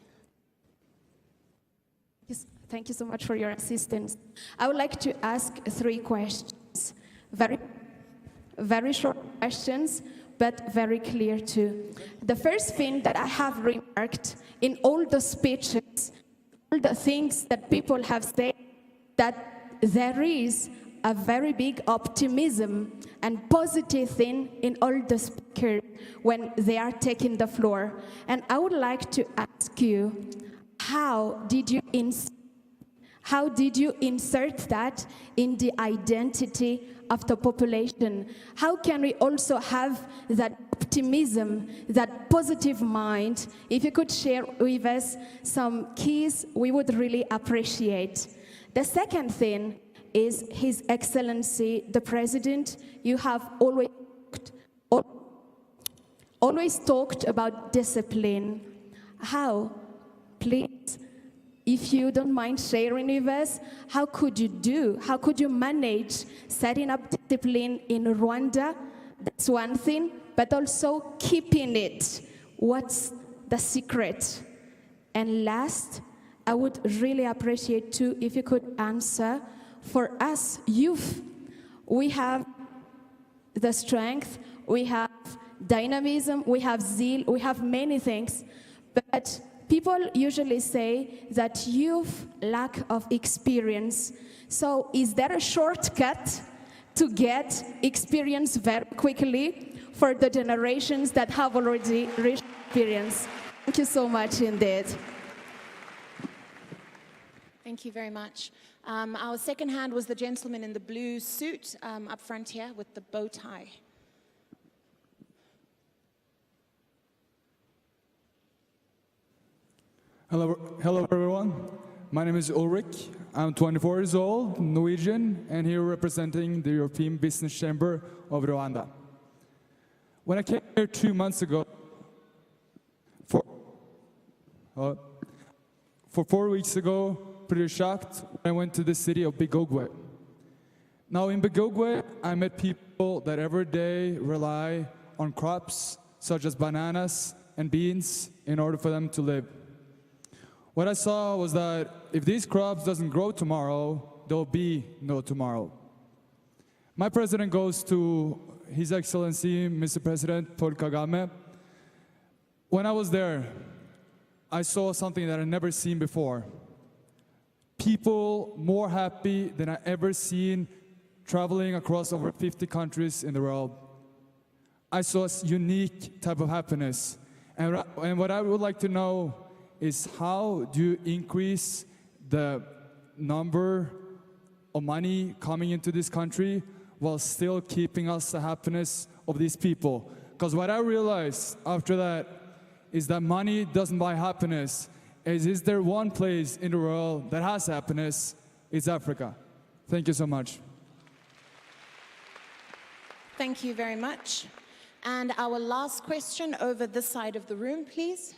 Thank you so much for your assistance. I would like to ask 3 questions. Very short questions, but very clear too. The first thing that I have remarked in all the speeches, all the things that people have said, that there is a very big optimism and positive thing in all the speakers when they are taking the floor. And I would like to ask you, how did you insert that in the identity of the population? How can we also have that optimism, that positive mind? If you could share with us some keys, we would really appreciate. The second thing is His Excellency, the President. You have always talked about discipline. How? Please, if you don't mind sharing with us, how could you manage setting up discipline in Rwanda? That's one thing, but also keeping it. What's the secret? And last, I would really appreciate too if you could answer, for us youth, we have the strength, we have dynamism, we have zeal, we have many things, but people usually say that youth lack of experience. So is there a shortcut to get experience very quickly for the generations that have already reached experience? Thank you so much indeed. Thank you very much. Our second hand was the gentleman in the blue suit up front here with the bow tie. Hello everyone. My name is Ulrich. I'm 24 years old, Norwegian, and here representing the European Business Chamber of Rwanda. When I came here 2 months ago, for 4 weeks ago, pretty shocked, I went to the city of Bigogwe. Now in Bigogwe, I met people that every day rely on crops such as bananas and beans in order for them to live. What I saw was that if these crops doesn't grow tomorrow, there'll be no tomorrow. My president goes to His Excellency, Mr. President Paul Kagame. When I was there, I saw something that I'd never seen before. People more happy than I ever seen traveling across over 50 countries in the world. I saw a unique type of happiness. And what I would like to know is how do you increase the number of money coming into this country while still keeping us the happiness of these people? Because what I realized after that is that money doesn't buy happiness. Is there one place in the world that has happiness? It's Africa. Thank you so much. Thank you very much. And our last question over this side of the room, please.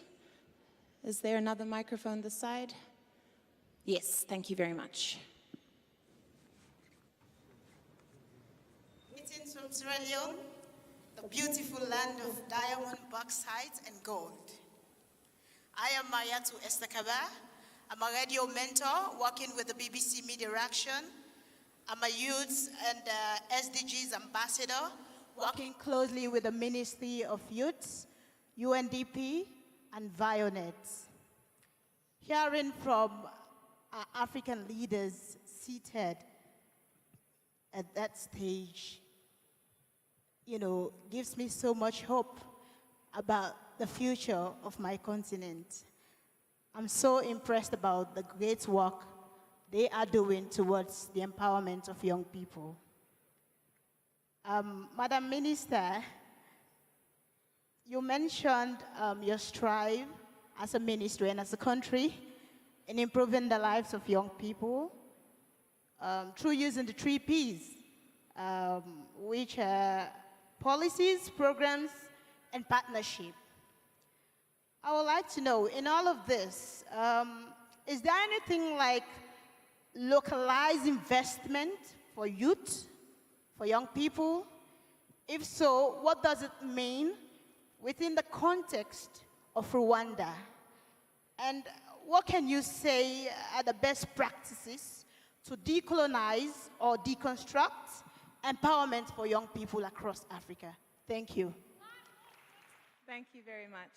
Is there another microphone this side? Yes, thank you very much. Greetings from Sierra Leone, the beautiful land of diamond, bauxite, and gold. I am Mariatu Estakaba. I'm a radio mentor working with the BBC Media Action. I'm a youth and SDGs ambassador working closely with the Ministry of Youth, UNDP, and Vionet. Hearing from African leaders seated at that stage, gives me so much hope about the future of my continent. I'm so impressed about the great work they are doing towards the empowerment of young people. Madam Minister, you mentioned your strive as a ministry and as a country in improving the lives of young people through using the 3 Ps, which are policies, programs, and partnership. I would like to know, in all of this, is there anything like localized investment for youth, for young people? If so, what does it mean within the context of Rwanda? And what can you say are the best practices to decolonize or deconstruct empowerment for young people across Africa? Thank you. Thank you very much.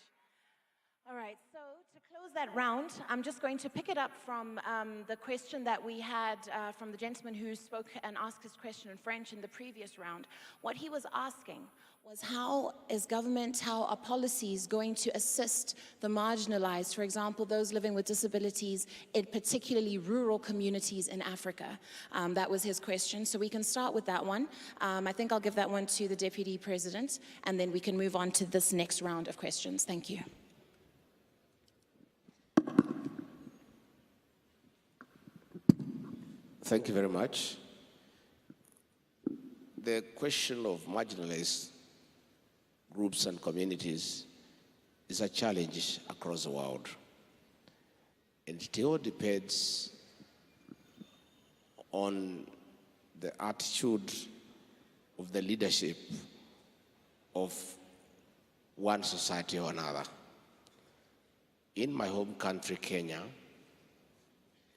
All right, so to close that round, I'm just going to pick it up from the question that we had from the gentleman who spoke and asked his question in French in the previous round. What he was asking was how is government, how are policies going to assist the marginalized, for example, those living with disabilities in particularly rural communities in Africa? That was his question, so we can start with that one. I think I'll give that one to the Deputy President, and then we can move on to this next round of questions. Thank you. Thank you very much. The question of marginalized groups and communities is a challenge across the world. And it all depends on the attitude of the leadership of one society or another. In my home country, Kenya,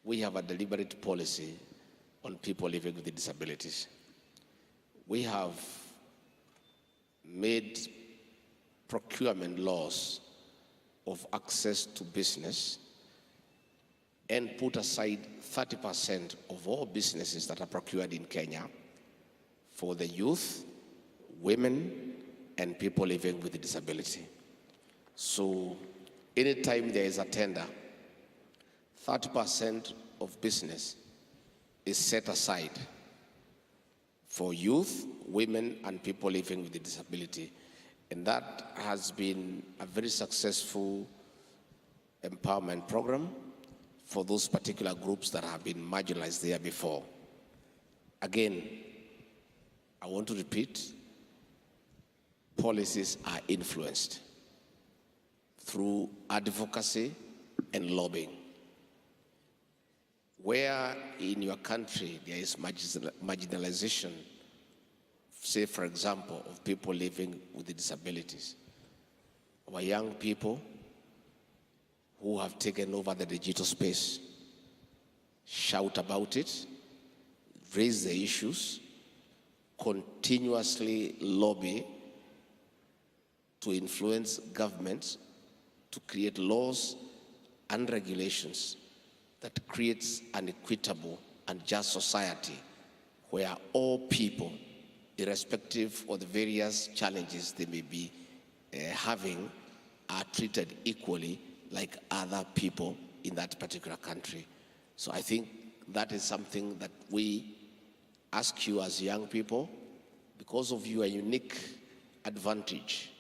we have a deliberate policy on people living with disabilities. We have made procurement laws of access to business and put aside 30% of all businesses that are procured in Kenya for the youth, women, and people living with disability. So anytime there is a tender, 30% of business is set aside for youth, women, and people living with a disability. And that has been a very successful empowerment program for those particular groups that have been marginalized there before. Again, I want to repeat, policies are influenced through advocacy and lobbying. Where in your country there is marginalization, say for example, of people living with disabilities, our young people who have taken over the digital space shout about it, raise the issues, continuously lobby to influence governments to create laws and regulations that creates an equitable and just society where all people, irrespective of the various challenges they may be having, are treated equally like other people in that particular country. So I think that is something that we ask you as young people, because of your unique advantage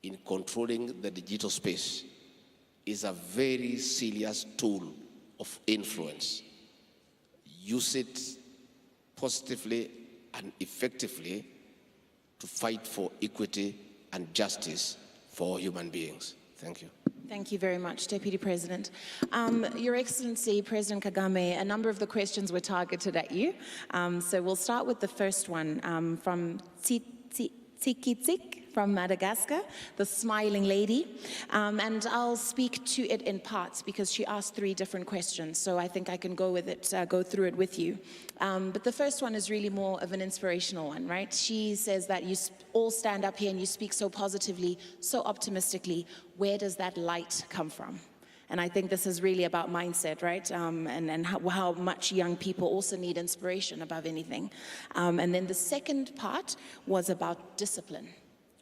in controlling the digital space, is a very serious tool of influence. Use it positively and effectively to fight for equity and justice for all human beings. Thank you. Thank you very much, Deputy President. Your Excellency, President Kagame, a number of the questions were targeted at you. So we'll start with the first one from Tsikitsik from Madagascar, the smiling lady. And I'll speak to it in parts because she asked 3 different questions. So I think I can go with it, go through it with you. But the first one is really more of an inspirational one, right? She says that you all stand up here and you speak so positively, so optimistically. Where does that light come from? And I think this is really about mindset, right? And how much young people also need inspiration above anything. And then the second part was about discipline,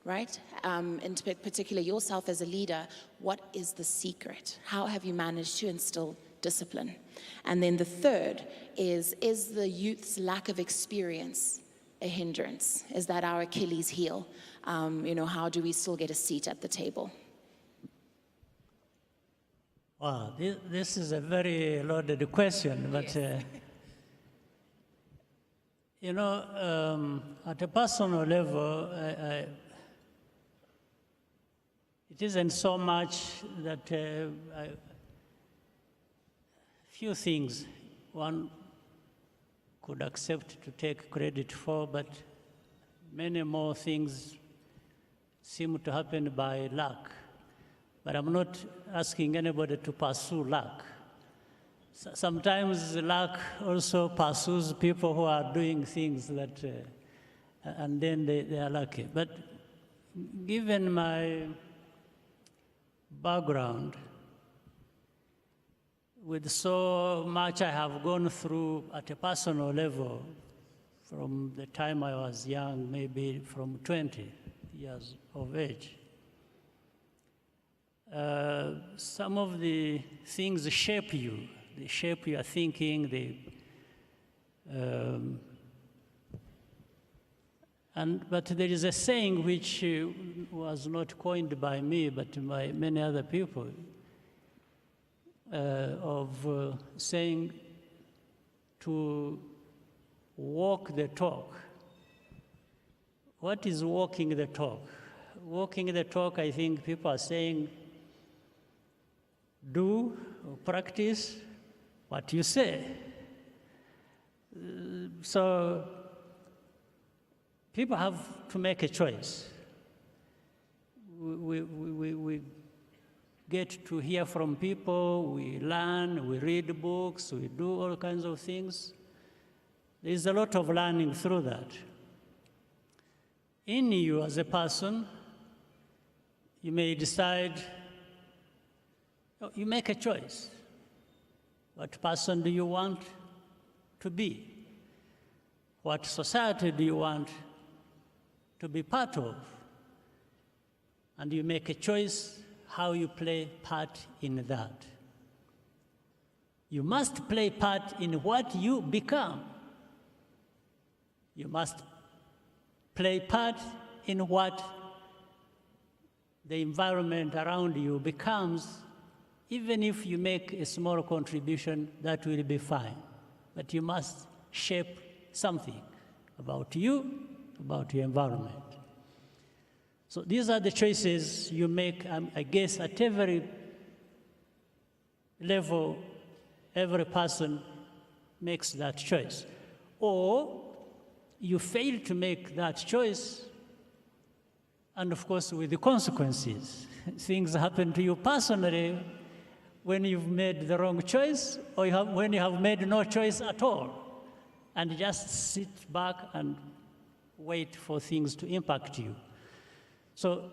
right? In particular, yourself as a leader, what is the secret? How have you managed to instill discipline? And then the third is the youth's lack of experience a hindrance? Is that our Achilles heel? How do we still get a seat at the table? Wow, this is a very loaded question, but Yes. At a personal level, it isn't so much that few things one could accept to take credit for, but many more things seem to happen by luck. But I'm not asking anybody to pursue luck. Sometimes luck also pursues people who are doing things that, and then they are lucky. But given my background, with so much I have gone through at a personal level from the time I was young, maybe from 20 years of age, some of the things shape you. They shape your thinking. But there is a saying which was not coined by me, but by many other people, of saying to walk the talk. What is walking the talk? Walking the talk, I think people are saying, do or practice what you say. So people have to make a choice. We get to hear from people, we learn, we read books, we do all kinds of things. There's a lot of learning through that. In you as a person, you may decide, you make a choice. What person do you want to be? What society do you want to be part of? And you make a choice how you play part in that. You must play part in what you become. You must play part in what the environment around you becomes even if you make a small contribution, that will be fine. But you must shape something about you, about your environment. So these are the choices you make, I guess, at every level, every person makes that choice. Or you fail to make that choice, and of course with the consequences. Things happen to you personally when you've made the wrong choice, or when you have made no choice at all, and just sit back and wait for things to impact you. So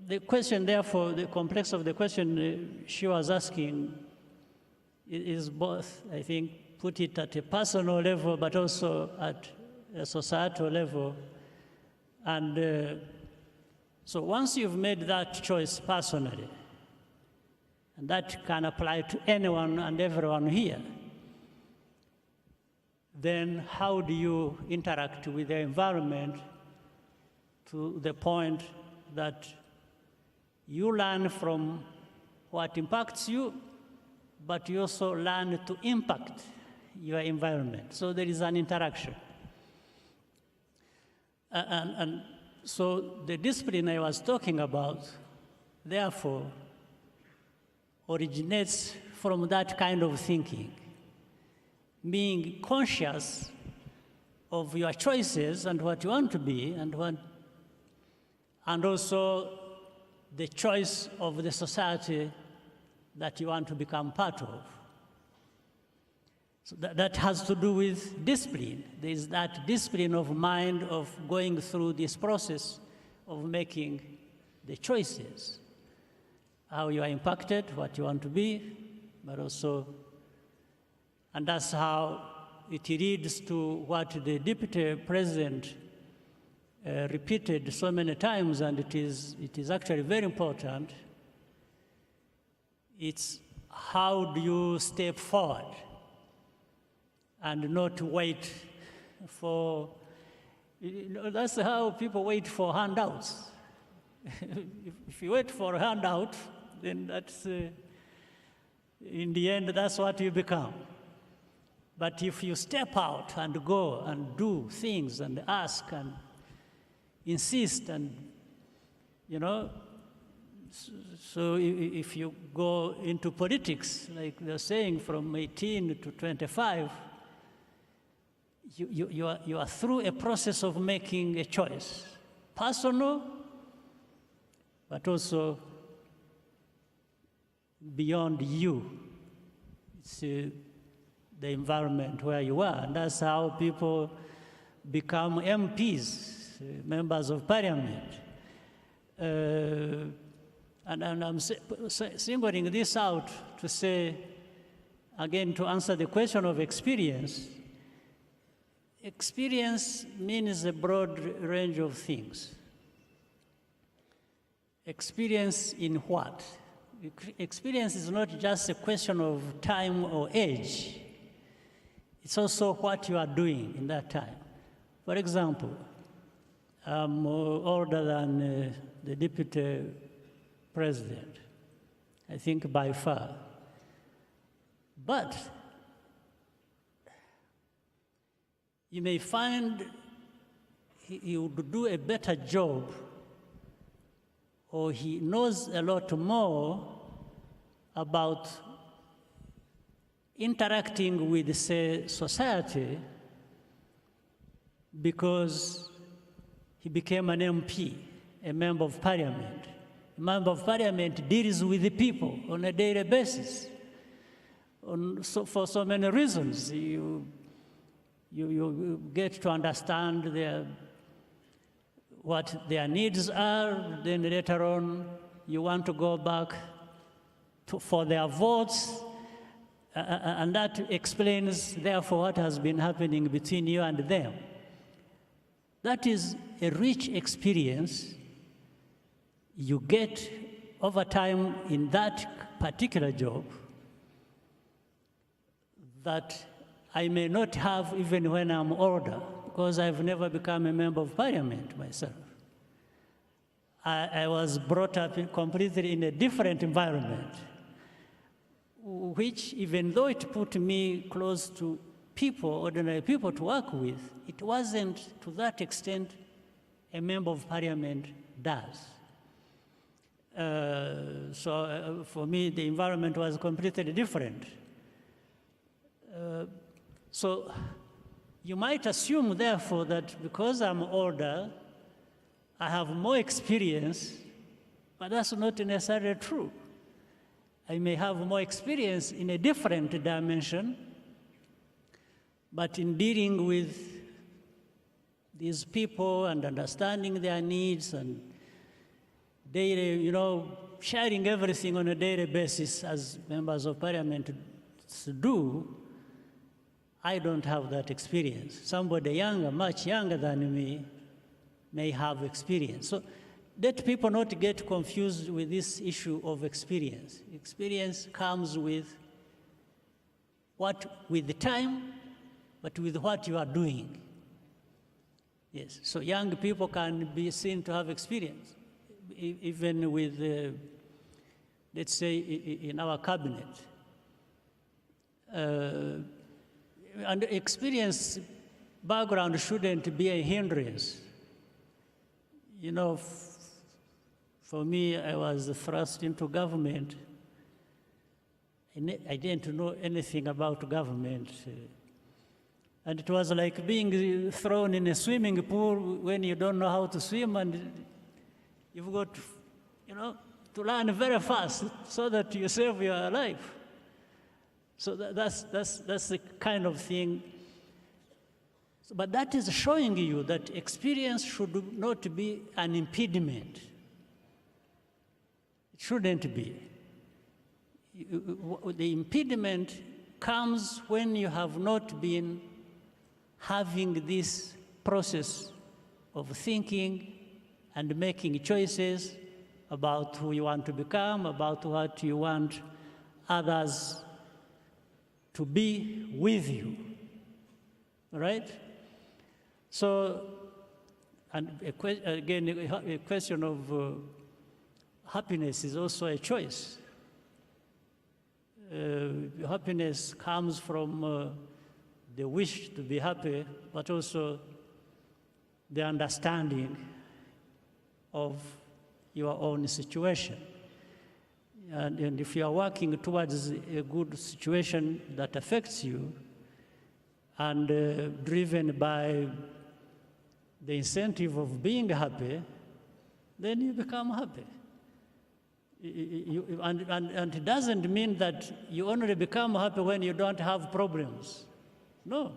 the question, therefore, the complex of the question she was asking is both, I think, put it at a personal level, but also at a societal level. And so once you've made that choice personally, and that can apply to anyone and everyone here, then how do you interact with the environment to the point that you learn from what impacts you, but you also learn to impact your environment. So there is an interaction. And so the discipline I was talking about, therefore, originates from that kind of thinking, being conscious of your choices and what you want to be, and also the choice of the society that you want to become part of. So that has to do with discipline. There is that discipline of mind of going through this process of making the choices, how you are impacted, what you want to be, but also, and that's how it leads to what the Deputy President repeated so many times, and it is actually very important. It's how do you step forward and not wait for, that's how people wait for handouts. If you wait for a handout, then that's, in the end, that's what you become. But if you step out and go and do things and ask and insist and, so if you go into politics, like they're saying, from 18 to 25, you are through a process of making a choice, personal, but also beyond you. It's the environment where you are, and that's how people become MPs, members of parliament. And I'm singling this out to say, again, to answer the question of experience. Experience means a broad range of things. Experience in what? Experience is not just a question of time or age. It's also what you are doing in that time. For example, I'm older than the Deputy President, I think by far. But you may find he would do a better job, or he knows a lot more about interacting with, say, society, because he became an MP, a member of parliament. A member of parliament deals with the people on a daily basis. For so many reasons, you get to understand what their needs are, then later on you want to go back for their votes, and that explains, therefore, what has been happening between you and them. That is a rich experience you get over time in that particular job that I may not have even when I'm older, because I've never become a member of parliament myself. I was brought up completely in a different environment. which, even though it put me close to people, ordinary people to work with, it wasn't to that extent a member of parliament does. For me, the environment was completely different. So you might assume, therefore, that because I'm older, I have more experience, but that's not necessarily true. I may have more experience in a different dimension, but in dealing with these people and understanding their needs and daily, sharing everything on a daily basis as members of parliament do, I don't have that experience. Somebody younger, much younger than me, may have experience. So let people not get confused with this issue of experience. Experience comes with the time, but with what you are doing. Yes, so young people can be seen to have experience, even with, let's say, in our cabinet. And experience background shouldn't be a hindrance. For me, I was thrust into government. I didn't know anything about government. And it was like being thrown in a swimming pool when you don't know how to swim, and you've got, to learn very fast so that you save your life. So that's the kind of thing. But that is showing you that experience should not be an impediment. It shouldn't be. The impediment comes when you have not been having this process of thinking and making choices about who you want to become, about what you want others to be with you, right? So, and again, a question of happiness is also a choice. Happiness comes from the wish to be happy, but also the understanding of your own situation. And if you are working towards a good situation that affects you and driven by the incentive of being happy, then you become happy. And it doesn't mean that you only become happy when you don't have problems. No.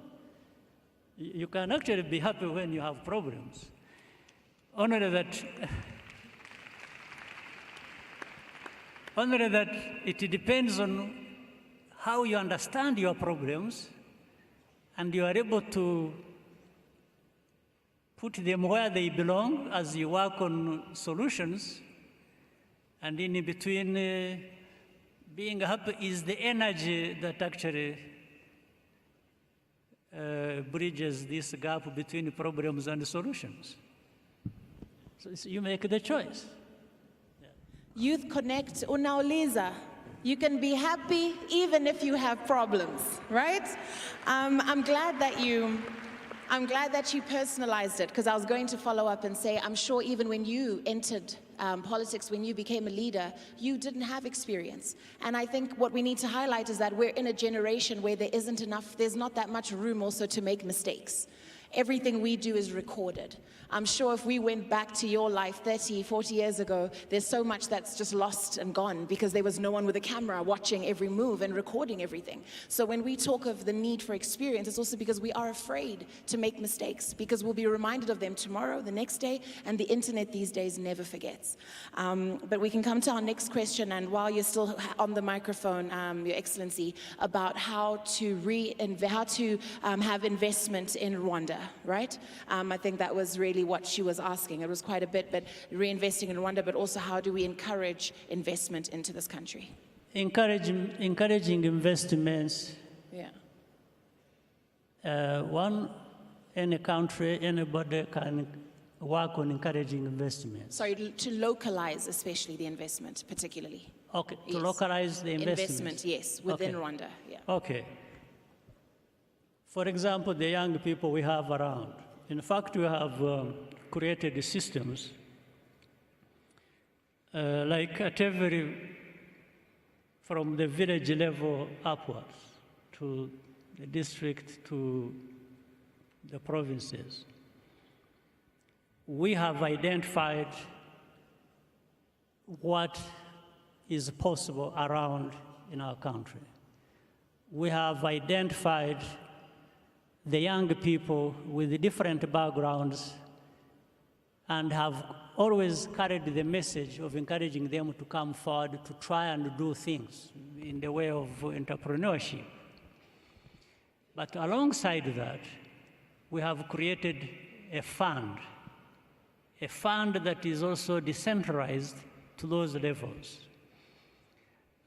You can actually be happy when you have problems. Only that it depends on how you understand your problems and you are able to put them where they belong as you work on solutions. And in between, being happy is the energy that actually bridges this gap between problems and solutions. So you make the choice. Youth Connekt, unauliza. You can be happy even if you have problems, right? I'm glad that you personalized it, because I was going to follow up and say, I'm sure even when you entered politics, when you became a leader, you didn't have experience. And I think what we need to highlight is that we're in a generation where there's not that much room also to make mistakes. Everything we do is recorded. I'm sure if we went back to your life 30, 40 years ago, there's so much that's just lost and gone because there was no one with a camera watching every move and recording everything. So when we talk of the need for experience, it's also because we are afraid to make mistakes, because we'll be reminded of them tomorrow, the next day, and the internet these days never forgets. But we can come to our next question, and while you're still on the microphone, Your Excellency, about how to have investment in Rwanda, right? I think that was really what she was asking. It was quite a bit, but reinvesting in Rwanda, but also how do we encourage investment into this country? Encouraging investments. Yeah. Any country, anybody can work on encouraging investments. Sorry, to localize especially the investment, particularly. Okay, to Yes. localize the investment. Investment, yes, within Okay. Rwanda. Yeah. Okay. For example, the young people we have around. In fact, we have created systems like at from the village level upwards to the district to the provinces. We have identified what is possible around in our country. We have identified the young people with the different backgrounds and have always carried the message of encouraging them to come forward to try and do things in the way of entrepreneurship. But alongside that, we have created a fund that is also decentralized to those levels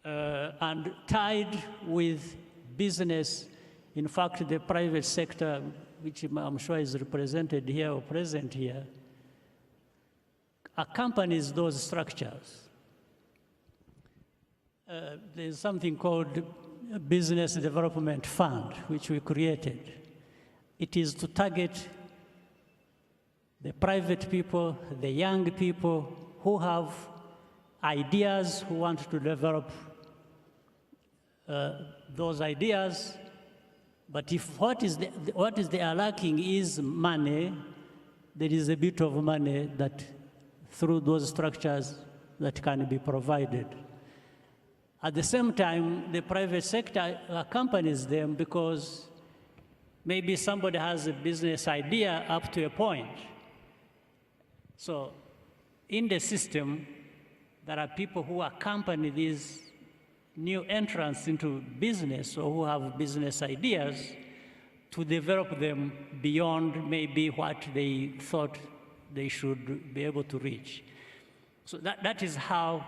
and tied with business. In fact, the private sector, which I'm sure is represented here or present here, accompanies those structures. There's something called a Business Development Fund, which we created. It is to target the private people, the young people who have ideas, who want to develop those ideas. But if what they are lacking is money, there is a bit of money that through those structures that can be provided. At the same time, the private sector accompanies them because maybe somebody has a business idea up to a point. So in the system, there are people who accompany these new entrants into business or who have business ideas to develop them beyond maybe what they thought they should be able to reach. So that is how,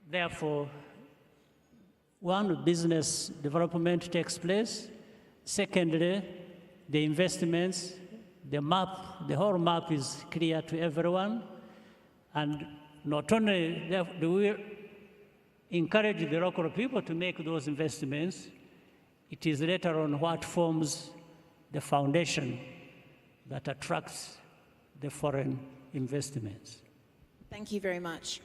therefore, one, business development takes place. Secondly, the investments, the map, the whole map is clear to everyone. And not only do we encourage the local people to make those investments, it is later on what forms the foundation that attracts the foreign investments. Thank you very much.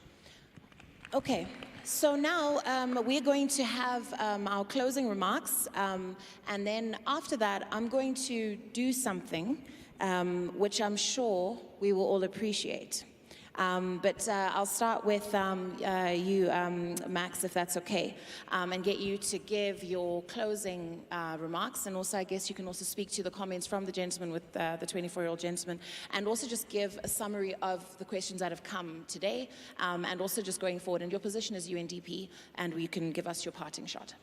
Okay, so now we're going to have our closing remarks, and then after that, I'm going to do something which I'm sure we will all appreciate. But I'll start with you, Max, if that's okay, and get you to give your closing remarks. And also, I guess you can also speak to the comments from the gentleman with the 24-year-old gentleman, and also just give a summary of the questions that have come today, and also just going forward, and your position as UNDP, and you can give us your parting shot.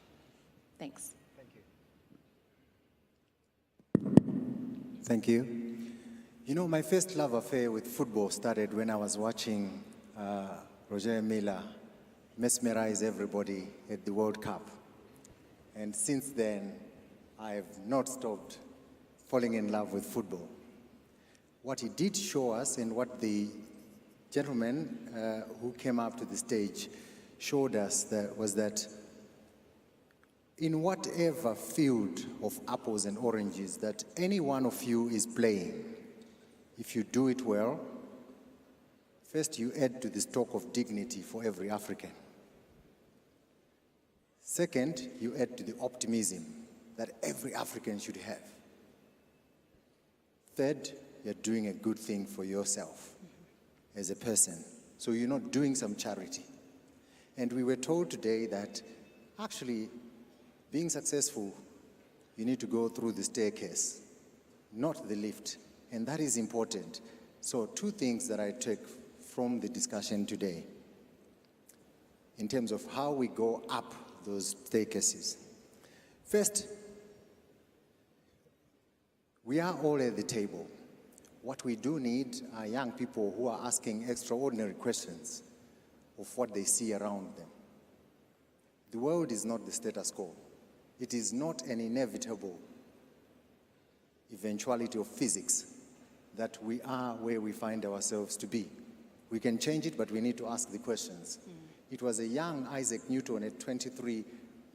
Thanks. Thank you. You know, my first love affair with football started when I was watching Roger Milla mesmerize everybody at the World Cup. And since then, I have not stopped falling in love with football. What he did show us, and what the gentleman who came up to the stage showed us, was that in whatever field of apples and oranges that any one of you is playing, if you do it well, first you add to the stock of dignity for every African. Second, you add to the optimism that every African should have. Third, you're doing a good thing for yourself as a person. So you're not doing some charity. And we were told today that actually being successful, you need to go through the staircase, not the lift. And that is important. So two things that I take from the discussion today in terms of how we go up those staircases. First, we are all at the table. What we do need are young people who are asking extraordinary questions of what they see around them. The world is not the status quo. It is not an inevitable eventuality of physics that we are where we find ourselves to be. We can change it, but we need to ask the questions. It was a young Isaac Newton at 23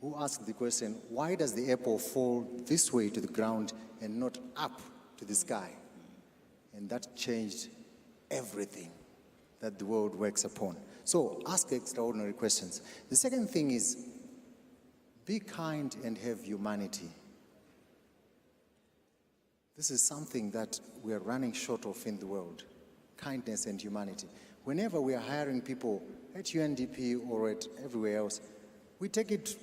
who asked the question, why does the apple fall this way to the ground and not up to the sky? And that changed everything that the world works upon. So ask extraordinary questions. The second thing is, be kind and have humanity. This is something that we are running short of in the world, kindness and humanity. Whenever we are hiring people at UNDP or at everywhere else, we take it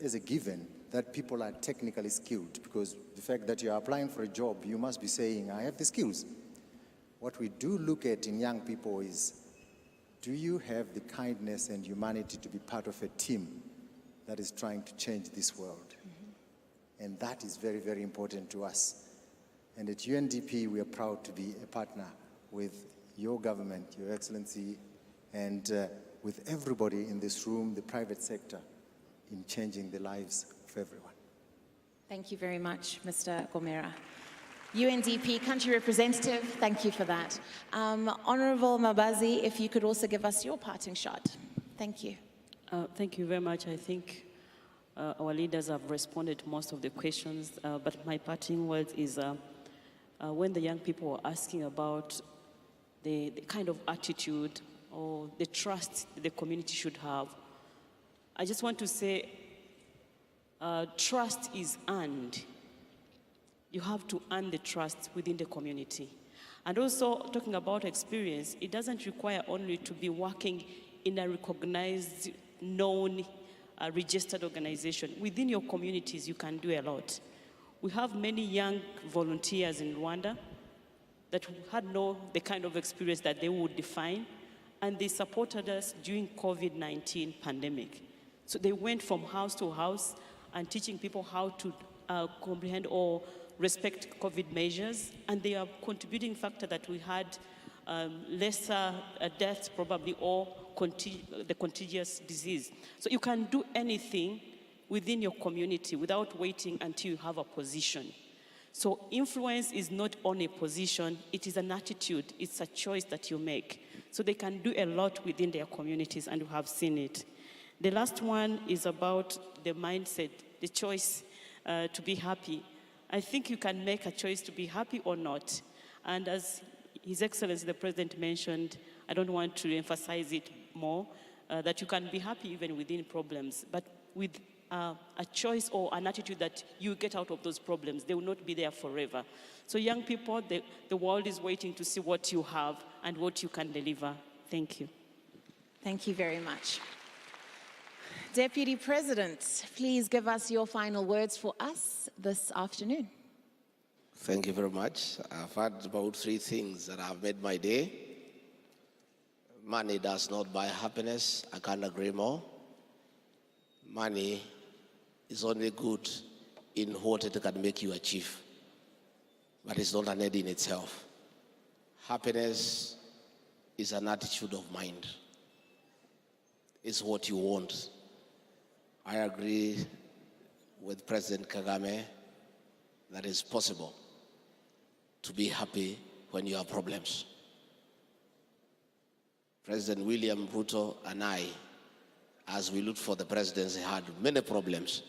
as a given that people are technically skilled, because the fact that you are applying for a job, you must be saying, I have the skills. What we do look at in young people is, do you have the kindness and humanity to be part of a team that is trying to change this world? And that is very, very important to us. And at UNDP, we are proud to be a partner with your government, Your Excellency, and with everybody in this room, the private sector, in changing the lives of everyone. Thank you very much, Mr. Gomera. UNDP Country Representative, thank you for that. Honorable Mabazi, if you could also give us your parting shot. Thank you. Thank you very much. I think our leaders have responded to most of the questions, but my parting words is when the young people are asking about the kind of attitude or the trust the community should have, I just want to say trust is earned. You have to earn the trust within the community. And also, talking about experience, it doesn't require only to be working in a recognized, known, registered organization. Within your communities, you can do a lot. We have many young volunteers in Rwanda that had the kind of experience that they would define, and they supported us during COVID-19 pandemic. So they went from house to house and teaching people how to comprehend or respect COVID measures, and they are contributing factor that we had lesser deaths probably, or the contagious disease. So you can do anything within your community without waiting until you have a position. So influence is not on a position, it is an attitude, it's a choice that you make. So they can do a lot within their communities, and we have seen it. The last one is about the mindset, the choice to be happy. I think you can make a choice to be happy or not. And as His Excellency the President mentioned, I don't want to emphasize it more, that you can be happy even within problems, but with a choice or an attitude that you get out of those problems. They will not be there forever. So young people, the world is waiting to see what you have and what you can deliver. Thank you. Thank you very much. Deputy President, please give us your final words for us this afternoon. Thank you very much. I've had about 3 things that have made my day. Money does not buy happiness. I can't agree more. Money is only good in what it can make you achieve, but it's not an end in itself. Happiness is an attitude of mind. It's what you want. I agree with President Kagame that it's possible to be happy when you have problems. President William Ruto and I, as we looked for the presidency, had many problems,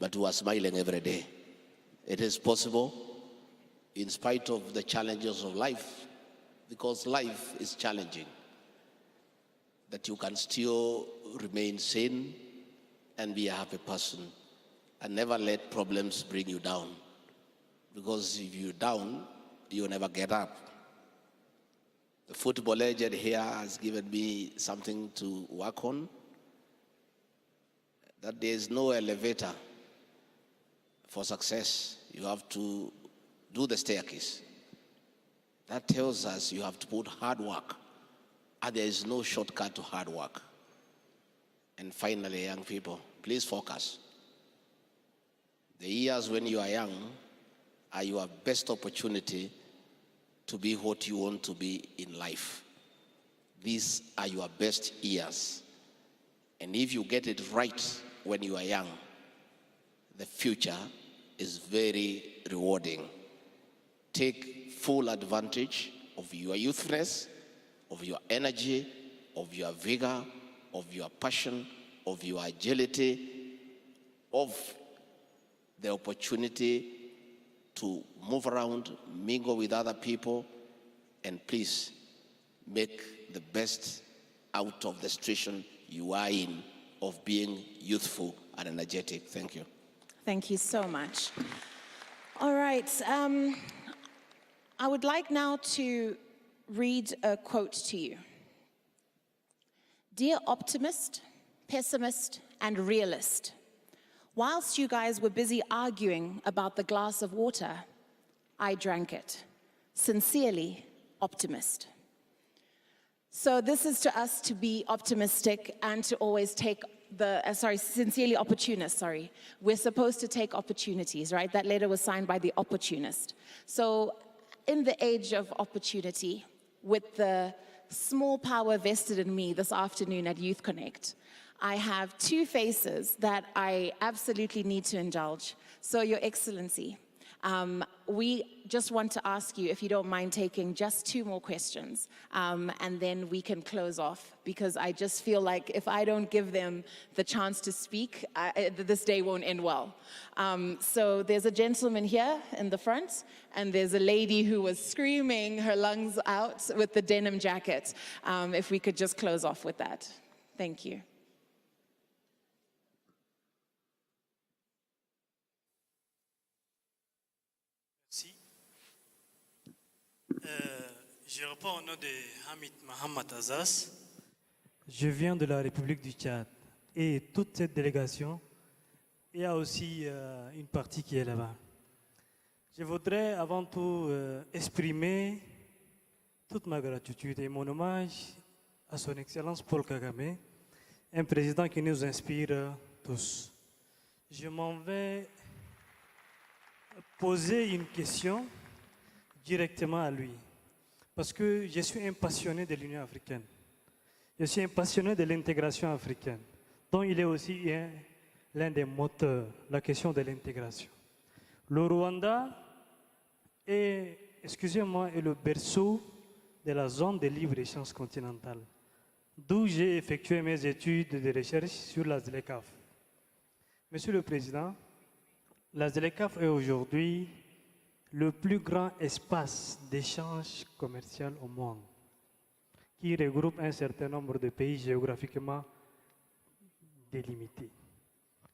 but we were smiling every day. It is possible, in spite of the challenges of life, because life is challenging, that you can still remain sane and be a happy person, and never let problems bring you down. Because if you're down, you'll never get up. The football legend here has given me something to work on, that there is no elevator for success. You have to do the staircase. That tells us you have to put hard work, and there is no shortcut to hard work. And finally, young people, please focus. The years when you are young are your best opportunity to be what you want to be in life. These are your best years. And if you get it right when you are young, the future is very rewarding. Take full advantage of your youthness, of your energy, of your vigor, of your passion, of your agility, of the opportunity to move around, mingle with other people, and please make the best out of the situation you are in of being youthful and energetic. Thank you. Thank you so much. All right. I would like now to read a quote to you. Dear optimist, pessimist, and realist, whilst you guys were busy arguing about the glass of water, I drank it. Sincerely, optimist. So this is to us to be optimistic and to always take sincerely opportunist, sorry. We're supposed to take opportunities, right? That letter was signed by the opportunist. So in the age of opportunity, with the small power vested in me this afternoon at Youth Connekt, I have two faces that I absolutely need to indulge. So, Your Excellency, we just want to ask you if you don't mind taking just two more questions, and then we can close off, because I just feel like if I don't give them the chance to speak, this day won't end well. So there's a gentleman here in the front, and there's a lady who was screaming her lungs out with the denim jacket. If we could just close off with that. Thank you. Je réponds au nom de Hamid Mohamed Azaz. Je viens de la République du Tchad. Et toute cette délégation, il y a aussi une partie qui est là-bas. Je voudrais avant tout exprimer toute ma gratitude et mon hommage à son Excellence Paul Kagame, un président qui nous inspire tous. Je m'en vais poser une question directement à lui. Parce que je suis un passionné de l'Union africaine. Je suis un passionné de l'intégration africaine, dont il est aussi l'un des moteurs, la question de l'intégration. Le Rwanda est, excusez-moi, est le berceau de la zone de libre-échange continentale, d'où j'ai effectué mes études de recherche sur la ZLECAf. Monsieur le Président, la ZLECAf est aujourd'hui le plus grand espace d'échange commercial au monde, qui regroupe un certain nombre de pays géographiquement délimités.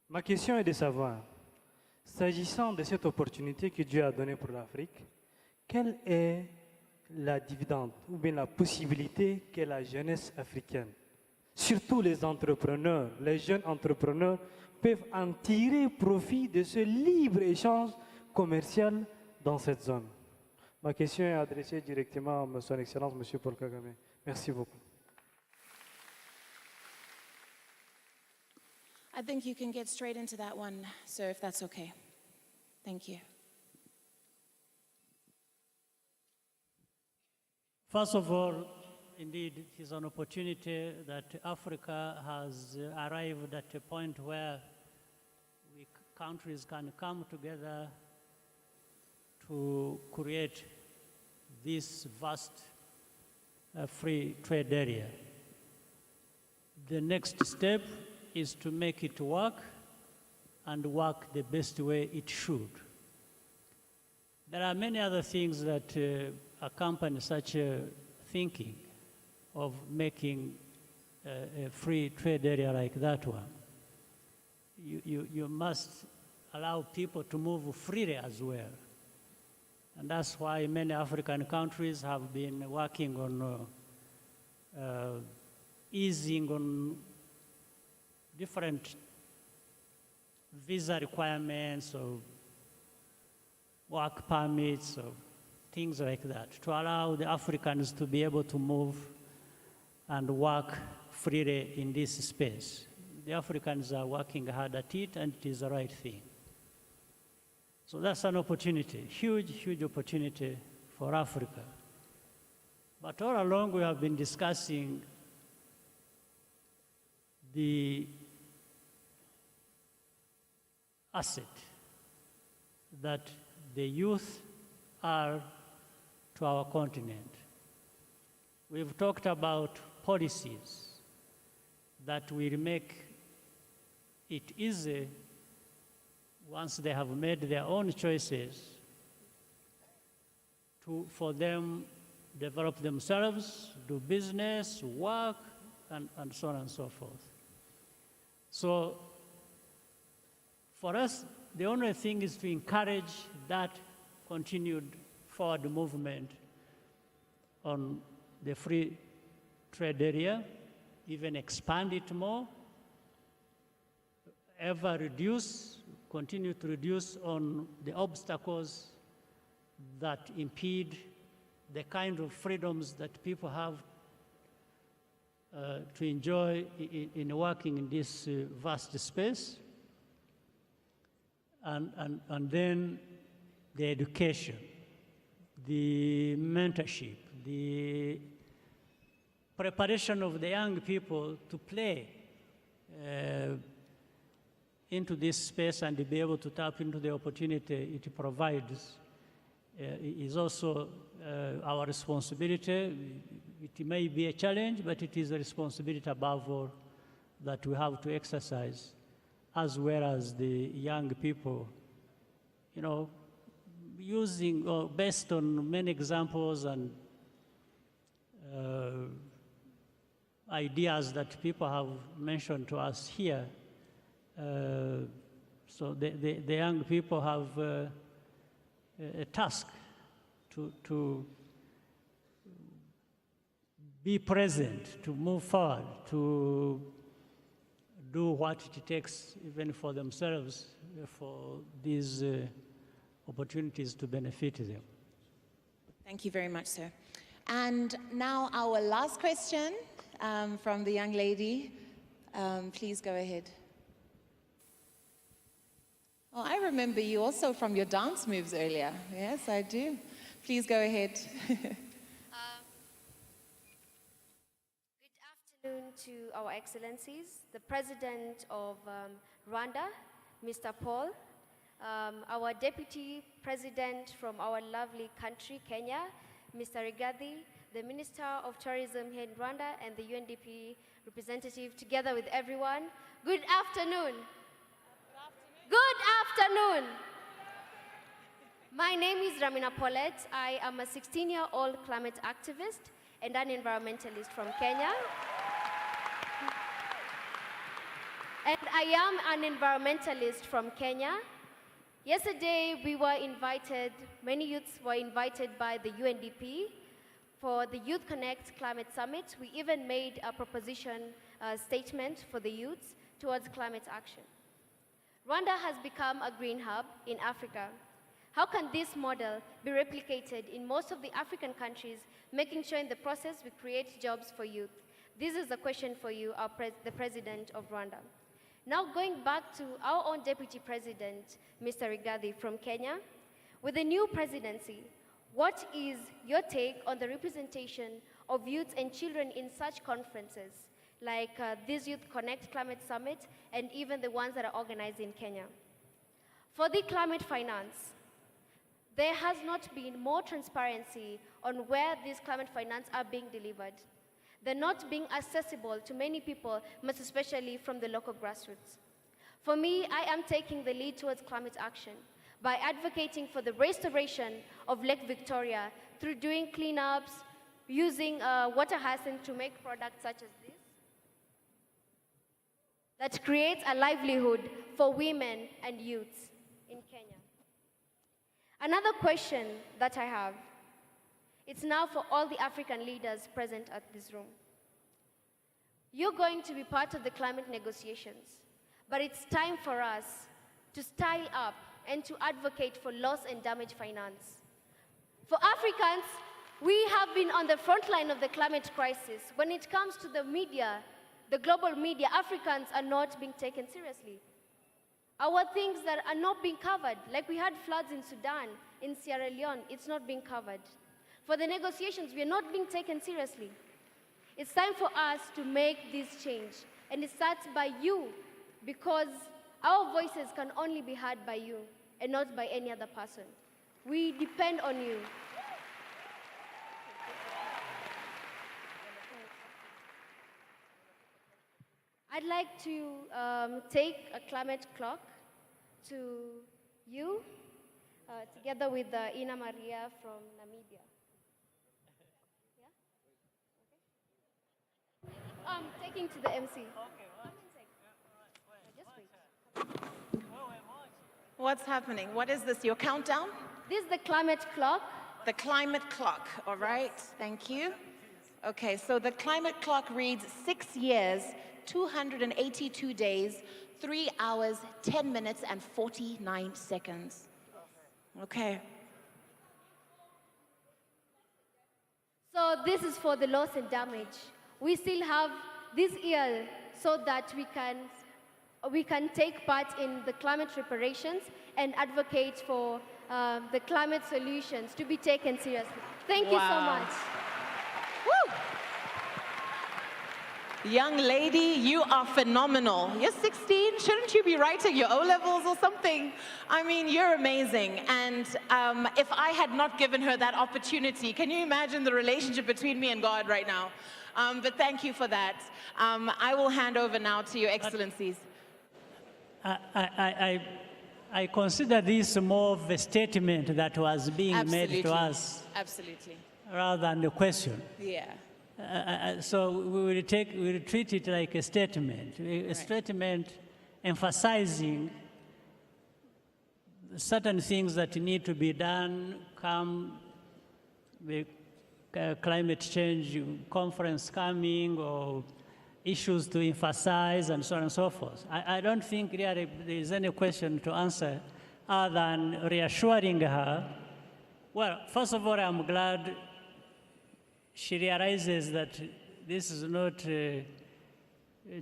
Ma question est de savoir, s'agissant de cette opportunité que Dieu a donnée pour l'Afrique, quelle est la dividende ou bien la possibilité que la jeunesse africaine, surtout les entrepreneurs, les jeunes entrepreneurs, peuvent en tirer profit de ce libre-échange commercial dans cette zone? Ma question est adressée directement à Son Excellence, M. Paul Kagame. Merci beaucoup. I think you can get straight into that one, sir, if that's okay. Thank you. First of all, indeed, it is an opportunity that Africa has arrived at a point where countries can come together to create this vast free trade area. The next step is to make it work and work the best way it should. There are many other things that accompany such thinking of making a free trade area like that one. You must allow people to move freely as well. And that's why many African countries have been working on easing on different visa requirements or work permits or things like that, to allow the Africans to be able to move and work freely in this space. The Africans are working hard at it, and it is the right thing. So that's an opportunity, huge, huge opportunity for Africa. But all along we have been discussing the asset that the youth are to our continent. We've talked about policies that will make it easy once they have made their own choices for them develop themselves, do business, work, and so on and so forth. So for us, the only thing is to encourage that continued forward movement on the free trade area, even expand it more, continue to reduce on the obstacles that impede the kind of freedoms that people have to enjoy in working in this vast space. And then the education, the mentorship, the preparation of the young people to play into this space and to be able to tap into the opportunity it provides is also our responsibility. It may be a challenge, but it is a responsibility above all that we have to exercise, as well as the young people, you know, using or based on many examples and ideas that people have mentioned to us here. So the young people have a task to be present, to move forward, to do what it takes even for themselves, for these opportunities to benefit them. Thank you very much, sir. And now our last question from the young lady. Please go ahead. Oh, I remember you also from your dance moves earlier. Yes, I do. Please go ahead. Good afternoon to our excellencies, the President of Rwanda, Mr. Paul, our Deputy President from our lovely country, Kenya, Mr. Rigathi, the Minister of Tourism here in Rwanda, and the UNDP representative, together with everyone. Good afternoon. Good afternoon. My name is Ramina Paulette. I am a 16-year-old climate activist and an environmentalist from Kenya. And I am an environmentalist from Kenya. Yesterday, we were invited, many youths were invited by the UNDP for the Youth Connekt Climate Summit. We even made a proposition statement for the youths towards climate action. Rwanda has become a green hub in Africa. How can this model be replicated in most of the African countries, making sure in the process we create jobs for youth? This is a question for you, the President of Rwanda. Now going back to our own Deputy President, Mr. Rigathi from Kenya, with the new presidency, what is your take on the representation of youth and children in such conferences, like this Youth Connekt Climate Summit, and even the ones that are organized in Kenya? For the climate finance, there has not been more transparency on where these climate finance are being delivered. They're not being accessible to many people, most especially from the local grassroots. For me, I am taking the lead towards climate action by advocating for the restoration of Lake Victoria through doing cleanups, using water hyacinth to make products such as this, that creates a livelihood for women and youths in Kenya. Another question that I have, it's now for all the African leaders present at this room. You're going to be part of the climate negotiations, but it's time for us to style up and to advocate for loss and damage finance. For Africans, we have been on the front line of the climate crisis. When it comes to the media, the global media, Africans are not being taken seriously. Our things that are not being covered, like we had floods in Sudan, in Sierra Leone, it's not being covered. For the negotiations, we are not being taken seriously. It's time for us to make this change. And it starts by you, because our voices can only be heard by you and not by any other person. We depend on you. I'd like to take a climate clock to you, together with Ina Maria from Namibia. Yeah? Okay. Taking to the MC. Just wait. What's happening? What is this, your countdown? This is the climate clock. The climate clock, all right, thank you. Okay, so the climate clock reads 6 years, 282 days, 3 hours, 10 minutes, and 49 seconds. Okay. So this is for the loss and damage. We still have this year so that we can take part in the climate reparations and advocate for the climate solutions to be taken seriously. Thank you so much. Woo! Young lady, you are phenomenal. You're 16, shouldn't you be writing your O-levels or something? I mean, you're amazing. And if I had not given her that opportunity, can you imagine the relationship between me and God right now? But thank you for that. I will hand over now to your excellencies. I consider this more of a statement that was being made to us. Absolutely. Rather than a question. Yeah. So we will treat it like a statement, a statement emphasizing certain things that need to be done, come the climate change conference coming, or issues to emphasize, and so on and so forth. I don't think really there is any question to answer other than reassuring her. Well, first of all, I'm glad she realizes that this is not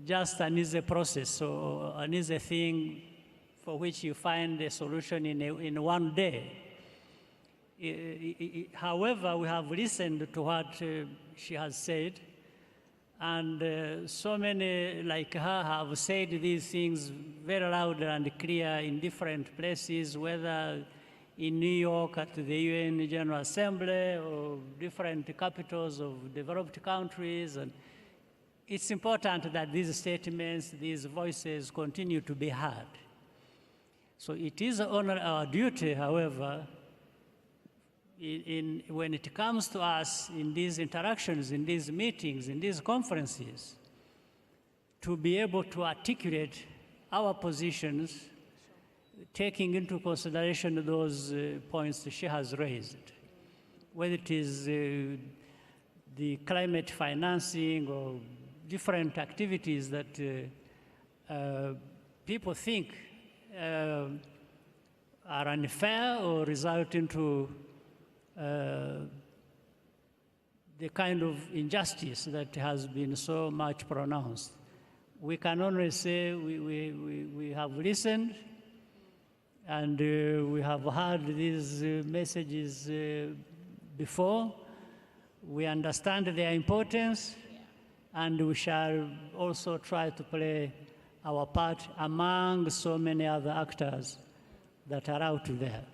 just an easy process or an easy thing for which you find a solution in one day. However, we have listened to what she has said, and so many like her have said these things very loud and clear in different places, whether in New York at the UN General Assembly or different capitals of developed countries. And it's important that these statements, these voices continue to be heard. So it is our duty, however, when it comes to us in these interactions, in these meetings, in these conferences, to be able to articulate our positions, taking into consideration those points that she has raised, whether it is the climate financing or different activities that people think are unfair or result into the kind of injustice that has been so much pronounced. We can only say we have listened, and we have heard these messages before. We understand their importance, and we shall also try to play our part among so many other actors that are out there.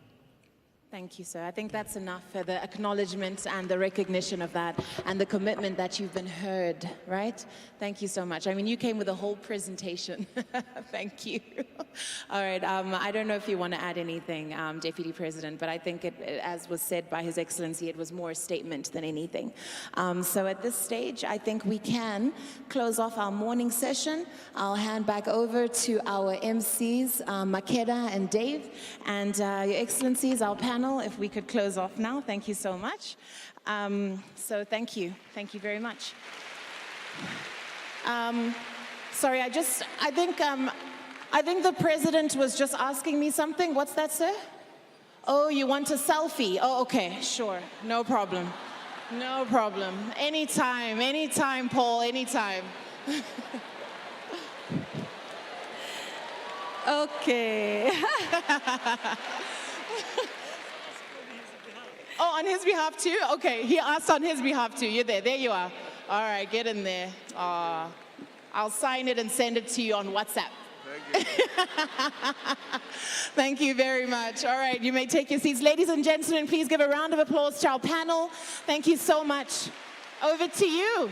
Thank you, sir. I think that's enough for the acknowledgement and the recognition of that and the commitment that you've been heard, right? Thank you so much. I mean, you came with a whole presentation. Thank you. All right, I don't know if you want to add anything, Deputy President, but I think as was said by His Excellency, it was more a statement than anything. So at this stage, I think we can close off our morning session. I'll hand back over to our MCs, Makeda and Dave, and Your Excellencies, our panel, if we could close off now. Thank you so much. So thank you very much. Sorry, I think the President was just asking me something. What's that, sir? Oh, you want a selfie? Oh, okay, sure, no problem. No problem. Anytime, Paul, anytime. Okay. Oh, on his behalf too? Okay, he asked on his behalf too. You're there. There you are. All right, get in there. I'll sign it and send it to you on WhatsApp. Thank you. Thank you very much. All right, you may take your seats. Ladies and gentlemen, please give a round of applause to our panel. Thank you so much. Over to you.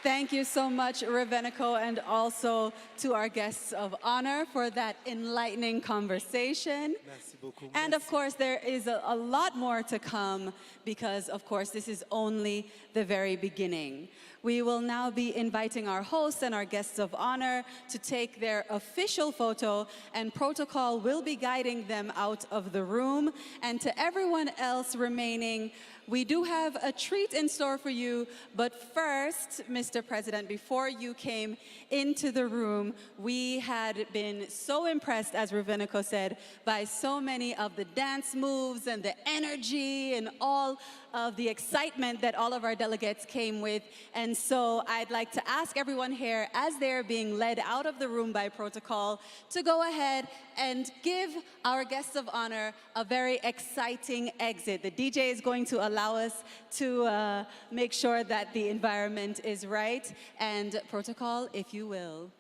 Thank you so much, Ravenico, and also to our guests of honor for that enlightening conversation. Merci beaucoup. And of course, there is a lot more to come because, of course, this is only the very beginning. We will now be inviting our hosts and our guests of honor to take their official photo, and protocol will be guiding them out of the room. And to everyone else remaining, we do have a treat in store for you, but first, Mr. President, before you came into the room, we had been so impressed, as Ravenico said, by so many of the dance moves and the energy and all of the excitement that all of our delegates came with. And so I'd like to ask everyone here, as they're being led out of the room by protocol, to go ahead and give our guests of honor a very exciting exit. The DJ is going to allow us to make sure that the environment is right. And protocol, if you will.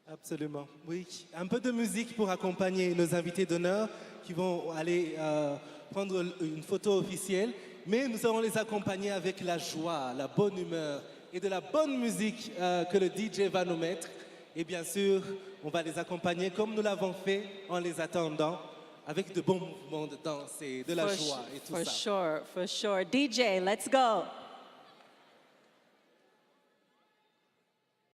Absolument, oui. Un peu de musique pour accompagner nos invités d'honneur qui vont aller prendre une photo officielle. Mais nous allons les accompagner avec la joie, la bonne humeur et de la bonne musique que le DJ va nous mettre. Et bien sûr, on va les accompagner comme nous l'avons fait en les attendant, avec de bons mouvements de danse et de la joie et tout ça. For sure. DJ, let's go.